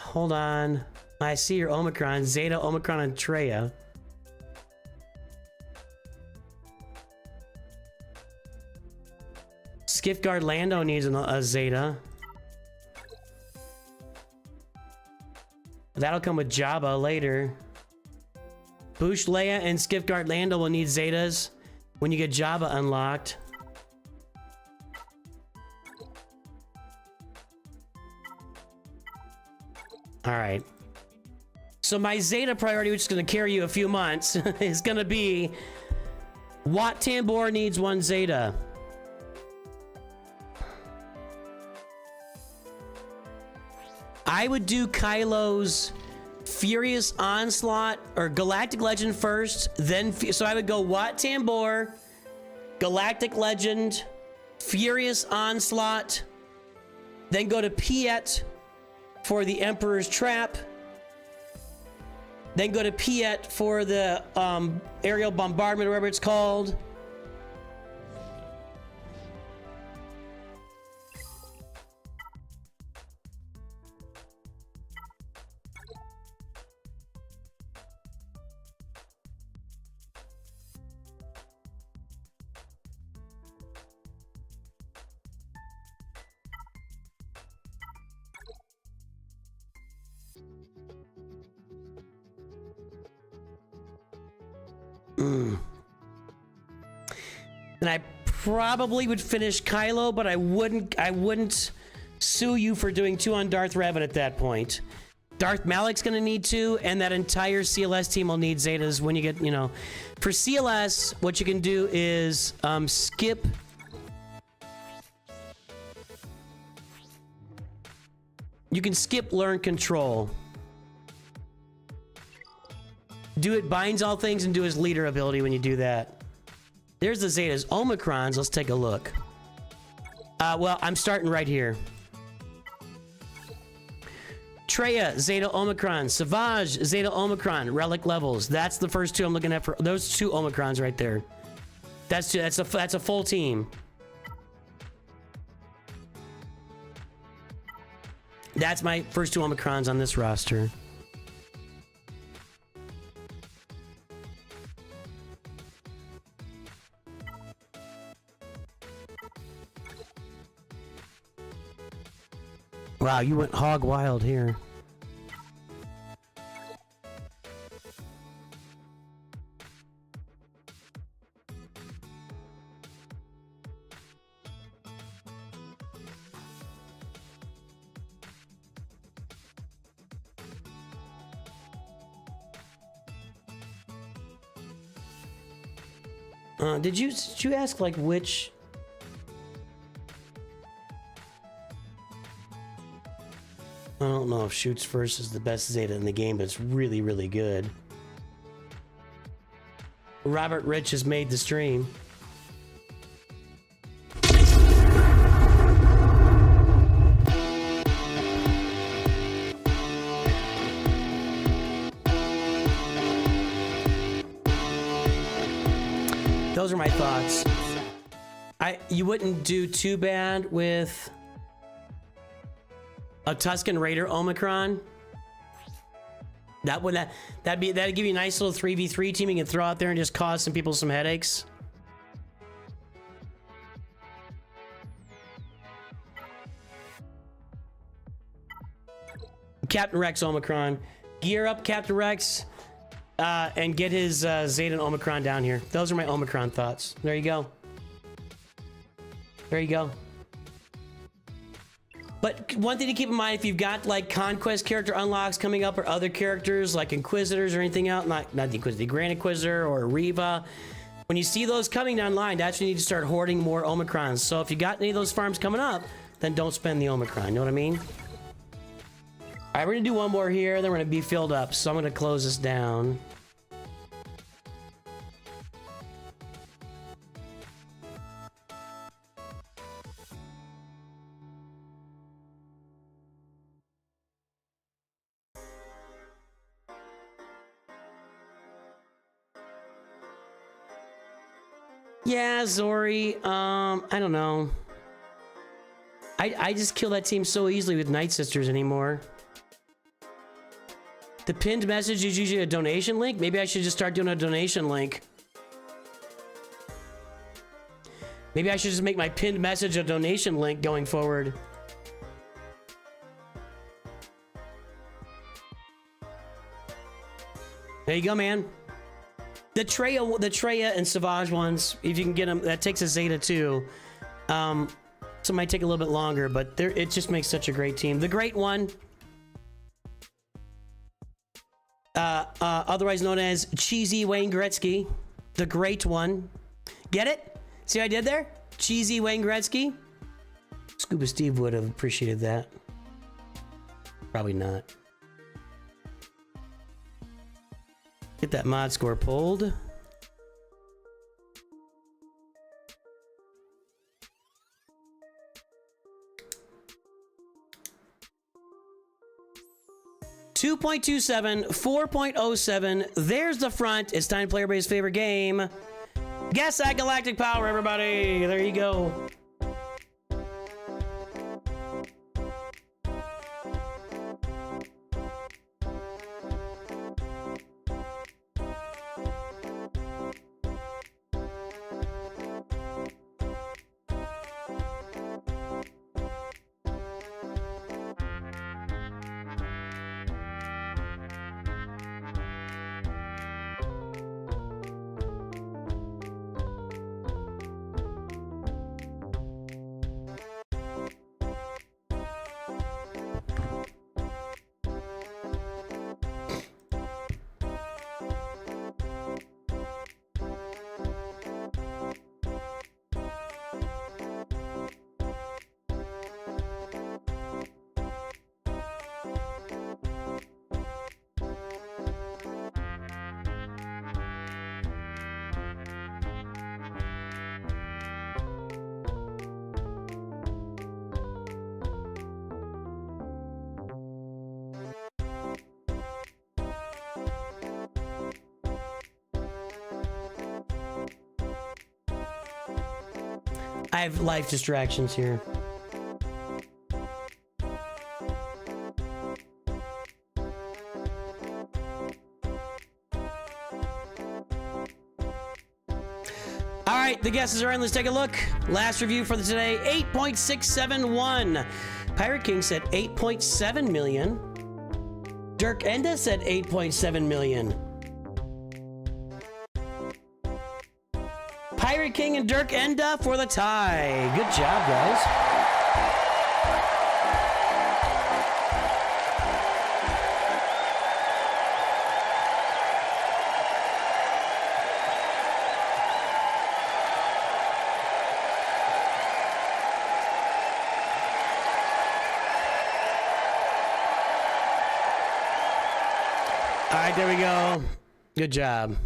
Speaker 1: Hold on. I see your Omicron. Zeta, Omicron, and Treya. Skiffguard Lando needs a Zeta. That'll come with Jabba later. Boosh Leia and Skiffguard Lando will need Zetas when you get Jabba unlocked. Alright. So my Zeta priority, which is going to carry you a few months, is going to be Wat Tambor needs 1 Zeta. I would do Kylo's Furious Onslaught or Galactic Legend first, then so I would go Wat Tambor, Galactic Legend, Furious Onslaught, then go to Piet for the Emperor's Trap, then go to Piet for the aerial bombardment, whatever it's called. And I probably would finish Kylo, but I wouldn't sue you for doing 2 on Darth Revan at that point. Darth Malik's gonna need 2, and that entire CLS team will need Zetas when you get, you know. For CLS, what you can do is skip. You can skip Learn Control. Do it binds all things and do his leader ability when you do that. There's the Zetas. Omicrons, let's take a look. Well, I'm starting right here. Treya, Zeta Omicron. Savage, Zeta Omicron. Relic levels. That's the first 2 I'm looking at for those 2 Omicrons right there. That's a full team. That's my first 2 Omicrons on this roster. Wow, you went hog wild here. Did you ask like which? I don't know if Shoots First is the best Zeta in the game, but it's really, really good. Robert Rich has made the stream. Those are my thoughts. You wouldn't do too bad with a Tusken Raider Omicron. That'd give you a nice little 3v3 team you can throw out there and just cause some people some headaches. Captain Rex Omicron. Gear up Captain Rex and get his Zeta and Omicron down here. Those are my Omicron thoughts. There you go. There you go. But one thing to keep in mind, if you've got like conquest character unlocks coming up or other characters like Inquisitors or anything else, not the Inquisitor, the Grand Inquisitor or Riva, when you see those coming online, that's when you need to start hoarding more Omicrons. So if you got any of those farms coming up, then don't spend the Omicron. You know what I mean? All right, we're gonna do one more here, then we're gonna be filled up. So I'm gonna close this down. Yeah, Zori, I don't know. I just kill that team so easily with Night Sisters anymore. The pinned message is usually a donation link. Maybe I should just start doing a donation link. Maybe I should just make my pinned message a donation link going forward. There you go, man. The Treya and Savage ones, if you can get them, that takes a Zeta too. So it might take a little bit longer, but it just makes such a great team. The Great One, otherwise known as Cheesy Wayne Gretzky, the Great One. Get it? See what I did there? Cheesy Wayne Gretzky. Scuba Steve would have appreciated that. Probably not. Get that mod score pulled. .27, 4.07. There's the front. It's time to play everybody's favorite game. Guess that Galactic Power, everybody. There you go. I have life distractions here. All right, the guesses are in. Let's take a look. Last review for today, 8.671. Pirate King said 8.7 million. Dirk Enda said 8.7 million. Pirate King and Dirk Enda for the tie. Good job, guys. All right, there we go. Good job.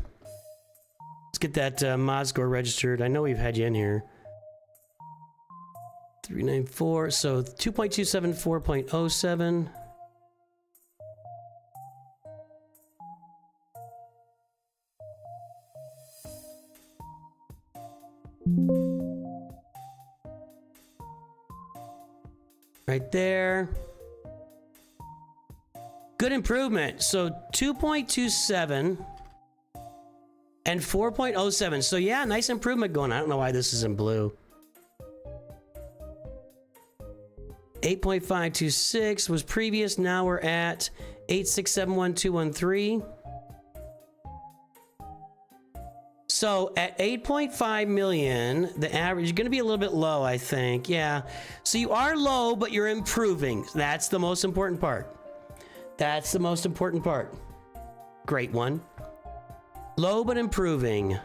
Speaker 1: Let's get that mod score registered. I know we've had you in here. 394. So 2.27, 4.07. Right there. Good improvement. So 2.27 and 4.07. So yeah, nice improvement going on. I don't know why this is in blue. 8.526 was previous. Now we're at 8671213. So at 8.5 million, the average is going to be a little bit low, I think. Yeah. So you are low, but you're improving. That's the most important part. That's the most important part. Great one. Low, but improving.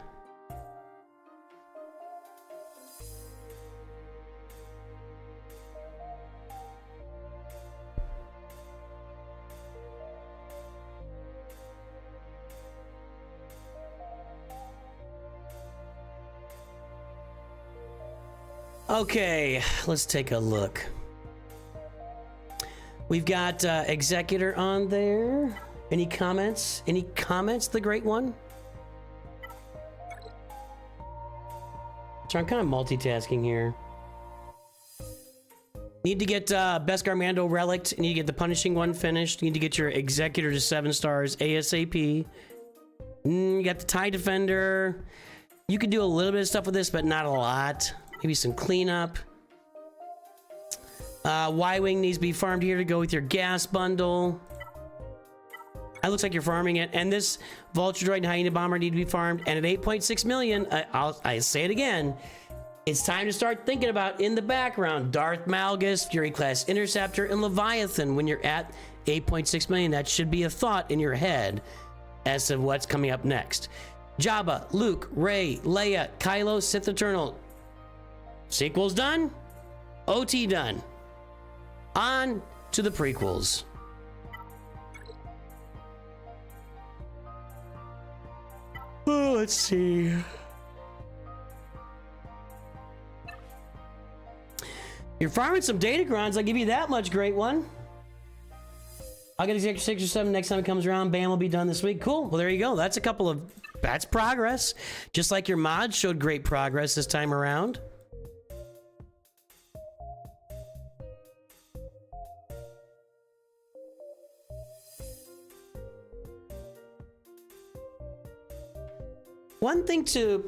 Speaker 1: Okay, let's take a look. We've got Executor on there. Any comments? Any comments, the great one? So I'm kind of multitasking here. Need to get Beskar Mando relicked. Need to get the punishing one finished. Need to get your Executor to 7 stars ASAP. You got the TIE Defender. You could do a little bit of stuff with this, but not a lot. Maybe some cleanup. Y-Wing needs to be farmed here to go with your gas bundle. It looks like you're farming it. And this Vulture Droid and Hyena Bomber need to be farmed. And at 8.6 million, I say it again, it's time to start thinking about, in the background, Darth Malgus, Fury Class Interceptor, and Leviathan. When you're at 8.6 million, that should be a thought in your head as to what's coming up next. Jabba, Luke, Rey, Leia, Kylo, Sith Eternal. Sequels done, OT done. On to the prequels. Oh, let's see. You're farming some Datacrons, I'll give you that much, great one. I'll get extra 6 or 7 next time it comes around. Bam, will be done this week. Cool, well there you go. That's a couple of, that's progress. Just like your mods showed great progress this time around. One thing to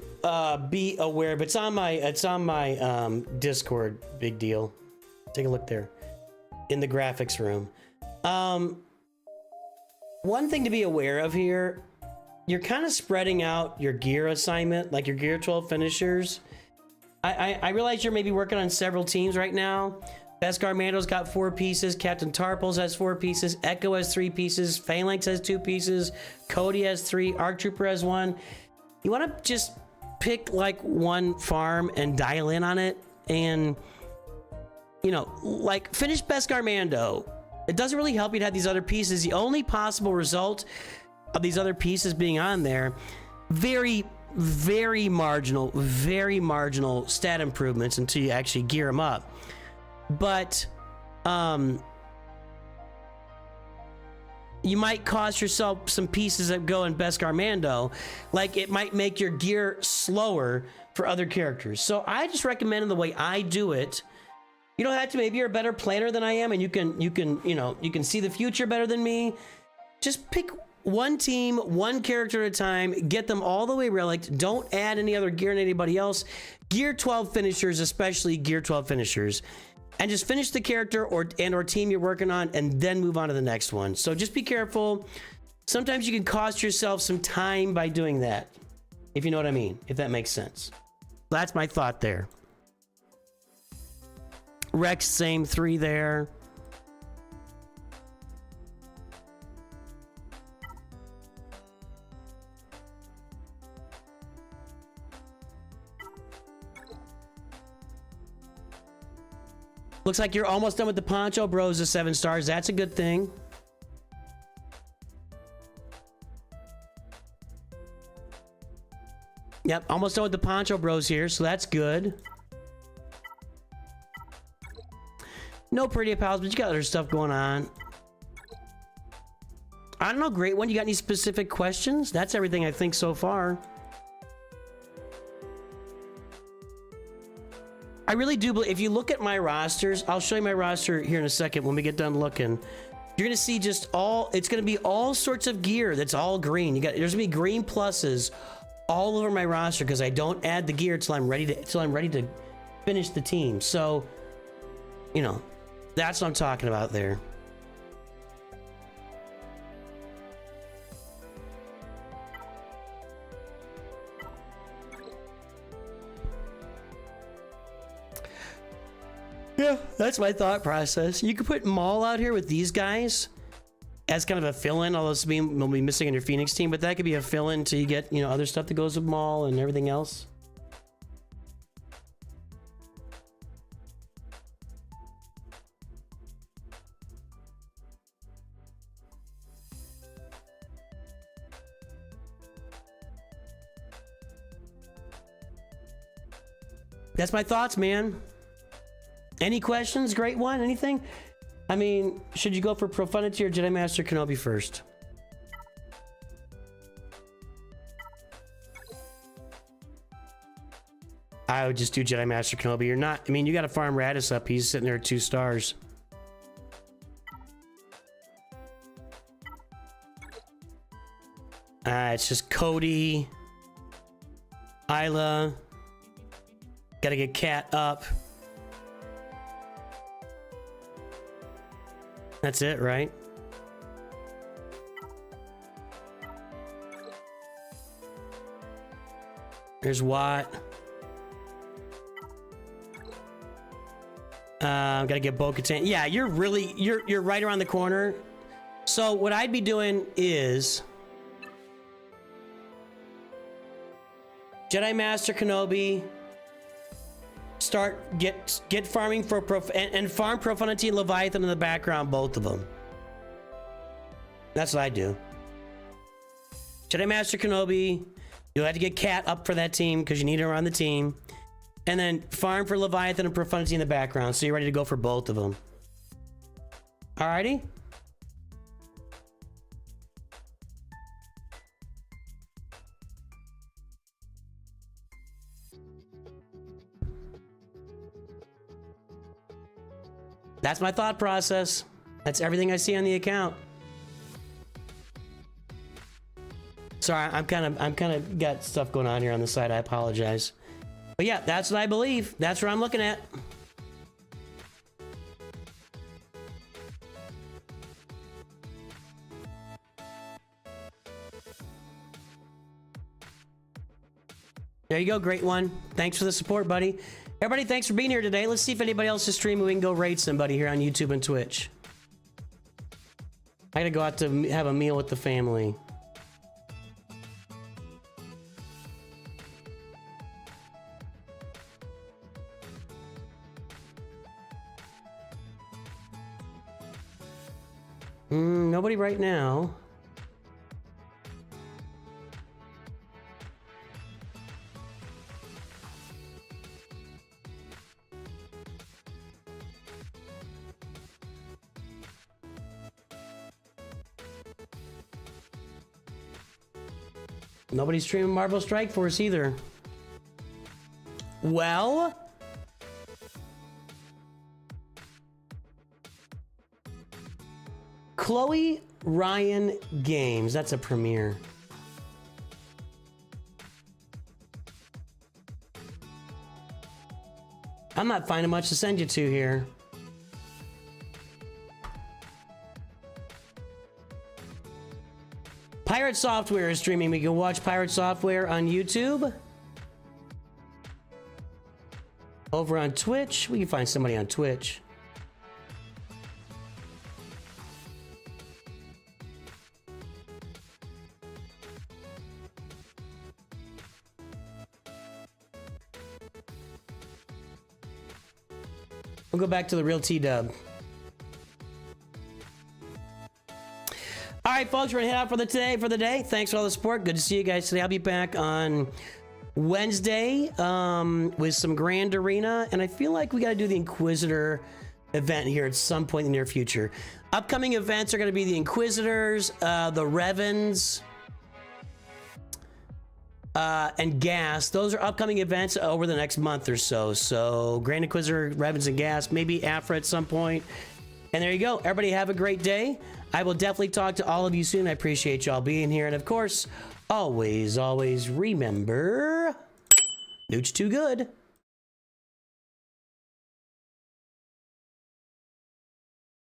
Speaker 1: be aware of, it's on my Discord, big deal. Take a look there in the graphics room. One thing to be aware of here, you're kind of spreading out your gear assignment, like your Gear 12 finishers. I realize you're maybe working on several teams right now. Beskar Mando's got 4 pieces. Captain Tarpals has 4 pieces. Echo has 3 pieces. Phalanx has 2 pieces. Cody has 3. ARC Trooper has 1. You want to just pick like one farm and dial in on it, and you know, like finish Beskar Mando. It doesn't really help you to have these other pieces. The only possible result of these other pieces being on there, very marginal stat improvements until you actually gear them up. But you might cost yourself some pieces that go in Beskar Mando. Like it might make your gear slower for other characters. So I just recommend the way I do it. You don't have to, maybe you're a better planner than I am and you can see the future better than me. Just pick one team, one character at a time, get them all the way relicked. Don't add any other gear to anybody else. Gear 12 finishers, especially Gear 12 finishers. And just finish the character or team you're working on and then move on to the next one. So just be careful. Sometimes you can cost yourself some time by doing that, if you know what I mean, if that makes sense. That's my thought there. Rex, same 3 there. Looks like you're almost done with the Poncho Bros of 7 stars. That's a good thing. Yep, almost done with the Poncho Bros here, so that's good. No pretty pals, but you got other stuff going on. I don't know, great one. You got any specific questions? That's everything I think so far. I really do believe, if you look at my rosters, I'll show you my roster here in a second when we get done looking. You're gonna see just all, it's gonna be all sorts of gear that's all green. There's gonna be green pluses all over my roster because I don't add the gear till I'm ready to finish the team. So, you know, that's what I'm talking about there. Yeah, that's my thought process. You could put Maul out here with these guys as kind of a fill-in, although this will be missing in your Phoenix team, but that could be a fill-in till you get, you know, other stuff that goes with Maul and everything else. That's my thoughts, man. Any questions? Great one. Anything? I mean, should you go for Profundity or Jedi Master Kenobi first? I would just do Jedi Master Kenobi. You're not, I mean, you got to farm Radis up. He's sitting there at 2 stars. It's just Cody, Isla. Got to get Cat up. That's it, right? There's Watt. Gotta get Bo-Katan. Yeah, you're right around the corner. So what I'd be doing is Jedi Master Kenobi. Get farming for and farm Profundity and Leviathan in the background, both of them. That's what I do. Jedi Master Kenobi, you'll have to get Cat up for that team because you need her on the team, and then farm for Leviathan and Profundity in the background, so you're ready to go for both of them. Alrighty. That's my thought process. That's everything I see on the account. Sorry, I'm kind of got stuff going on here on the side. I apologize. But yeah, that's what I believe. That's what I'm looking at. There you go, great one. Thanks for the support, buddy. Everybody, thanks for being here today. Let's see if anybody else is streaming. We can go raid somebody here on YouTube and Twitch. I gotta go out to have a meal with the family. Nobody right now. Nobody's streaming Marvel Strike Force either. Well, Chloe Ryan Games. That's a premiere. I'm not finding much to send you to here. Pirate Software is streaming. We can watch Pirate Software on YouTube. Over on Twitch. We can find somebody on Twitch. We'll go back to the real T-Dub. All right, folks, we're gonna head out for the day. Thanks for all the support. Good to see you guys today. I'll be back on Wednesday with some Grand Arena, and I feel like we got to do the Inquisitor event here at some point in the near future. Upcoming events are going to be the Inquisitors, the Revens, and Gas. Those are upcoming events over the next month or so. So Grand Inquisitor, Revens, and Gas, maybe Afra at some point. And there you go. Everybody have a great day. I will definitely talk to all of you soon. I appreciate y'all being here. And of course, always remember, Nooch too good.